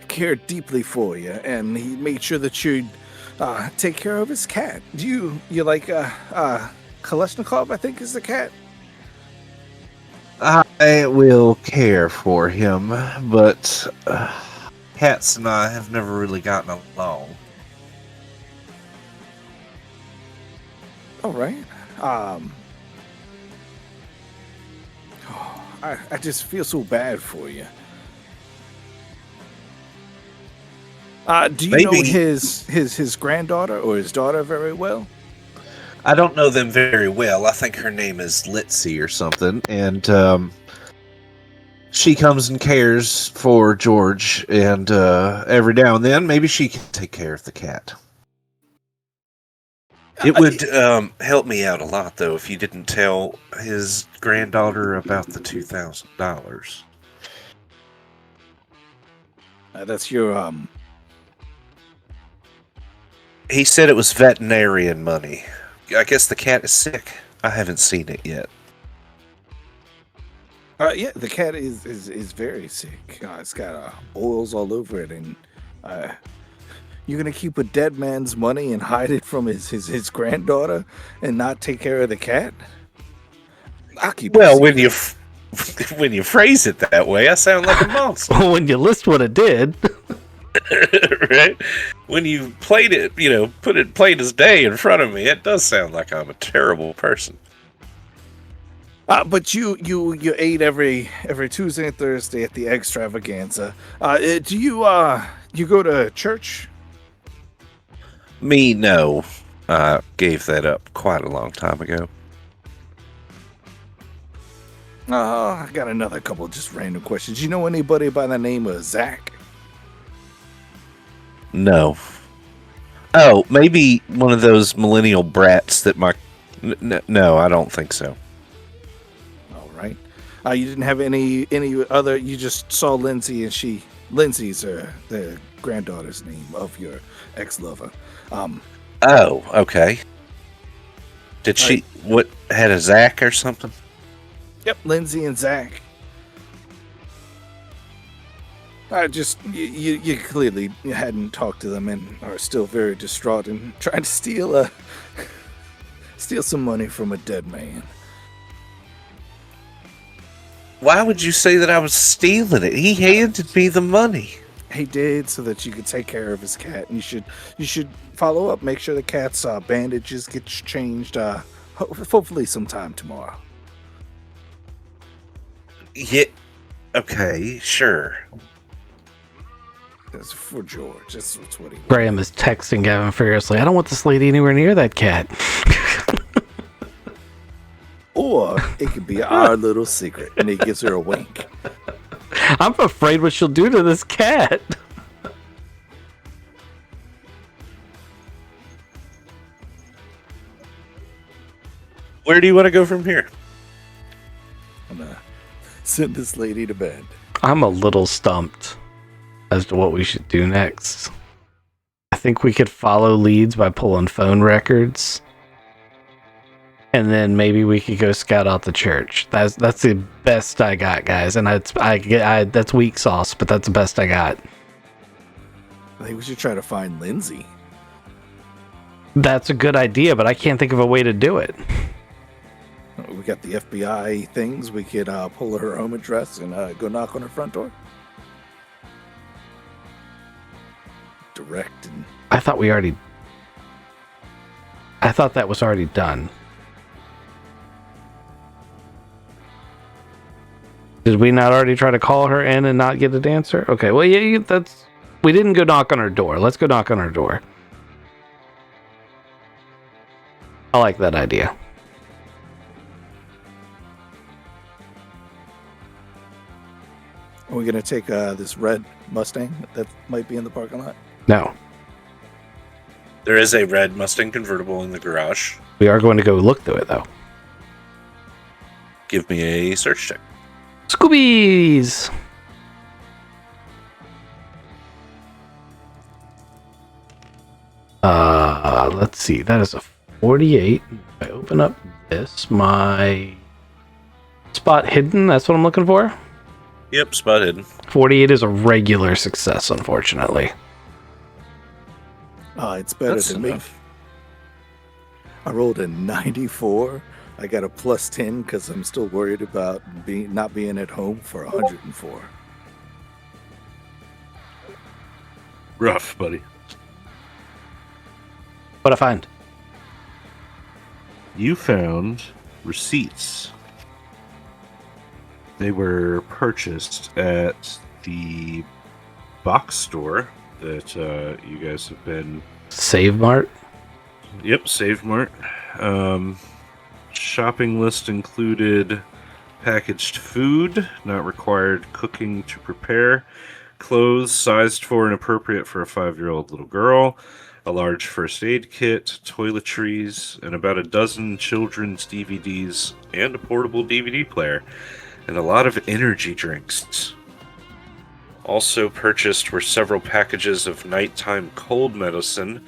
care deeply for you, and he made sure that you'd take care of his cat. Do you like Kalashnikov, I think is the cat? I will care for him, but cats and I have never really gotten along. All right. I just feel so bad for you. Do you know his granddaughter or his daughter very well? I don't know them very well. I think her name is Litzy or something, and she comes and cares for George, and every now and then, maybe she can take care of the cat. It would help me out a lot, though, if you didn't tell his granddaughter about the $2,000. That's your He said it was veterinarian money. I guess the cat is sick. I haven't seen it yet. Yeah, the cat is very sick. It's got oils all over it, and you're gonna keep a dead man's money and hide it from his granddaughter, and not take care of the cat? I'll keep. Well, when you phrase it that way, I sound like a monster. When you list what it did. Right? When you played it, put it plain as day in front of me, it does sound like I'm a terrible person. But you ate every Tuesday and Thursday at the Extravaganza. Do you go to church? Me, no. I gave that up quite a long time ago. I got another couple just random questions. You know anybody by the name of Zach? No. Oh, maybe one of those millennial brats that No, I don't think so. All right. You didn't have any other. You just saw Lindsay, and Lindsay's the granddaughter's name of your ex-lover. Oh, okay. Did she had a Zach or something? Yep, Lindsay and Zach. You clearly hadn't talked to them and are still very distraught and trying to steal some money from a dead man. Why would you say that I was stealing it? He handed me the money. He did, so that you could take care of his cat. And you should follow up, make sure the cat's bandages get changed. Hopefully sometime tomorrow. Yeah. Okay, sure. That's for George. That's what he wants. Graham is texting Gavin furiously. I don't want this lady anywhere near that cat. Or It could be our little secret. And he gives her a wink. I'm afraid what she'll do to this cat. Where do you want to go from here? I'm gonna send this lady to bed. I'm a little stumped as to what we should do next. I think we could follow leads by pulling phone records. And then maybe we could go scout out the church. That's the best I got, guys. And that's weak sauce, but that's the best I got. I think we should try to find Lindsay. That's a good idea, but I can't think of a way to do it. We got the FBI things. We could pull her home address and go knock on her front door. Direct and... I thought that was already done. Did we not already try to call her in and not get an answer? Okay, well, yeah, we didn't go knock on her door. Let's go knock on her door. I like that idea. Are we going to take this red Mustang that might be in the parking lot? No. There is a red Mustang convertible in the garage. We are going to go look through it, though. Give me a search check. Scoobies! Let's see. That is a 48. If I open up this, my spot hidden, that's what I'm looking for? Yep, spot hidden. 48 is a regular success, unfortunately. It's better That's than me. enough. I rolled a 94. I got a plus 10 because I'm still worried about not being at home for 104. Rough, buddy. What'd I find? You found receipts. They were purchased at the box store that you guys have been... Save Mart? Yep, Save Mart. Shopping list included packaged food, not required cooking to prepare, clothes sized for and appropriate for a 5-year-old little girl, a large first aid kit, toiletries, and about a dozen children's DVDs, and a portable DVD player, and a lot of energy drinks. Also purchased were several packages of nighttime cold medicine,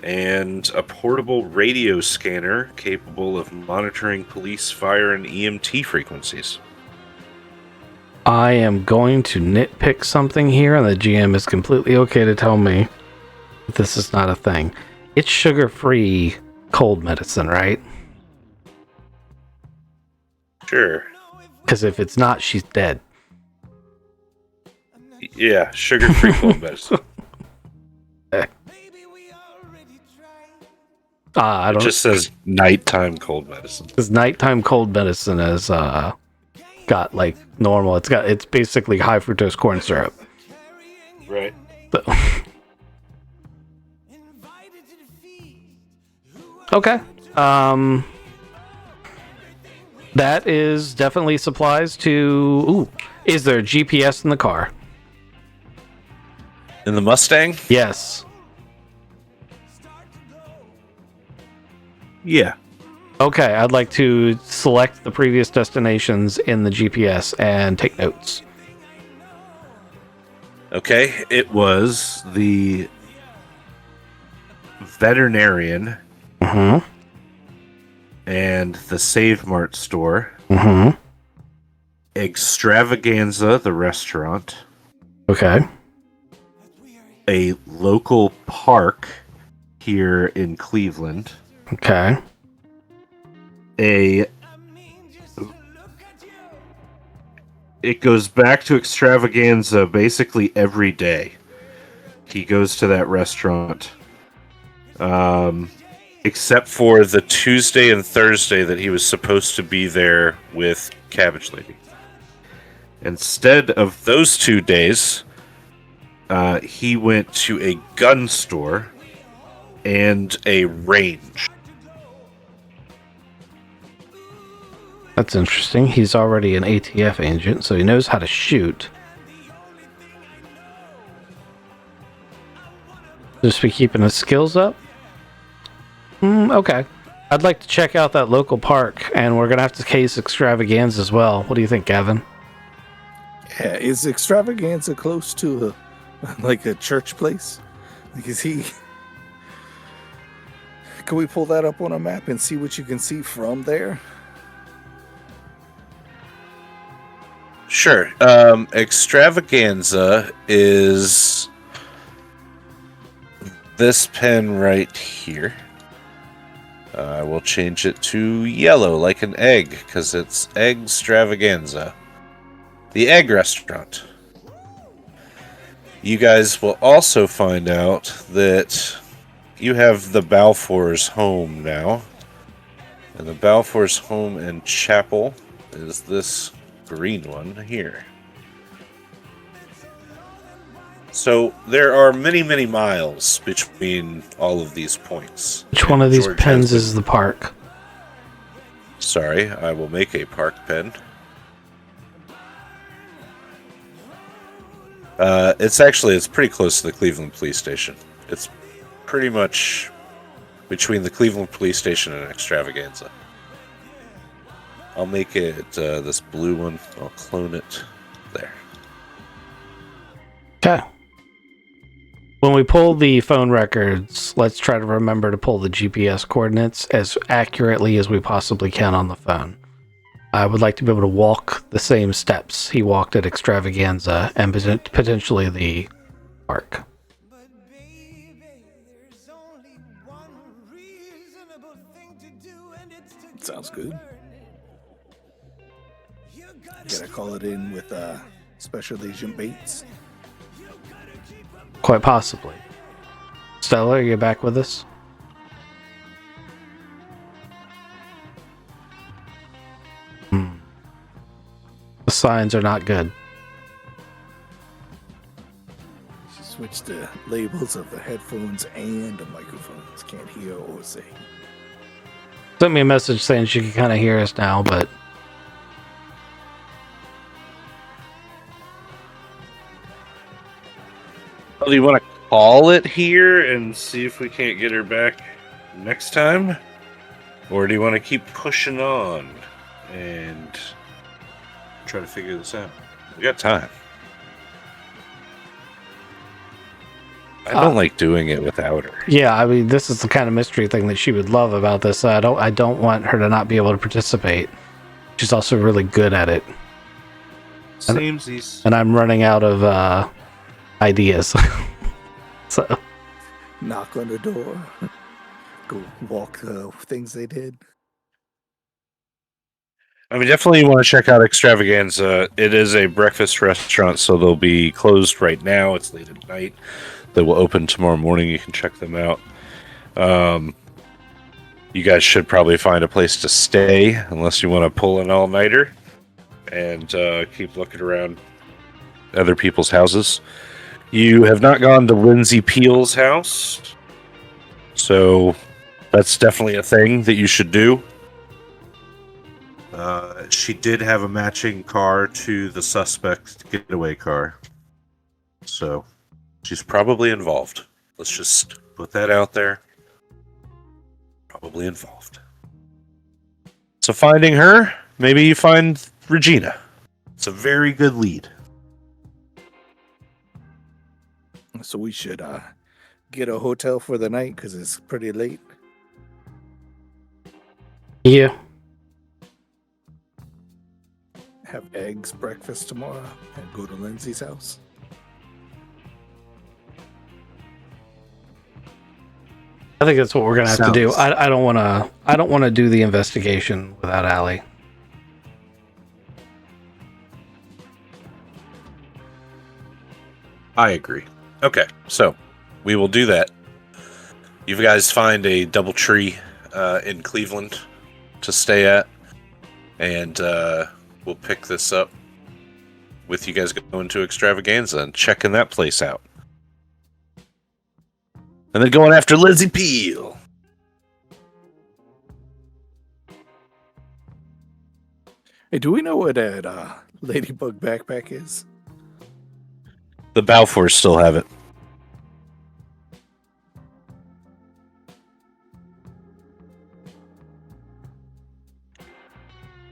and a portable radio scanner capable of monitoring police, fire, and EMT frequencies. I am going to nitpick something here, and the GM is completely okay to tell me that this is not a thing. It's sugar-free cold medicine, right? Sure. Because if it's not, she's dead. Yeah, sugar-free cold medicine. I It don't. just says nighttime cold medicine. Because nighttime cold medicine is got like normal. It's basically high fructose corn syrup. Right. So. Okay. That is definitely supplies to. Ooh, is there a GPS in the car? In the Mustang? Yes. Yeah. Okay, I'd like to select the previous destinations in the GPS and take notes. Okay, It was the veterinarian Mm-hmm. and the Save Mart store, Mm-hmm. Extravaganza, the restaurant, Okay. a local park here in Cleveland, Okay. it goes back to Extravaganza basically every day. He goes to that restaurant. except for the Tuesday and Thursday that he was supposed to be there with Cabbage Lady. Instead of those 2 days, he went to a gun store and a range. That's interesting. He's already an ATF agent, so he knows how to shoot. Just be keeping his skills up? Okay. I'd like to check out that local park, and we're going to have to case Extravaganza as well. What do you think, Gavin? Yeah, is Extravaganza close to like a church place? Like, is he... Can we pull that up on a map and see what you can see from there? Sure. Extravaganza is this pen right here. I will change it to yellow, like an egg, because it's Extravaganza. The egg restaurant. You guys will also find out that you have the Balfour's home now. And the Balfour's home and chapel is this green one here. So there are many, many miles between all of these points. Which one of these George pens has is the park? Sorry, I will make a park pen. It's pretty close to the Cleveland Police Station. It's pretty much between the Cleveland Police Station and Extravaganza. I'll make it this blue one. I'll clone it there. Okay. When we pull the phone records, let's try to remember to pull the GPS coordinates as accurately as we possibly can on the phone. I would like to be able to walk the same steps he walked at Extravaganza and potentially the park. Sounds good. Gotta call it in with Special Agent Bates. Quite possibly. Stella, are you back with us? The signs are not good. Switch the labels of the headphones and the microphones. Can't hear or say. Sent me a message saying she can kind of hear us now, but Well, do you want to call it here and see if we can't get her back next time? Or do you want to keep pushing on and try to figure this out? We got time. I don't like doing it without her. yeah, I mean, this is the kind of mystery thing that she would love about this. I don't want her to not be able to participate. She's also really good at it, Samesies. and I'm running out of ideas. So Knock on the door. Go walk the things they did. I mean, definitely you want to check out Extravaganza. It is a breakfast restaurant, so they'll be closed right now. It's late at night. They will open tomorrow morning. You can check them out. You guys should probably find a place to stay, unless you want to pull an all-nighter and keep looking around other people's houses. You have not gone to Lindsay Peel's house, so that's definitely a thing that you should do. She did have a matching car to the suspect's getaway car. So She's probably involved. Let's just put that out there. Probably involved. So finding her, maybe you find Regina. It's a very good lead. So we should get a hotel for the night because it's pretty late. yeah, Have eggs breakfast tomorrow and go to Lindsay's house. I think that's what we're gonna have to do. Sounds- I don't want to do the investigation without Allie. I agree. Okay, so we will do that. You guys find a double tree in Cleveland to stay at, and we'll pick this up with you guys going to Extravaganza and checking that place out. And then going after Lizzie Peel. Hey, do we know where that Ladybug backpack is? The Balfours still have it.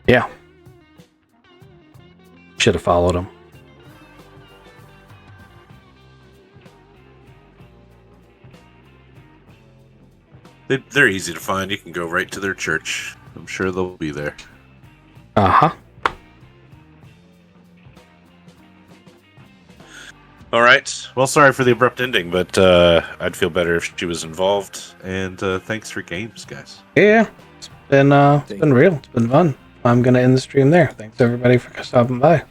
Yeah. Should have followed him. They're easy to find. You can go right to their church. I'm sure they'll be there. Uh-huh. All right. Well, sorry for the abrupt ending, but I'd feel better if she was involved. And thanks for games, guys. Yeah. It's been real. It's been fun. I'm gonna end the stream there. Thanks everybody for stopping by.